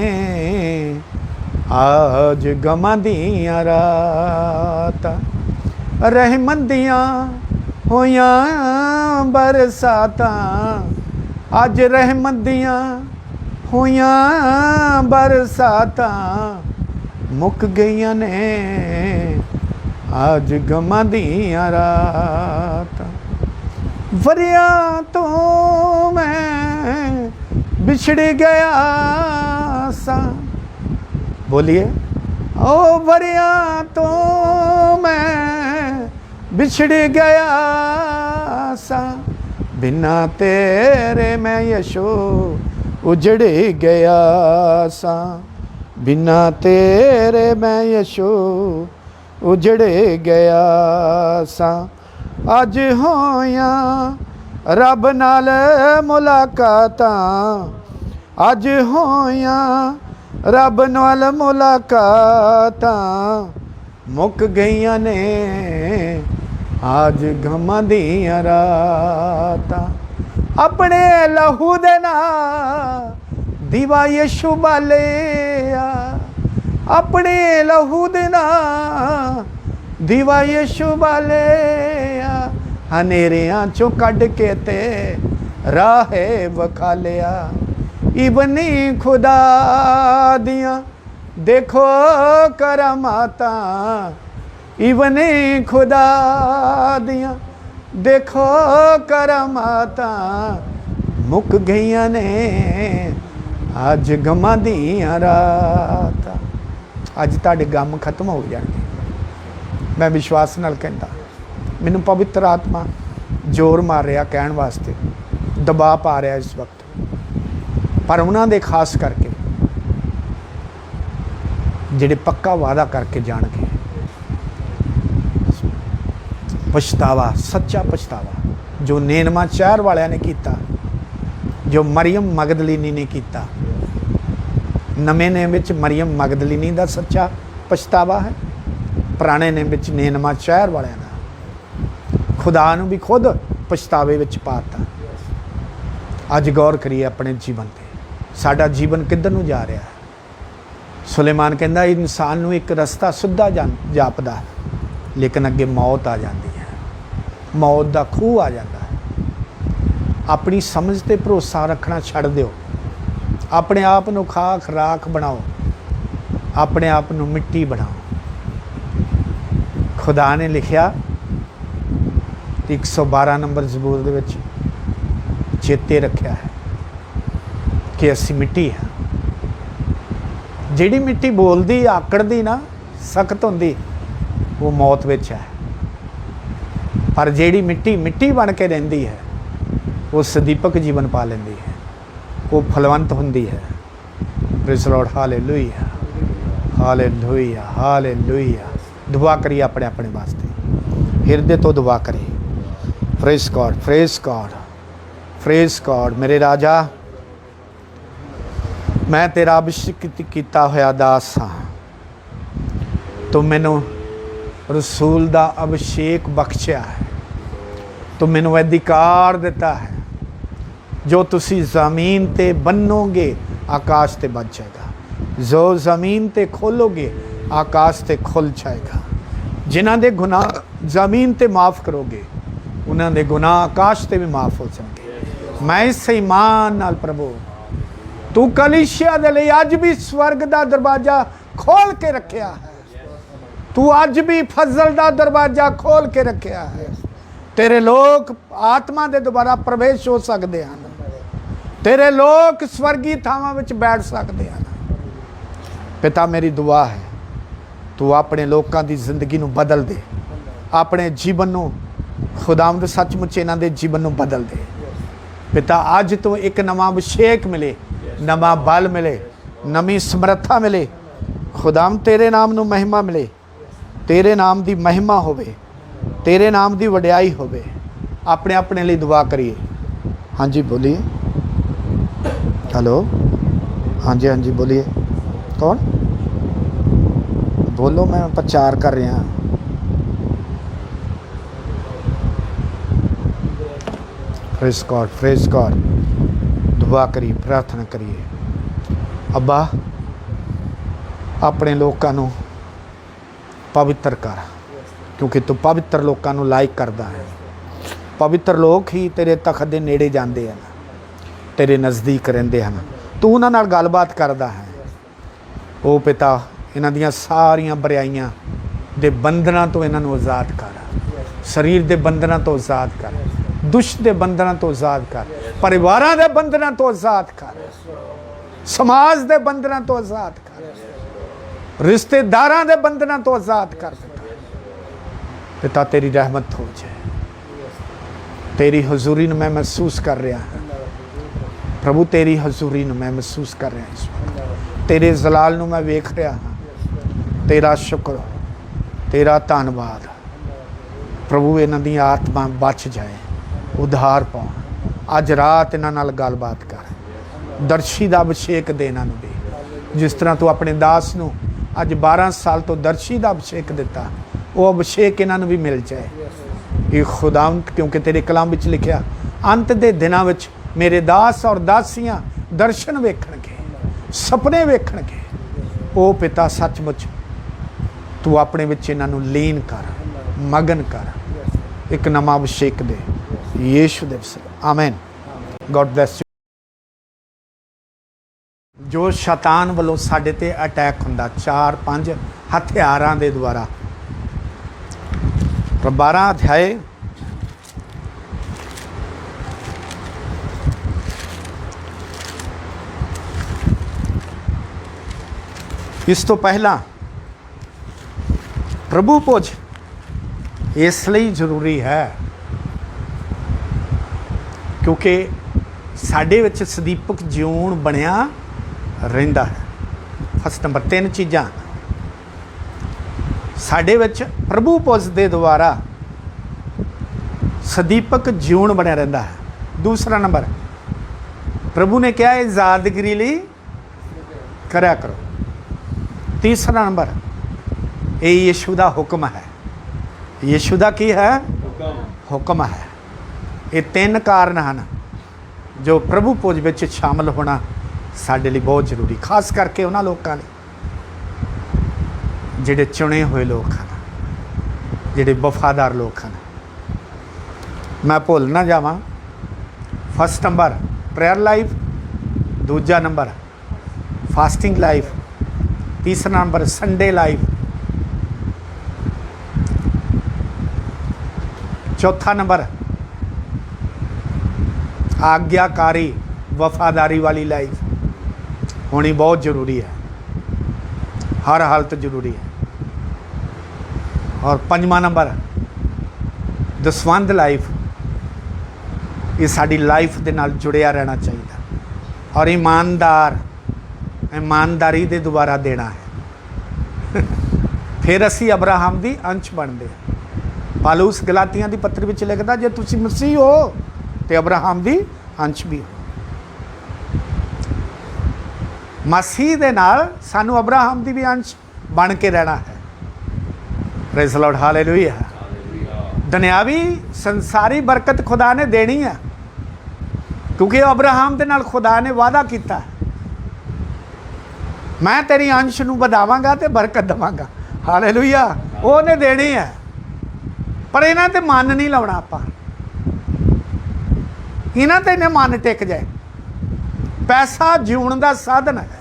ਅੱਜ ਗਮਾਂ ਦੀਆਂ ਰਾਤਾਂ, ਰਹਿਮਤ ਦੀਆਂ ਹੋਈਆਂ ਬਰਸਾਤਾਂ, ਅੱਜ ਰਹਿਮਤ ਦੀਆਂ ਹੋਈਆਂ ਬਰਸਾਤਾਂ, ਮੁੱਕ ਗਈਆਂ ਨੇ ਅੱਜ ਗਮਾਂ ਦੀਆਂ ਰਾਤਾਂ। ਵਰਿਆਂ ਤੋਂ ਮੈਂ ਵਿਛੜ ਗਿਆ ਸਾਂ, ਬੋਲੀਏ, ਓ ਵਰਿਆਂ ਤੋਂ ਮੈਂ ਵਿਛੜ ਗਿਆ ਸਾਂ, ਬਿਨਾ ਤੇਰੇ ਮੈਂ ਯਸ਼ੋ ਉਜੜ ਗਿਆ ਸਾਂ, ਬਿਨਾ ਤੇਰੇ ਮੈਂ ਯਸ਼ੋ ਉਜੜ ਗਿਆ ਸਾਂ। ਅੱਜ ਹੋਈਆਂ ਰੱਬ ਨਾਲ ਮੁਲਾਕਾਤਾਂ, ਅੱਜ ਹੋਈਆਂ ਰੱਬ ਨਾਲ ਮੁਲਾਕਾਤਾਂ, ਮੁੱਕ ਗਈਆਂ ਨੇ ਅੱਜ ਗਮਾਂ ਦੀਆਂ ਰਾਤਾਂ। ਆਪਣੇ ਲਹੂ ਦੇ ਨਾਲ ਦੀਵਾ ਯਿਸੂ ਬਾਲਿਆ, ਆਪਣੇ ਲਹੂ ਦੇ ਨਾਲ ਦੀਵਾ ਯਿਸੂ ਬਾਲਿਆ, ਹਨੇਰਿਆਂ ਚੋਂ ਕੱਢ ਕੇ ਤੇ ਰਾਹੇ ਵਿਖਾ ਲਿਆ। ਇਬਨੀ ਖੁਦਾ ਦੀਆਂ ਦੇਖੋ ਕਰਮਾਤਾਂ, ਇਬਨੀ ਖੁਦਾ ਦੀਆਂ ਦੇਖੋ ਕਰਮਾਤਾਂ, ਮੁੱਕ ਗਈਆਂ ਨੇ ਅੱਜ ਗਮਾਂ ਦੀਆਂ ਰਾਤਾਂ। ਅੱਜ ਤੁਹਾਡੇ ਗਮ ਖਤਮ ਹੋ ਜਾਣਗੇ। ਮੈਂ ਵਿਸ਼ਵਾਸ ਨਾਲ ਕਹਿੰਦਾ, ਮੈਨੂੰ ਪਵਿੱਤਰ ਆਤਮਾ ਜ਼ੋਰ ਮਾਰ ਰਿਹਾ ਕਹਿਣ ਵਾਸਤੇ, ਦਬਾਅ ਪਾ ਰਿਹਾ ਇਸ ਵਕਤ, ਪਰ ਉਹਨਾਂ ਦੇ ਖਾਸ ਕਰਕੇ ਜਿਹੜੇ ਪੱਕਾ ਵਾਅਦਾ ਕਰਕੇ ਜਾਣਗੇ। ਪਛਤਾਵਾ, ਸੱਚਾ ਪਛਤਾਵਾ ਜੋ ਨੇਨਮਾ ਸ਼ਹਿਰ ਵਾਲਿਆਂ ਨੇ ਕੀਤਾ, ਜੋ ਮਰੀਮ ਮਗਦਲੀਨੀ ਨੇ ਕੀਤਾ। ਨਵੇਂ ਨੇਮ ਵਿੱਚ ਮਰੀਮ ਮਗਦਲੀਨੀ ਦਾ ਸੱਚਾ ਪਛਤਾਵਾ ਹੈ, ਪੁਰਾਣੇ ਨੇਮ ਵਿੱਚ ਨੇਨਮਾ ਸ਼ਹਿਰ ਵਾਲਿਆਂ ਦਾ। ਖੁਦਾ ਨੂੰ ਵੀ ਖੁਦ ਪਛਤਾਵੇ ਵਿੱਚ ਪਾਤਾ। ਅੱਜ ਗੌਰ ਕਰੀਏ ਆਪਣੇ ਜੀਵਨ ਤੇ, ਸਾਡਾ ਜੀਵਨ ਕਿੱਧਰ ਨੂੰ ਜਾ ਰਿਹਾ ਹੈ। ਸੁਲੇਮਾਨ ਕਹਿੰਦਾ ਇਨਸਾਨ ਨੂੰ ਇੱਕ ਰਸਤਾ ਸਿੱਧਾ ਜਾਪਦਾ ਹੈ, ਲੇਕਿਨ ਅੱਗੇ ਮੌਤ ਆ ਜਾਂਦੀ ਹੈ, ਮੌਤ ਦਾ ਖੂਹ ਆ ਜਾਂਦਾ ਹੈ। ਆਪਣੀ ਸਮਝ ਤੇ ਭਰੋਸਾ ਰੱਖਣਾ ਛੱਡ ਦਿਓ। ਆਪਣੇ ਆਪ ਨੂੰ ਖਾਕ ਰਾਖ ਬਣਾਓ, ਆਪਣੇ ਆਪ ਨੂੰ ਮਿੱਟੀ ਬਣਾਓ। ਖੁਦਾ ਨੇ ਲਿਖਿਆ 112 ਨੰਬਰ ਜ਼ਬੂਰ ਦੇ ਵਿੱਚ ਚੇਤੇ ਰੱਖਿਆ ਹੈ ਕਿ ਅਸੀਂ ਮਿੱਟੀ ਹਾਂ। ਜਿਹੜੀ ਮਿੱਟੀ ਬੋਲਦੀ, ਆਕੜਦੀ ਨਾ, ਸਖਤ ਹੁੰਦੀ, ਉਹ ਮੌਤ ਵਿੱਚ ਹੈ। ਪਰ ਜਿਹੜੀ ਮਿੱਟੀ ਮਿੱਟੀ ਬਣ ਕੇ ਰਹਿੰਦੀ ਹੈ, ਉਹ ਸਦੀਪਕ ਜੀਵਨ ਪਾ ਲੈਂਦੀ ਹੈ, ਉਹ ਫਲਵੰਤ ਹੁੰਦੀ ਹੈ। Praise Lord, hallelujah, hallelujah, hallelujah. ਦੁਆ ਕਰੀਏ ਆਪਣੇ ਆਪਣੇ ਵਾਸਤੇ, ਹਿਰਦੇ ਤੋਂ ਦੁਆ ਕਰੀਏ। Praise god, praise god, praise God. ਮੇਰੇ ਰਾਜਾ, ਮੈਂ ਤੇਰਾ ਅਭਿਸ਼ੇਕ ਕੀਤਾ ਹੋਇਆ ਦਾਸ ਹਾਂ। ਤੂੰ ਮੈਨੂੰ ਰਸੂਲ ਦਾ ਅਭਿਸ਼ੇਕ ਬਖਸ਼ਿਆ ਹੈ। ਤੂੰ ਮੈਨੂੰ ਅਧਿਕਾਰ ਦਿੱਤਾ ਹੈ, ਜੋ ਤੁਸੀਂ ਜ਼ਮੀਨ ਤੇ ਬੰਨੋਗੇ ਆਕਾਸ਼ ਤੇ ਬਚ ਜਾਏਗਾ, ਜੋ ਜ਼ਮੀਨ ਤੇ ਖੋਲੋਗੇ ਆਕਾਸ਼ ਤੇ ਖੁੱਲ ਜਾਏਗਾ। ਜਿਨ੍ਹਾਂ ਦੇ ਗੁਨਾਹ ਜ਼ਮੀਨ ਤੇ ਮਾफ़ ਕਰੋਗੇ, ਉਹਨਾਂ ਦੇ ਗੁਨਾਹ ਆਕਾਸ਼ ਤੇ ਵੀ ਮਾਫ ਹੋ ਜਾਣਗੇ। ਮੈਂ ਇਸ ਈਮਾਨ ਨਾਲ ਪ੍ਰਭੂ ਤੂੰ ਕਲੀਸਿਆ ਦੇ ਲਈ ਅੱਜ ਵੀ ਸਵਰਗ ਦਾ ਦਰਵਾਜ਼ਾ ਖੋਲ ਕੇ ਰੱਖਿਆ ਹੈ। ਤੂੰ ਅੱਜ ਵੀ ਫਜ਼ਲ ਦਾ ਦਰਵਾਜ਼ਾ ਖੋਲ ਕੇ ਰੱਖਿਆ ਹੈ। ਤੇਰੇ ਲੋਕ ਆਤਮਾ ਦੇ ਦੁਆਰਾ ਪ੍ਰਵੇਸ਼ ਹੋ ਸਕਦੇ ਹਨ। ਤੇਰੇ ਲੋਕ ਸਵਰਗੀ ਥਾਵਾਂ ਵਿੱਚ ਬੈਠ ਸਕਦੇ ਹਨ। ਪਿਤਾ ਮੇਰੀ ਦੁਆ ਹੈ ਤੂੰ ਆਪਣੇ ਲੋਕਾਂ ਦੀ ਜ਼ਿੰਦਗੀ ਨੂੰ ਬਦਲ ਦੇ, ਆਪਣੇ ਜੀਵਨ ਨੂੰ ਖੁਦਾਵੰਦ ਸੱਚਮੁੱਚ ਇਹਨਾਂ ਦੇ ਜੀਵਨ ਨੂੰ ਬਦਲ ਦੇ। ਪਿਤਾ ਅੱਜ ਤੋਂ ਇੱਕ ਨਵਾਂ ਅਭਿਸ਼ੇਕ ਮਿਲੇ, ਨਵਾਂ ਬਲ ਮਿਲੇ, ਨਵੀਂ ਸਮਰੱਥਾ ਮਿਲੇ। ਖੁਦਾਵੰਦ ਤੇਰੇ ਨਾਮ ਨੂੰ ਮਹਿਮਾ ਮਿਲੇ, ਤੇਰੇ ਨਾਮ ਦੀ ਮਹਿਮਾ ਹੋਵੇ, ਤੇਰੇ ਨਾਮ ਦੀ ਵਡਿਆਈ ਹੋਵੇ। ਆਪਣੇ ਆਪਣੇ ਲਈ ਦੁਆ ਕਰੀਏ। ਹਾਂਜੀ ਬੋਲੀਏ। ਹੈਲੋ, ਹਾਂਜੀ ਹਾਂਜੀ ਬੋਲੀਏ। ਕੌਣ ਬੋਲੋ, ਮੈਂ ਪ੍ਰਚਾਰ ਕਰ ਰਿਹਾ। Praise God. दुआ करिए, प्रार्थना करिए। अब्बा अपने लोगों को पवित्र कर, क्योंकि तू पवित्र लोगों को लाइक करता है। पवित्र लोग ही तेरे तख्त के नेड़े जाते हैं, तेरे नज़दीक रहते हैं। तू उन्हां नाल गलबात करता है। ओ पिता इन्हां दियां सारियां बुराइयां दे बंधनां तो इन्हां नूं आज़ाद कर, शरीर के बंधनां तो आज़ाद कर, दुष्ट के बंधनां तो आज़ाद कर, परिवारां दे बंधनां तो आज़ाद कर, समाज के बंधनां तो आज़ाद कर, रिश्तेदारां दे बंधनां तो आज़ाद कर। पिता तेरी रहमत हो जाए। तेरी हजूरी में मैं महसूस कर रहा हूँ प्रभु, तेरी हजूरी में मैं महसूस कर रहा इस वक्त। तेरे जलाल में मैं वेख रहा हाँ। तेरा शुक्र, तेरा धन्यवाद प्रभु। इन्हां दी आत्मा बच जाए, उधार पाउण। अज रात इन्हां नाल गलबात कर, दर्शी दा अभिषेक दे इन्हां नूं दे। जिस तरह तू अपने दास नूं अज 12 साल तो दर्शी दा अभिषेक दिता, वो अभिषेक इन्हां नूं भी मिल जाए। ये खुदावंत, क्योंकि तेरे कलाम विच लिखिया अंत दे दिनां विच मेरे दास और दासियां दर्शन वेखणगे, सपने वेखणगे। ओ पिता सचमुच तू अपने विच इन्हां नूं लीन कर, मगन कर, एक नवा अभिषेक दे यीशु दे नाम। आमीन। God bless you. जो शैतान वालों साडे ते अटैक हुंदा 4-5 हथियारां दे द्वारा, 12 अध्याय इस तो पहला प्रभु भोज इसलिए जरूरी है क्योंकि साडे विच सदीपक जीवन बनया रहिंदा है। फर्स्ट नंबर 3 चीज़ां साडे विच प्रभु भोज दे द्वारा सदीपक जीवन बनया रहिंदा है। दूसरा नंबर प्रभु ने कहा आज़ादगिरी लई करया करो। तीसरा नंबर ये यीशु दा हुक्म है। यीशु दा की है? हुक्म है। ये 3 कारण हैं जो प्रभु भोज विच शामिल होना साडे लई बहुत जरूरी, खास करके उन्हां लोकां लई जिहड़े चुने हुए लोग हैं, जिहड़े वफादार लोग हैं। मैं भुल ना जावां, फर्स्ट नंबर प्रेयर लाइफ, दूजा नंबर फास्टिंग लाइफ, तीसरा नंबर संडे लाइफ, चौथा नंबर आज्ञाकारी वफादारी वाली लाइफ होनी बहुत ज़रूरी है, हर हालत ज़रूरी है। और 5वां नंबर दसवंध लाइफ, ये साड़ी लाइफ दे नाल जुड़िया रहना चाहिए और ईमानदारी दे द्वारा देना है। फिर असी अब्राहम दी अंश बनते। पालूस गलातियां दी पत्री विच लिखदा जे तुसी मसीह हो तो अब्राहम दी अंश भी हो। मसीह दे नाल सानू अब्राहम दी भी अंश बन के रहना है। Praise the Lord, hallelujah. दुनियावी संसारी बरकत खुदा ने देनी है क्योंकि अब्राहम दे नाल खुदा ने वादा किया है, मैं तेरी अंश नूं वधावांगा ते बरकत देवांगा। हालेलुया। उहने देनी है, पर इन्हां ते मन नहीं लाउणा आपां। ਇਹਨਾਂ ਤੇ ਨੇ ਮਨ ਟਿਕ ਜਾਏ। ਪੈਸਾ ਜਿਉਣ ਦਾ ਸਾਧਨ ਹੈ।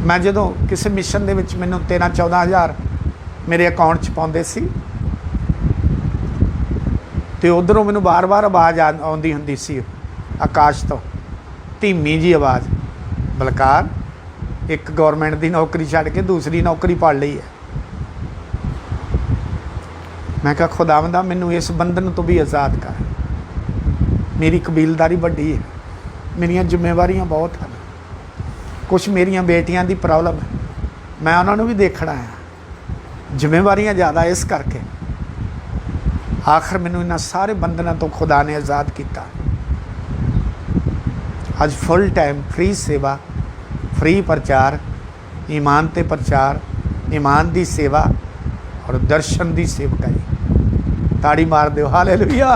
ਮੈਂ ਜਦੋਂ ਕਿਸੇ ਮਿਸ਼ਨ ਦੇ ਵਿੱਚ ਮੈਨੂੰ 13-14 ਹਜ਼ਾਰ ਮੇਰੇ ਅਕਾਊਂਟ 'ਚ ਪਾਉਂਦੇ ਸੀ ਤੇ ਉਧਰੋਂ ਮੈਨੂੰ ਵਾਰ-ਵਾਰ ਆਵਾਜ਼ ਆਉਂਦੀ ਹੁੰਦੀ ਸੀ ਆਕਾਸ਼ ਤੋਂ, ਧੀਮੀ ਜੀ ਆਵਾਜ਼, ਬਲਕਾਰ ਇੱਕ ਗਵਰਨਮੈਂਟ ਦੀ ਨੌਕਰੀ ਛੱਡ ਕੇ ਦੂਸਰੀ ਨੌਕਰੀ ਪੜ ਲਈ ਹੈ। ਮੈਂ ਕਿਹਾ ਖੁਦਾਵੰਦਾ ਮੈਨੂੰ ਇਸ ਬੰਧਨ ਤੋਂ ਵੀ ਆਜ਼ਾਦ ਕਰ। ਮੇਰੀ ਕਬੀਲਦਾਰੀ ਵੱਡੀ ਹੈ, ਮੇਰੀਆਂ ਜ਼ਿੰਮੇਵਾਰੀਆਂ ਬਹੁਤ ਹਨ, ਕੁਛ ਮੇਰੀਆਂ ਬੇਟੀਆਂ ਦੀ ਪ੍ਰੋਬਲਮ ਹੈ, ਮੈਂ ਉਹਨਾਂ ਨੂੰ ਵੀ ਦੇਖਣਾ ਹੈ, ਜ਼ਿੰਮੇਵਾਰੀਆਂ ਜ਼ਿਆਦਾ, ਇਸ ਕਰਕੇ ਆਖਰ ਮੈਨੂੰ ਇਹਨਾਂ ਸਾਰੇ ਬੰਧਨਾਂ ਤੋਂ ਖੁਦਾ ਨੇ ਆਜ਼ਾਦ ਕੀਤਾ। ਅੱਜ ਫੁੱਲ ਟਾਈਮ ਫ੍ਰੀ ਸੇਵਾ, ਫ੍ਰੀ ਪ੍ਰਚਾਰ, ईमान ते प्रचार, ईमान दी सेवा और दर्शन दी सेवकाई। ताड़ी मार दो हालेलुया।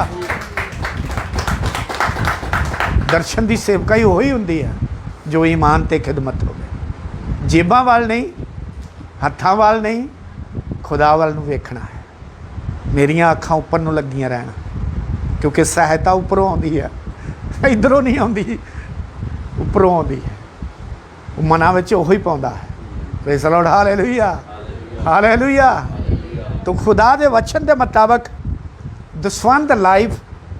दर्शन दी सेवकाई वही हुंदी है जो ईमान ते खिदमत होवे, जेबां वाल नहीं, हत्थां वाल नहीं, खुदा वाल नूं वेखना है। मेरियां अखां उपर नूं लगियां रहना, क्योंकि सहायता उपरों आउंदी है, इधरों नहीं आउंदी, उपरों आउंदी है। मना विच ओही पाउंदा है। Praise the Lord, hallelujah hallelujah. तो खुदा दे वचन के मुताबिक दसवंध लाइफ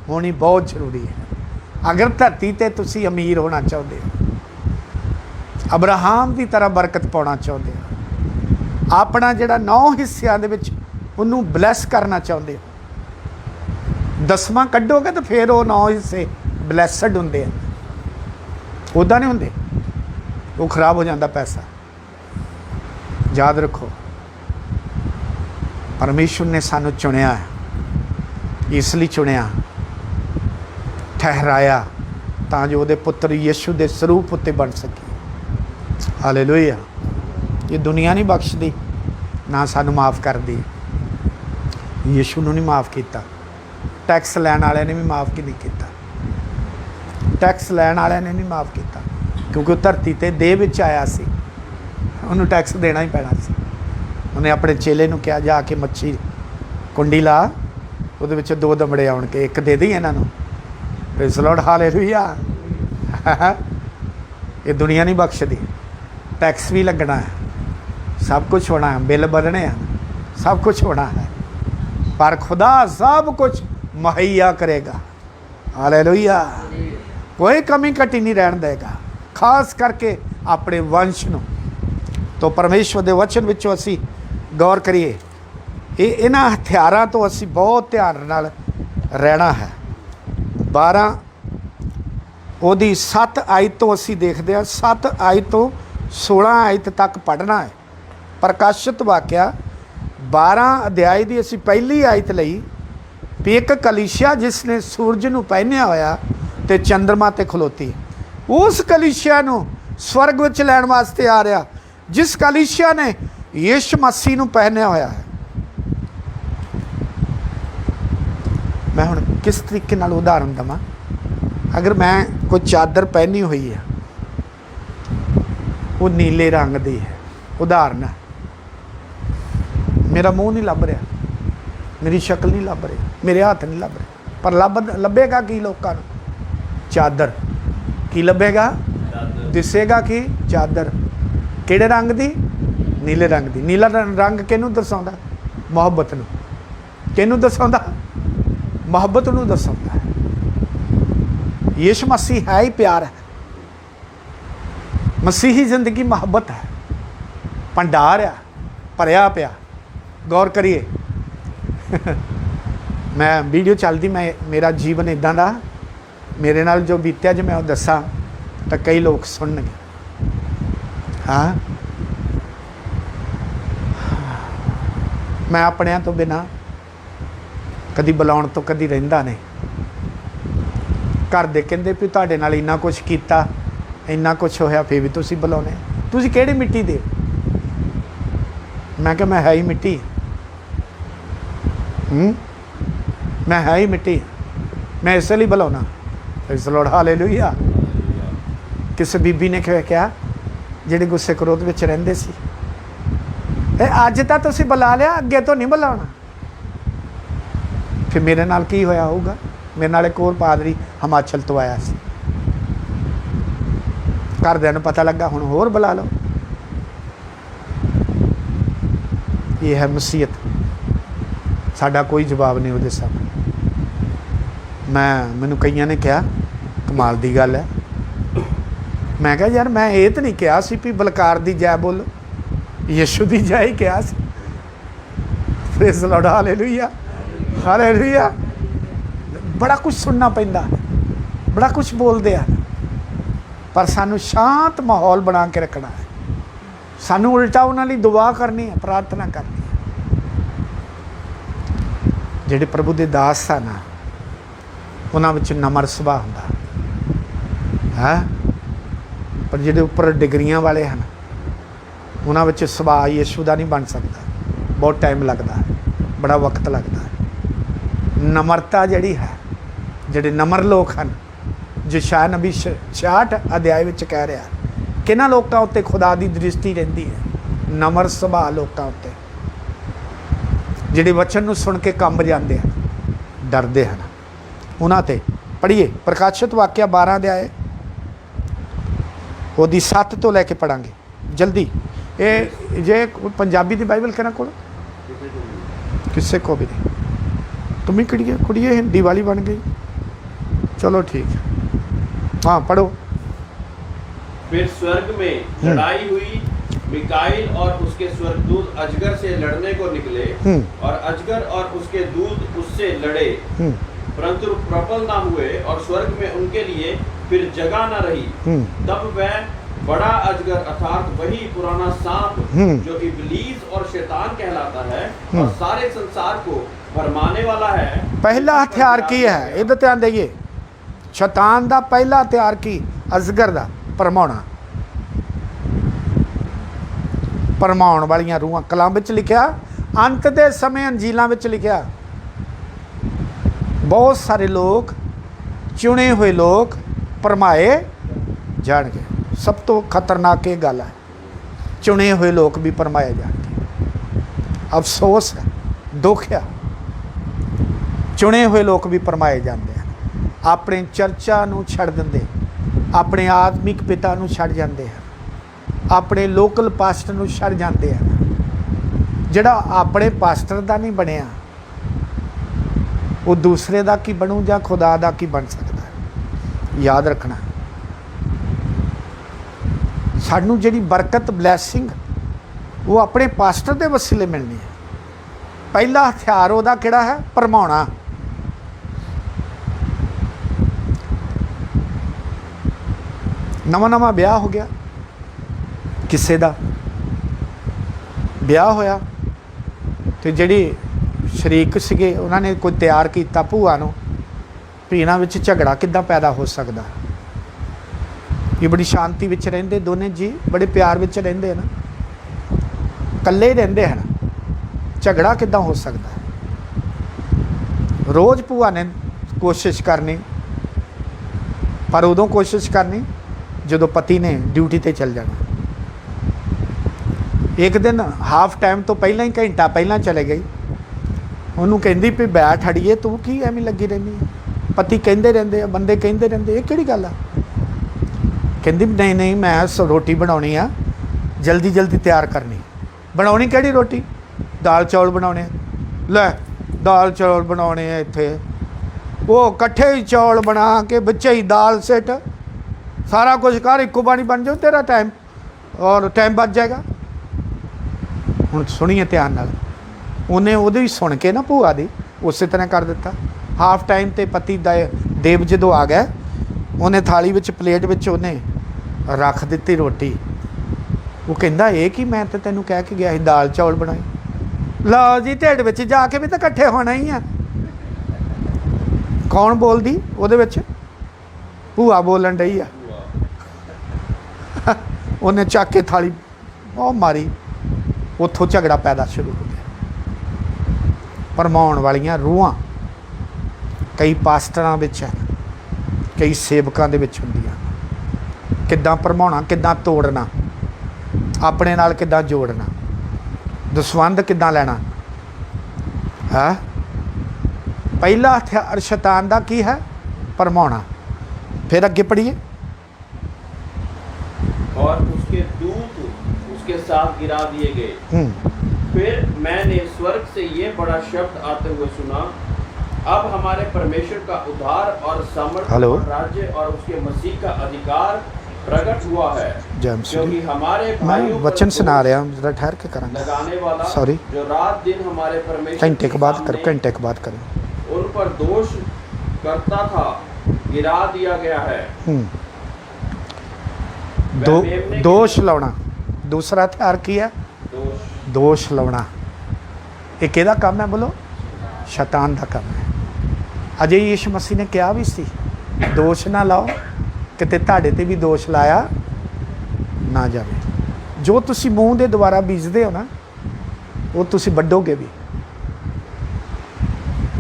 होनी बहुत जरूरी है। अगर धरती ते तुसी अमीर होना चाहते हो, अब्राहम की तरह बरकत पाना चाहते हो, अपना जिहड़ा 9 हिस्सियां दे विच उन्होंने ब्लैस करना चाहते हो, 10वां कड्डोगे तो फिर वो 9 हिस्से ब्लैसड होंगे। उदा नहीं होंगे, वो खराब हो जाता पैसा। याद रखो, परमेश्वर ने सानू चुनिया है, इसलिए चुनिया, ठहराया, तां जो उहदे पुत्र यीशु के स्वरूप उत्ते बन सके। हालेलुया। ये दुनिया नहीं बख्शदी, ना सानू माफ़ कर दी, यीशु नूं नहीं माफ़ किया, टैक्स लैण वाले ने भी माफ़ नहीं किया, टैक्स लैण वाले ने नहीं माफ़ किया, क्योंकि धरती ते देह विच आया सी, उन्होंने टैक्स देना ही पैना सी। उन्हें अपने चेले नूं कहा, जाके मच्छी कुंडी ला, उहदे विच 2 दमड़े आउणगे, एक दे दी इन्हां नूं। Praise the Lord, hallelujah. ये दुनिया नहीं बख्शदी, टैक्स भी लगना है, सब कुछ होना है, बिल बनने हैं, सब कुछ होना है, पर खुदा सब कुछ मुहैया करेगा। हालेलुया। कोई कमी घटी नहीं रहन देगा, खास करके अपने वंश नूं। तो परमेश्वर के वचन विचों असी गौर करिए, ये इन्हां हथियारां तो असी बहुत ध्यान नाल रहना है। 12 ओदी 7 आयत तो असी देखते हैं, 7 आयत तो 16 आयत तक पढ़ना है। प्रकाशित वाक्या 12 अध्याय की असी पहली आयत लई भी एक कलीसिया जिसने सूरज नूं पहनिया होया ते चंद्रमा ते खलोती, उस कलीसिया नूं स्वर्ग विच लैण वास्ते आ रहा, जिस कलीसिया ने यीशु मसीह नूं पहनिया होया है। मैं हुण किस तरीके नाल उदाहरण दवां, अगर मैं कोई चादर पहनी हुई है, वो नीले रंग दी है, उदाहरण है, मेरा मुँह नहीं लभ रहा, मेरी शक्ल नहीं लभ रही, मेरे हाथ नहीं लभ रहे, पर लभेगा की लोगों को? चादर। की लभेगा? दिसेगा कि चादर। किहड़े रंग दी? नीले रंग दी। नीला रंग किहनूं दर्शाउंदा? मुहब्बत नूं। किहनूं दर्शाउंदा? मुहब्बत नूं दर्शाउंदा है। यीशु मसीह है ही प्यार है, मसीही जिंदगी मुहब्बत है, भंडार आ भरिया पिया। गौर करिए मैं वीडियो चलती, मैं मेरा जीवन इदां दा, मेरे नाल जो बीत्या जो मैं दसा तो कई लोग सुनणगे। हाँ, मैं अपने तो बिना कदी बुलाउण तो कदी रहिंदा नहीं। घर दे कहंदे भी तुहाडे नाल इन्ना कुछ कीता, इन्ना कुछ होया, फिर भी तुसीं बुलाउने, तुसीं किहड़ी मिट्टी दे? मैं कहा मैं है ही मिट्टी, मैं है ही मिट्टी, मैं इसलिए बुलाना। Praise the Lord, hallelujah. किसी बीबी ने क्या, जिहड़े गुस्से क्रोध विच रहिंदे सी, अज तां तुसीं बुला लिया, अगे तो नहीं बुलाना। फिर मेरे नाल की होया होगा? मेरे नाल एक होर पादरी हिमाचल तो आया सी, घरदिਆਂ ਨੂੰ पता लगा हुण होर बुला लो। ये है मसीहत, साडा कोई जवाब नहीं उहदे सामने। मैनूं कईयां ने कहा कमाल दी गल है, मैं कहा यार मैं ये तो नहीं कहा सी भी बलकार दी जय बोलो, यीशु दी जय ही कहा सी। Praise the Lord, hallelujah hallelujah. बड़ा कुछ सुनना पैंदा, बड़ा कुछ बोलते हैं, पर सानू शांत माहौल बना के रखना है। सानू उल्टा उन्हां लई दुआ करनी है, प्रार्थना करनी है। जिहड़े प्रभु दे दास आ ना, उन्हां विच नम्र सुभाਅ हुंदा है, पर जिहड़े उपर डिग्रियां वाले हैं उन्हां विच सुभाਅ यीशु दा नहीं बन सकता। बहुत टाइम लगता है, बड़ा वक्त लगता है। नम्रता जिहड़ी है, जिहड़े नम्र लोग हैं, जो शायद नबी 66 अध्याय विच कह रहा किन्हां लोकां उत्ते खुदा दी दृष्टि रहिंदी है, नम्र सुभाਅ लोकां उत्ते, जिहड़े वचन नूं सुन के कंब जांदे हैं, डरदे हैं, उन्हां ते। पढ़िए प्रकाशित वाक्या 12 अध्याय, ਉਹਦੀ 7 ਤੋਂ ਲੈ ਕੇ ਪੜਾਂਗੇ जल्दी। ਇਹ ਜੇ पंजाबी दी बाइबल किहਨਾਂ कोल किसे को भी नहीं, तुम्हें कुड़िए हिंदी वाली बन गई, चलो ठीक है। हाँ पढ़ो। फिर स्वर्ग में लड़ाई हुई, मिकाइल और उसके स्वर्गदूत अजगर से लड़ने को निकले, और अजगर और उसके दूत उससे लड़े, परंतु प्रबल ना हुए, और स्वर्ग में उनके लिए फिर जगह न रही। तब वह बड़ा अजगर अर्थात वही पुराना सांप जो इब्लीस और शैतान कहलाता है और सारे संसार को भरमाने वाला है, पहला हथियार की है, इधर ध्यान देइए। शैतान दा पहला हथियार की अजगर दा भरमाउणा, भरमाउण वालियां रूहां। कलाम विच लिखिया, अंत दे समय अंजीलां विच लिखिया, बहुत सारे लोग, चुने हुए लोग भरमाए जाणगे। सब तो खतरनाक ये गल है, चुने हुए लोग भी भरमाए जाएंगे। अफसोस है, दुख है, चुने हुए लोग भी भरमाए जाते हैं। अपने चर्चा नूं छड़ दिंदे, अपने आत्मिक पिता नूं छड़ जाते हैं, अपने लोकल पास्टर नूं छड़ जाते हैं। जिहड़ा अपने पास्टर दा नहीं बनिया, वो दूसरे दा की बनू जां खुदा दा की बन सकता है। याद रखना, सानू जिहड़ी बरकत ब्लैसिंग वो अपने पास्टर के वसीले मिलनी है। पहला हथियार उहदा किहड़ा है? भरमाउणा। नवा नवा ब्याह हो गया, किसी का ब्याह होया तो जिहड़ी शरीक सीगे उन्होंने कोई तैयार किया भूआ नूं भी इन्हां विच झगड़ा किद्दां पैदा हो सकदा। ये बड़ी शांति विच रहिंदे दोने जी, बड़े प्यार विच रहिंदे हैं ना, कल्ले ही रहिंदे हैं, झगड़ा किद्दां हो सकता है। रोज़ भूआ ने कोशिश करनी, पर उदों कोशिश करनी जदों पति ने ड्यूटी ते चल जाना। एक दिन हाफ टाइम तो पहला ही घंटा पहला चले गई, उन्होंने कहती भी बैठ अड़िए तू की एवें लगी रहनी है। पति कहते रहते, बंदे कहते रहते, ये किहड़ी गल आ? कहती नहीं नहीं मैं रोटी बनानी आ, जल्दी जल्दी तैयार करनी। बनानी किहड़ी रोटी? दाल चौल बनाने। लै दाल चौल बनाने इत्थे, वो कट्ठे ही चौल बना के बच्चे ही दाल सिट, सारा कुछ कर, इक्को बाणी बन जाओ, तेरा टाइम और टाइम बच जाएगा। हुण सुनिए ध्यान नाल, उन्हें वो सुन के ना भूआ दी उस तरह कर दिता। हाफ टाइम तो पति देव जो आ गया, उन्हें थाली विच प्लेट विच उन्हें रख दी रोटी। वो कहता ये कि मैं तो तेनों कह के गया ही दाल चौल बनाई। लो जी ढिड विच जाके भी तो कट्ठे होना ही है। कौन बोलदी उहदे विच? भूआ बोलन डई आ। उन्हें चक के थाली वो मारी, उत्थों झगड़ा पैदा शुरू हो गया। भरमाउण वालियां रूहां कई पास्टरां विच है, कई सेवकां दे विच हुंदियां। किद्दां भरमाउणा, किद्दां तोड़ना, अपने नाल किद्दां जोड़ना, दसवंध किद्दां लैना है। ਪਹਿਲਾ ਹਥਿਆਰ ਸ਼ੈਤਾਨ ਦਾ ਕੀ ਹੈ? ਭਰਮਾਉਣਾ। फिर अगे पढ़िए। और उसके दूत उसके साथ गिरा दिए गए। फिर मैंने स्वर्ग से ये बड़ा शब्द आते हुए सुना, अब हमारे परमेश्वर का उद्धार और सामर्थ और राज्य और उसके मसीह का अधिकार प्रकट हुआ है, क्योंकि हमारे भाइयों पर वचन सुना रहा हूँ, जरा ठहर के करेंगे। लगाने वाला सॉरी, जो रात दिन हमारे परमेश्वर घंटे के बाद कर, घंटे के बाद करें, उन पर दोष करता था, गिरा दिया गया है। दोष लाना। दूसरा हथियार की है? दोष लाना। ये किहदा काम है? बोलो, शैतान का काम है। अजे यीशु मसीह ने कहा भी सी, दोष ना लाओ, किते तुहाडे ते भी दोष लाया ना जावे। जो तुसी मूँह दे द्वारा बीजदे हो ना, वो तुसी वड्डोगे भी।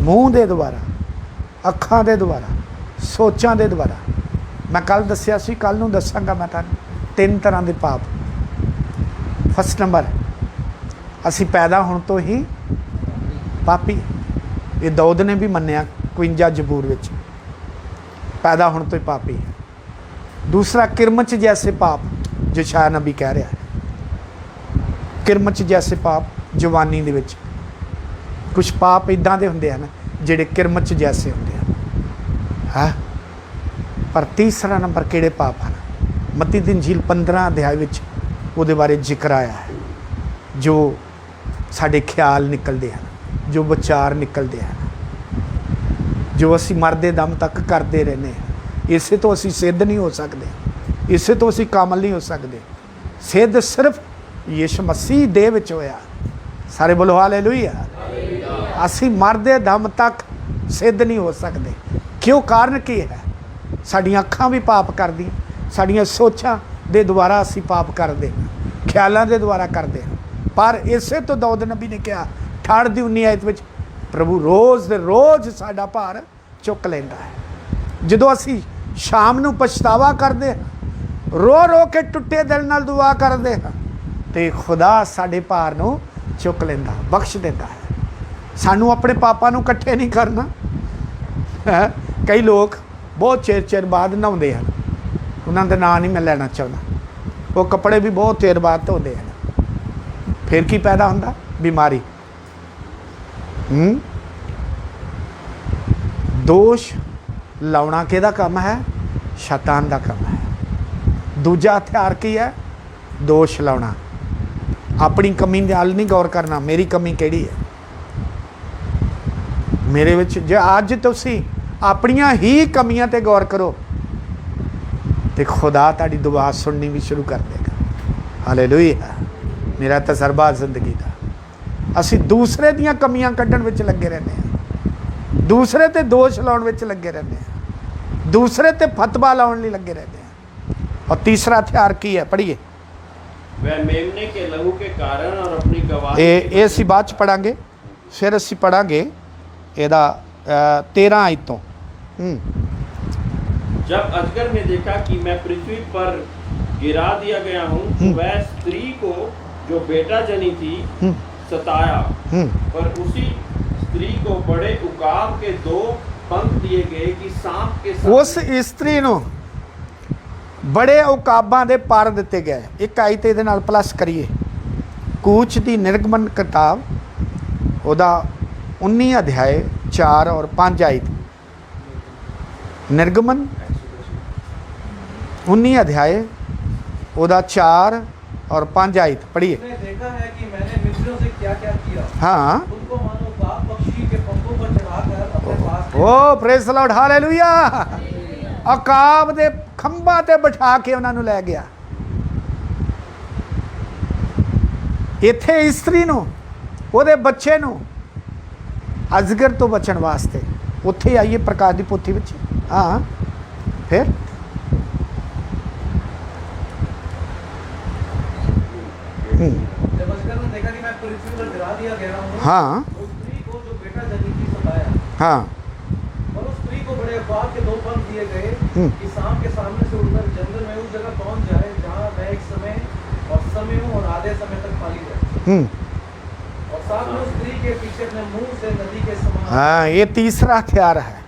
मूँह दे द्वारा, अखां दे द्वारा, सोचां दे द्वारा। मैं कल दस्सिया सी, कल नूं दसांगा मैं तुहानूं 3 तरह के पाप। फर्स्ट नंबर, असी पैदा होने तो ही पापी। ये दाऊद ने भी मन्निया 52 जबूर विच, पैदा होने तो ही पापी है। दूसरा, किरमच जैसे पाप, जो शाह नबी कह रहा है, किरमच जैसे पाप जवानी दे विच। कुछ पाप इदां दे हुंदे हन जिहड़े किरमच जैसे हुंदे हन, है। पर तीसरा नंबर किहड़े पाप हैं? मत्ती दी इंजील 15 अध्याय विच उहदे बारे जिक्र आया है। जो साडे ख्याल निकलते हैं, जो विचार निकलते हैं, जो असी मरदे दम तक करते रहने हैं, इसे तो असी सिद्ध नहीं हो सकते, इसे तो असी कामल नहीं हो सकते। सिद्ध सिर्फ यीशु मसीह दे विच होया। सारे बोलो हालेलुया। असी मरदे दम तक सिद्ध नहीं हो सकते। क्यों? कारण की है? साड़ियाँ अखां भी पाप करदियां, साड़ियाँ सोचां दे द्वारा असी पाप करते हैं, ख्यालों के द्वारा करते हैं। पर इसे तो दाऊद नबी ने कहा 68 दी 19 आयत विच, प्रभु रोज़ दे रोज़ साडा भार चुक लैंदा है। जदों असी शाम नूं पछतावा करते हैं, रो रो के टुੱਟੇ दिल नाल दुआ करते हैं, तो खुदा साडे भार नूं चुक लैंदा, बख्श देता है। सानू अपने पापां नूं इकट्ठे नहीं करना है। कई लोग बहुत चेर बाद नहाउंदे हैं, उन्हां दा नाम नहीं मैं लेना चाहता। वो कपड़े भी बहुत देर बाद धोंदे हैं, फिर की पैदा हुंदा? बीमारी। दोष लाउना किहदा काम है? शैतान दा काम है। दूजा हथियार की है? दोष लाउना। अपनी कमी नाल नहीं गौर करना, मेरी कमी किहड़ी है, मेरे विच। जे अज तुसीं अपनियां ही कमियां ते गौर करो तो खुदा तुहाडी दुआ सुननी भी शुरू कर देगा। हालेलुया। मेरा तजर्बा जिंदगी का। असी दूसरे दियां कमियां कड्ढण विच लगे रहने हैं, दूसरे ते दोष लाउण विच लगे रहने हैं, दूसरे ते फतवा लाउण लई लगे रहने हैं। और तीसरा हथियार की है? पढ़िए। वह मेमने के लहू के कारण और अपनी गवाही ये असी बाद च पढ़ांगे, फिर असी पढ़ांगे ਇਹਦਾ 13 आयत तो। जब अजगर ने देखा कि मैं पृथ्वी पर गिरा दिया गया हूँ, तो वह स्त्री को जो बेटा जनी थी सताया, पर उसी स्त्री को बड़े उकाब के 2 पंख दिए गए कि सांप के साथ। उस स्त्री नूं बड़े उकाबां दे पर दिते गए। एक आयत इहदे नाल प्लस करिए। कूच दी निर्गमन किताब उहदा 19 अध्याय 4 और 5 आयत। निर्गमन 19 अध्याय उदा 4 और 5 आयत पढ़िए। देखा है कि मैंने मिस्रियों से क्या क्या किया। हाँ, उनको मानो बाग पक्षी के पंखों पर चढ़ाकर अपने पास। ओ प्रेज़ द लॉर्ड, हालेलुया। अकाब दे खंभा ते बिठा के उन्हां नूं लै गया। इत्थे इस्त्री नूं, ओहदे बच्चे नूं अजगर तो बचण वास्ते उत्थे आइए प्रकाश की पोथी विच। हाँ, फिर जब अजगर ने देखा कि मैं पृथ्वी पर गिरा दिया गया हूँ, हाँ, उस स्त्री को जो बेटा जनी थी सताया, हाँ, और उस स्त्री को बड़े अखबार के 2 पंख दिए गए कि सांप के सामने से उड़कर जंगल में उस जगह पहुंच जाए जहाँ मैं एक समय और समय हूँ और आधे समय तक पाली जाए। और साथ में उस स्त्री के पीछे अपने मुंह से नदी के समान हाँ, ये तीसरा हथियार है।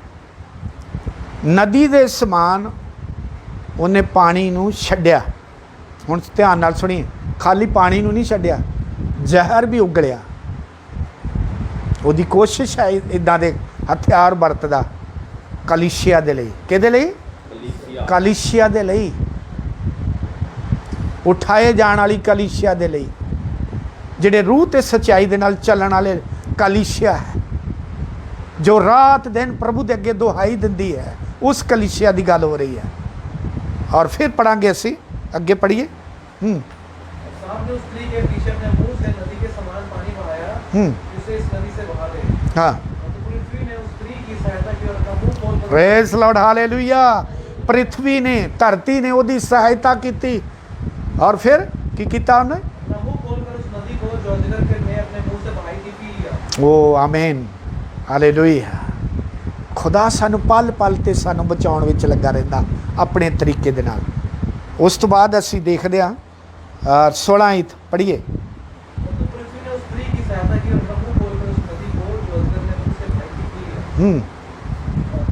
नदी ਦੇ ਸਮਾਨ ਉਹਨੇ ਪਾਣੀ ਨੂੰ ਛੱਡਿਆ। ਹੁਣ ਧਿਆਨ ਨਾਲ ਸੁਣੀ, ਖਾਲੀ ਪਾਣੀ ਨੂੰ ਨਹੀਂ ਛੱਡਿਆ, ਜ਼ਹਿਰ ਵੀ ਉਗਲਿਆ। ਉਹਦੀ ਕੋਸ਼ਿਸ਼ ਹੈ ਇਦਾਂ ਦੇ ਹਥਿਆਰ ਵਰਤਦਾ ਕਲੀਸਿਆ ਦੇ ਲਈ। ਕਿਹਦੇ ਲਈ? ਕਲੀਸਿਆ ਦੇ ਲਈ, ਉਠਾਏ ਜਾਣ ਵਾਲੀ ਕਲੀਸਿਆ ਦੇ ਲਈ, ਜਿਹੜੇ ਰੂਹ ਤੇ ਸੱਚਾਈ ਦੇ ਨਾਲ ਚੱਲਣ ਵਾਲੇ ਕਲੀਸਿਆ ਹੈ, ਜੋ ਰਾਤ ਦਿਨ ਪ੍ਰਭੂ ਦੇ ਅੱਗੇ ਦੁਹਾਈ ਦਿੰਦੀ ਹੈ, ਉਸ ਕਲੀਸਿਆ ਦੀ ਗੱਲ ਹੋ ਰਹੀ ਹੈ। और फिर पढ़ांगे असी, अगे पढ़िए। सामने उस स्त्री के पीछे अपने मुंह से नदी के समान पानी बहाया, जिसे इस नदी से बहा दे। हाँ, तो पृथ्वी ने उस स्त्री की सहायता की और अपना मुंह खोलकर प्रेज लॉर्ड, हालेलुया। पृथ्वी ने, धरती ने ओदी सहायता की। और फिर की कीता उन्हें? अपना मुंह खोलकर उस नदी को जो अजगर के ने अपने मुंह से बहाई थी पी लिया। ओ आमीन, हालेलुया। खुदा सानू पल पल ते सानू बचाउण विच लगा रहिंदा अपने तरीके दे नाल। उस तो बाद असीं देखदे हां 16 पढ़िए। तो पृथ्वी ने उस स्त्री की सहायता की और अपना मुंह खोलकर उस नदी को जो अजगर ने मुंह से बहाई थी पी लिया।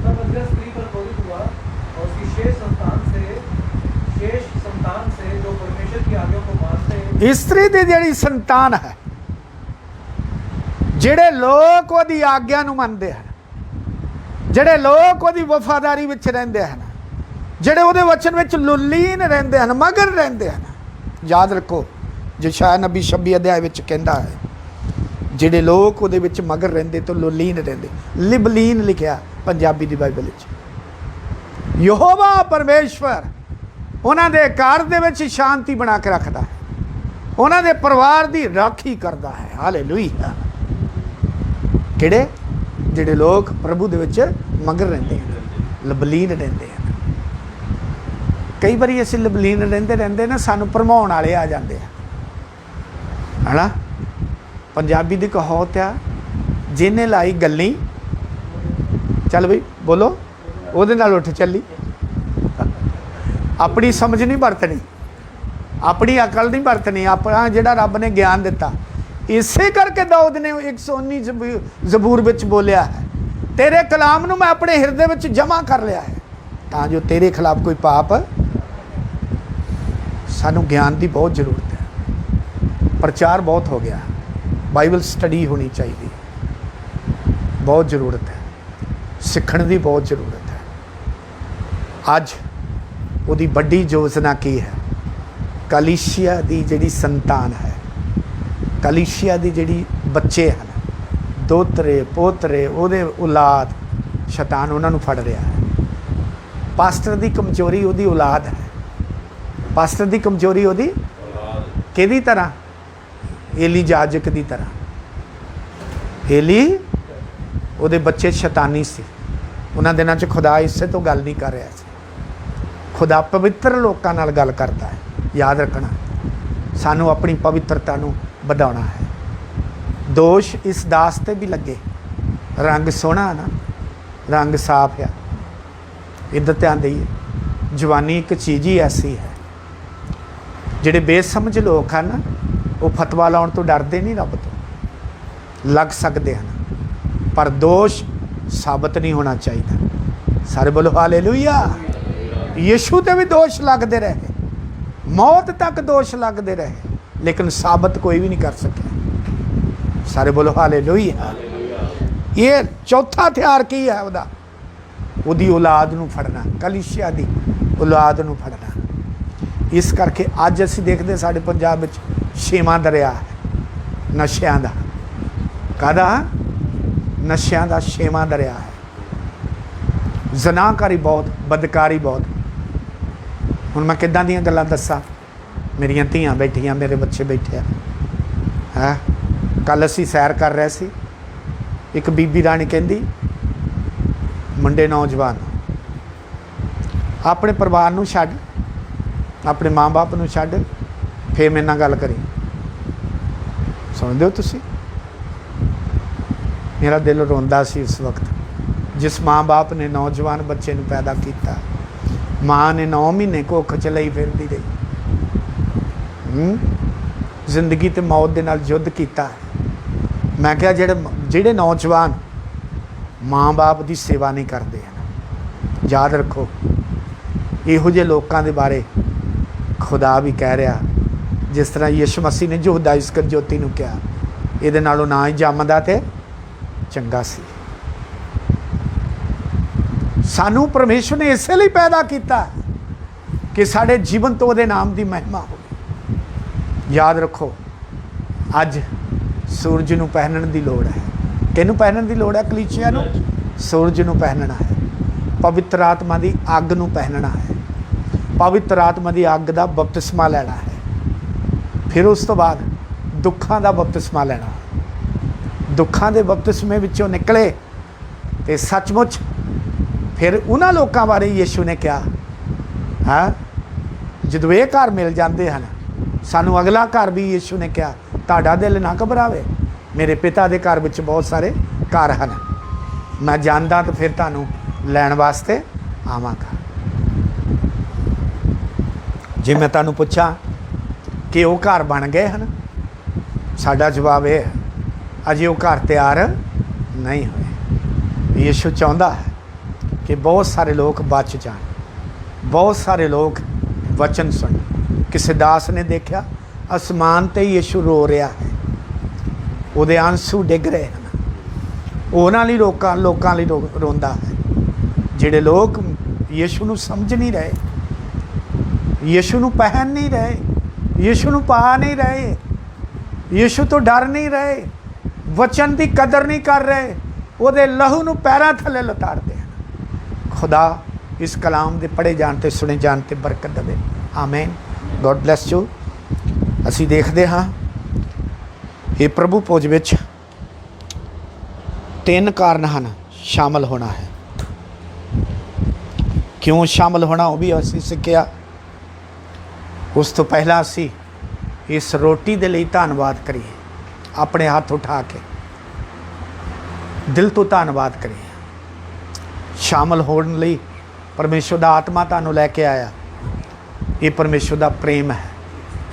तब अजगर स्त्री पर क्रोधित हुआ और उसकी शेष संतान से जो परमेश्वर की आज्ञा को मानते स्त्री दी जिहड़ी संतान है, ਜਿਹੜੇ ਲੋਕ ਉਹਦੀ ਆਗਿਆ ਨੂੰ ਮੰਨਦੇ ਹਨ, ਜਿਹੜੇ ਲੋਕ ਉਹਦੀ ਵਫਾਦਾਰੀ ਵਿੱਚ ਰਹਿੰਦੇ ਹਨ, ਜਿਹੜੇ ਉਹਦੇ ਵਚਨ ਵਿੱਚ ਲੁਲੀਨ ਰਹਿੰਦੇ ਹਨ, ਮਗਰ ਰਹਿੰਦੇ ਹਨ। ਯਾਦ ਰੱਖੋ, ਯਸ਼ਾਇਆ ਨਬੀ 26 ਅਧਿਆਇ ਵਿੱਚ ਕਹਿੰਦਾ ਹੈ, ਜਿਹੜੇ ਲੋਕ ਉਹਦੇ ਵਿੱਚ ਮਗਰ ਰਹਿੰਦੇ ਤੇ ਲੁਲੀਨ ਰਹਿੰਦੇ, ਲਿਬਲੀਨ ਲਿਖਿਆ ਪੰਜਾਬੀ ਦੀ ਬਾਈਬਲ ਵਿੱਚ। ਯਹੋਵਾ ਪਰਮੇਸ਼ਵਰ ਉਹਨਾਂ ਦੇ ਘਰ ਦੇ ਵਿੱਚ ਸ਼ਾਂਤੀ ਬਣਾ ਕੇ ਰੱਖਦਾ ਹੈ, ਉਹਨਾਂ ਦੇ ਪਰਿਵਾਰ ਦੀ ਰਾਖੀ ਕਰਦਾ ਹੈ। ਹਾਲੇਲੂਇਆ। ਕਿਹੜੇ? ਜਿਹੜੇ ਲੋਕ ਪ੍ਰਭੂ ਦੇ ਵਿੱਚ ਮਗਰ ਰਹਿੰਦੇ ਹਨ, ਲਬਲੀਨ ਰਹਿੰਦੇ ਹਨ। ਕਈ ਵਾਰੀ ਅਸੀਂ ਲਬਲੀਨ ਰਹਿੰਦੇ ਨਾ, ਸਾਨੂੰ ਭਰਮਾਉਣ ਵਾਲੇ ਆ ਜਾਂਦੇ ਆ, ਹੈ ਨਾ। ਪੰਜਾਬੀ ਦੀ ਕਹਾਵਤ ਆ, ਜਿਹਨੇ ਲਾਈ ਗੱਲੀ, ਚੱਲ ਬਈ ਬੋਲੋ, ਉਹਦੇ ਨਾਲ ਉੱਠ ਚੱਲੀ। ਆਪਣੀ ਸਮਝ ਨਹੀਂ ਵਰਤਣੀ, ਆਪਣੀ ਅਕਲ ਨਹੀਂ ਵਰਤਣੀ, ਆਪਣਾ ਜਿਹੜਾ ਰੱਬ ਨੇ ਗਿਆਨ ਦਿੱਤਾ। ਇਸੇ ਕਰਕੇ ਦਾਊਦ ਨੇ 119 ਜ਼ਬੂਰ ਵਿੱਚ ਬੋਲਿਆ ਹੈ, ਤੇਰੇ ਕਲਾਮ ਨੂੰ ਮੈਂ ਆਪਣੇ ਹਿਰਦੇ ਵਿੱਚ ਜਮ੍ਹਾਂ ਕਰ ਲਿਆ ਹੈ, ਤਾਂ ਜੋ ਤੇਰੇ ਖਿਲਾਫ ਕੋਈ ਪਾਪ। ਸਾਨੂੰ ਗਿਆਨ ਦੀ ਬਹੁਤ ਜ਼ਰੂਰਤ ਹੈ। ਪ੍ਰਚਾਰ ਬਹੁਤ ਹੋ ਗਿਆ, ਬਾਈਬਲ ਸਟੱਡੀ ਹੋਣੀ ਚਾਹੀਦੀ, ਬਹੁਤ ਜ਼ਰੂਰਤ ਹੈ। ਸਿੱਖਣ ਦੀ ਬਹੁਤ ਜ਼ਰੂਰਤ ਹੈ। ਅੱਜ ਉਹਦੀ ਵੱਡੀ ਯੋਜਨਾ ਕੀ ਹੈ? ਕਲੀਸਿਆ ਦੀ ਜਿਹੜੀ ਸੰਤਾਨ ਹੈ, ਕਲੀਸਿਆ ਦੀ ਜਿਹੜੀ ਬੱਚੇ ਹਨ, ਦੋਤਰੇ ਪੋਤਰੇ, ਉਹਦੇ ਔਲਾਦ, ਸ਼ੈਤਾਨ ਉਹਨਾਂ ਨੂੰ ਫੜ ਰਿਹਾ ਹੈ। ਪਾਸਟਰ ਦੀ ਕਮਜ਼ੋਰੀ ਉਹਦੀ ਔਲਾਦ ਹੈ। ਪਾਸਟਰ ਦੀ ਕਮਜ਼ੋਰੀ ਉਹਦੀ ਕਿਹਦੀ ਤਰ੍ਹਾਂ? ਏਲੀ ਜਾਜਕ ਦੀ ਤਰ੍ਹਾਂ। ਏਲੀ, ਉਹਦੇ ਬੱਚੇ ਸ਼ੈਤਾਨੀ ਸੀ। ਉਹਨਾਂ ਦਿਨਾਂ 'ਚ ਖੁਦਾ ਇਸੇ ਤੋਂ ਗੱਲ ਨਹੀਂ ਕਰ ਰਿਹਾ ਸੀ। ਖੁਦਾ ਪਵਿੱਤਰ ਲੋਕਾਂ ਨਾਲ ਗੱਲ ਕਰਦਾ ਹੈ। ਯਾਦ ਰੱਖਣਾ, ਸਾਨੂੰ ਆਪਣੀ ਪਵਿੱਤਰਤਾ ਨੂੰ ਵਧਾਉਣਾ ਹੈ। ਦੋਸ਼ ਇਸ ਦਾਸ ਤੇ ਵੀ ਲੱਗੇ। ਰੰਗ ਸੋਹਣਾ ਨਾ, ਰੰਗ ਸਾਫ਼ ਆ, ਇੱਧਰ ਧਿਆਨ ਦੇਈਏ। ਜਵਾਨੀ ਇੱਕ ਚੀਜ਼ ਹੀ ਐਸੀ ਹੈ, ਜਿਹੜੇ ਬੇਸਮਝ ਲੋਕ ਹਨ ਉਹ ਫਤਵਾ ਲਾਉਣ ਤੋਂ ਡਰਦੇ ਨਹੀਂ, ਰੱਬ ਤੋਂ ਲੱਗ ਸਕਦੇ ਹਨ, ਪਰ ਦੋਸ਼ ਸਾਬਤ ਨਹੀਂ ਹੋਣਾ ਚਾਹੀਦਾ। ਸਾਰੇ ਬੋਲੋ ਹਾਲੇਲੂਇਆ। ਯਿਸੂ ਤੇ ਵੀ ਦੋਸ਼ ਲੱਗਦੇ ਰਹੇ, ਮੌਤ ਤੱਕ ਦੋਸ਼ ਲੱਗਦੇ ਰਹੇ, ਲੇਕਿਨ ਸਾਬਤ ਕੋਈ ਵੀ ਨਹੀਂ ਕਰ ਸਕਿਆ। ਸਾਰੇ ਬੋਲੋ ਹਾਲੇਲੂਇਆ। ਇਹ ਚੌਥਾ ਹਥਿਆਰ ਕੀ ਹੈ ਉਹਦਾ? ਉਹਦੀ ਔਲਾਦ ਨੂੰ ਫੜਨਾ, ਕਲੀਸਿਆ ਦੀ ਔਲਾਦ ਨੂੰ ਫੜਨਾ। ਇਸ ਕਰਕੇ ਅੱਜ ਅਸੀਂ ਦੇਖਦੇ ਸਾਡੇ ਪੰਜਾਬ ਵਿੱਚ 6ਵਾਂ ਦਰਿਆ ਹੈ ਨਸ਼ਿਆਂ ਦਾ। ਕਾਹਦਾ? ਨਸ਼ਿਆਂ ਦਾ 6ਵਾਂ ਦਰਿਆ ਹੈ। ਜ਼ਨਾਕਾਰੀ ਬਹੁਤ, ਬਦਕਾਰੀ ਬਹੁਤ। ਹੁਣ ਮੈਂ ਕਿੱਦਾਂ ਦੀਆਂ ਗੱਲਾਂ ਦੱਸਾਂ? ਮੇਰੀਆਂ ਧੀਆਂ ਬੈਠੀਆਂ, ਮੇਰੇ ਬੱਚੇ ਬੈਠੇ ਆ। ਹੈ ਕੱਲ੍ਹ ਅਸੀਂ ਸੈਰ ਕਰ ਰਹੇ ਸੀ, ਇੱਕ ਬੀਬੀ ਰਾਣੀ ਕਹਿੰਦੀ, ਮੁੰਡੇ ਨੌਜਵਾਨ ਆਪਣੇ ਪਰਿਵਾਰ ਨੂੰ ਛੱਡ, ਆਪਣੇ ਮਾਂ ਬਾਪ ਨੂੰ ਛੱਡ, ਫੇਰ ਮੇਰੇ ਨਾਲ ਗੱਲ ਕਰੀ। ਸੁਣਦੇ ਹੋ ਤੁਸੀਂ? ਮੇਰਾ ਦਿਲ ਰੋਂਦਾ ਸੀ ਉਸ ਵਕਤ, ਜਿਸ ਮਾਂ ਬਾਪ ਨੇ ਨੌਜਵਾਨ ਬੱਚੇ ਨੂੰ ਪੈਦਾ ਕੀਤਾ। ਮਾਂ ਨੇ 9 ਮਹੀਨੇ ਕੁੱਖ 'ਚ ਲਈ ਫਿਰਦੀ ਰਹੀ, ਜ਼ਿੰਦਗੀ ਤੇ ਮੌਤ ਦੇ ਨਾਲ ਯੁੱਧ ਕੀਤਾ। मैं क्या ਜਿਹੜੇ नौजवान माँ बाप की सेवा नहीं करते हैं, याद रखो इहो ਜਿਹੇ लोगों के बारे खुदा भी कह रहा, जिस तरह यीशु मसीह ने यहूदा इस्करयोती नूं कहा ਇਹਦੇ ਨਾਲੋਂ ना ही जमदा ते चंगा सी। सानू परमेश्वर ने इसे लिए पैदा किया कि साढ़े जीवन तो ਉਹਦੇ नाम की महिमा हो। याद रखो अज सूरज नूं पहनण की लोड़ है। किहनूं पहनण की लोड़ है? कलीसिया नूं सूरज नूं पहनना है, पवित्र आत्मा की अग नूं पहनना है, पवित्र आत्मा की अग का बपतिस्मा लेना है, फिर उस तो बाद दुखों का बपतिस्मा लेना। दुखों के बपतिस्मे विचों निकले तो सचमुच फिर उन्होंने लोगों बारे यीशु ने कहा हाँ जो ये घर मिल जाते हैं सानू अगला घर भी यीशु ने कहा तुहाडा दिल ना घबरावे, मेरे पिता के घर विच बहुत सारे घर हैं, मैं जानदा तो फिर तुहानू लैण वास्ते आवांगा। जे मैं तुहानू पुछां कि वो घर बन गए हैं, साडा जवाब यह है अजे वो घर तैयार नहीं हुए। यीशु चाहता है कि बहुत सारे लोग बच जाए, बहुत सारे लोग वचन सुन। किसी दास ने देखा आसमान ते यीशु रो रहा है, उहदे आंसू डिग रहे हैं, उन्हां लई लोकां लई रोंदा है। जिहड़े लोग यीशु नूं समझ नहीं रहे, यीशु नूं पहन नहीं रहे, यीशु नूं पा नहीं रहे, यीशु तो डर नहीं रहे, वचन की कदर नहीं कर रहे, उहदे लहू नूं पैरां थल्ले लताड़दे हैं। खुदा इस कलाम के पढ़े जानते सुने जानते बरकत देवे। आमीन। God bless you. असी देखते हाँ ये प्रभु भोज विच 3 कारण हैं शामिल होना है। क्यों शामिल होना वो भी असी सीखिया। उस तो पहला असी इस रोटी के लिए धन्नवाद करिए, अपने हाथ उठा के दिल तो धन्नवाद करिए। शामिल होने लई परमेश्वर का आत्मा तुहानू लैके आया। ये परमेश्वर का प्रेम है,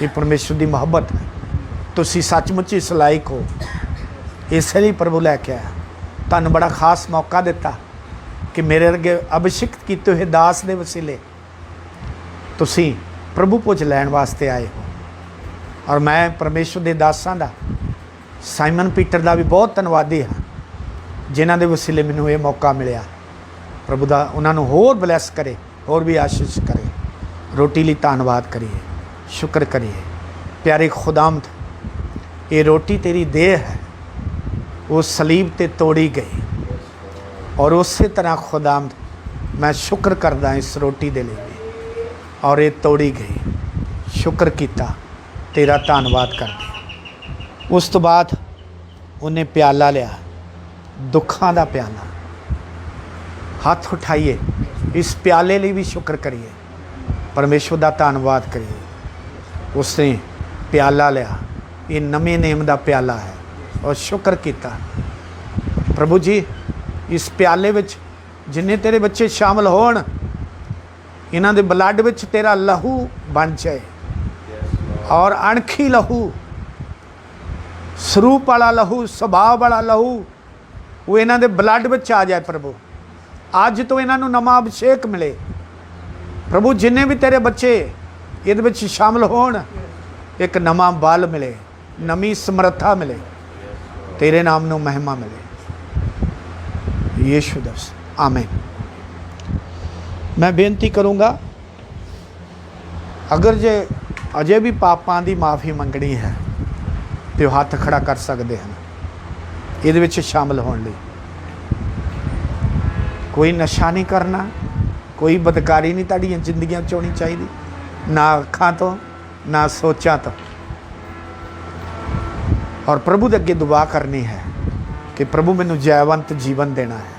ये परमेश्वर की मुहब्बत है। तुसी सचमुच इस लायक हो, इसलिए प्रभु लैके आया। तुहानू बड़ा खास मौका दिता कि मेरे अगे अभिषिक्त किए हुए दास के वसीले तुसी प्रभु भोज लैण वास्ते आए हो। और मैं परमेश्वर के दासां दा साइमन पीटर का भी बहुत धन्नवादी हाँ, जिन्हां दे वसीले मैनूं ये मौका मिलिया। प्रभु दा उन्होंने होर ब्लैस करे, होर भी आशीष करे। रोटी लिए धन्नवाद करिए, शुक्र करिए। प्यारे खुदामद, ये रोटी तेरी देह है, वो सलीब ते तोड़ी गई और उस तरह खुदामद मैं शुक्र करदा इस रोटी दे लिए भी, और ये तोड़ी गई। शुक्र किया, तेरा धन्नवाद करदे। उस तो बाद उन्हें प्याला लिया, दुखों का प्याला। हाथ उठाइए, इस प्याले लिए भी शुक्र करिए, परमेश्वर का धन्नवाद करिए। उसने प्याला लिया, ये नवे नेम का प्याला है, और शुक्र किया। प्रभु जी इस प्याले विच जिन्ने तेरे बच्चे शामिल होण, इन्हां दे ब्लड विच तेरा लहू बन जाए, और अणखी लहू, स्वरूप वाला लहू, सुभाव वाला लहू वो इन्हां दे ब्लड विच आ जाए। प्रभु अज तो इन्हां नूं नवां अभिषेक मिले। प्रभु जिन्ने भी तेरे बच्चे इहदे विच शामिल होण, एक नवां बल मिले, नवी समर्था मिले, तेरे नाम नूं महिमा मिले। यीशु दस आमीन। मैं बेनती करूँगा, अगर जे अजे भी पापां की माफ़ी मंगनी है तो हाथ खड़ा कर सकते हैं ये शामिल होने लई। कोई नशा नहीं करना, कोई बदकारी नहीं तुहाडीआं जिंदगियां च होनी चाहिए, ना अखां तो ना सोचां तो। और प्रभु दे अगे दुआ करनी है कि प्रभु मैनू जयवंत जीवन देना है।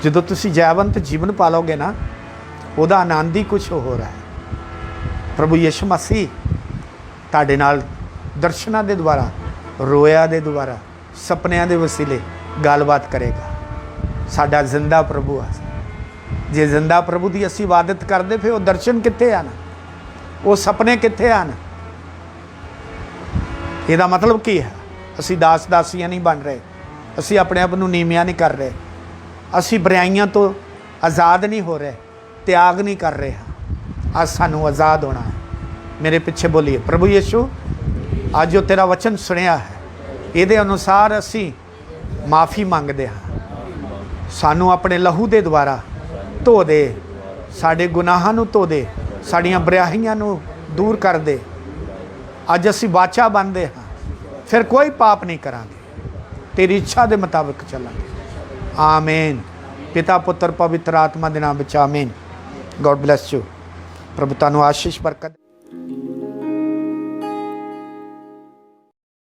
जो तुसी जयवंत जीवन पालोगे ना, उहदा आनंद ही कुछ हो रहा है। प्रभु यीशु मसीह तुहाडे नाल दर्शनां दे द्वारा, रोया दे द्वारा, सपनियां दे वसीले गलबात करेगा। साडा जिंदा प्रभु है। जे जिंदा प्रभु की असी इबादत करते, फिर वो दर्शन कित्थे आन, वो सपने कित्थे आन? इहदा मतलब की है? ਅਸੀਂ ਦਾਸ ਦਾਸੀਆਂ ਨਹੀਂ ਬਣ ਰਹੇ, ਅਸੀਂ ਆਪਣੇ ਆਪ ਨੂੰ ਨੀਵਿਆਂ ਨਹੀਂ ਕਰ ਰਹੇ, ਅਸੀਂ ਬੁਰਾਈਆਂ ਤੋਂ ਆਜ਼ਾਦ ਨਹੀਂ ਹੋ ਰਹੇ, ਤਿਆਗ ਨਹੀਂ ਕਰ ਰਹੇ ਹਾਂ। ਅੱਜ ਸਾਨੂੰ ਆਜ਼ਾਦ ਹੋਣਾ ਹੈ। ਮੇਰੇ ਪਿੱਛੇ ਬੋਲੀਏ, ਪ੍ਰਭੂ ਯਿਸੂ ਅੱਜ ਜੋ ਤੇਰਾ ਵਚਨ ਸੁਣਿਆ ਹੈ ਇਹਦੇ ਅਨੁਸਾਰ ਅਸੀਂ ਮਾਫੀ ਮੰਗਦੇ ਹਾਂ। ਸਾਨੂੰ ਆਪਣੇ ਲਹੂ ਦੇ ਦੁਆਰਾ ਧੋ ਦੇ, ਸਾਡੇ ਗੁਨਾਹਾਂ ਨੂੰ ਧੋ ਦੇ, ਸਾਡੀਆਂ ਬੁਰਾਈਆਂ ਨੂੰ ਦੂਰ ਕਰ ਦੇ। ਅੱਜ ਅਸੀਂ ਵਾਚਾ ਬਣਦੇ ਹਾਂ, ਫਿਰ ਕੋਈ ਪਾਪ ਨਹੀਂ ਕਰਾਂਗੇ, ਤੇਰੀ ਇੱਛਾ ਦੇ ਮੁਤਾਬਕ ਚੱਲਾਂਗੇ। ਆਮੀਨ। ਪਿਤਾ ਪੁੱਤਰ ਪਵਿੱਤਰ ਆਤਮਾ ਦੇ ਨਾਮ ਵਿੱਚ ਆਮੀਨ। God bless you. ਪ੍ਰਭੂ ਤੁਹਾਨੂੰ ਆਸ਼ੀਸ਼ ਬਰਕਤ।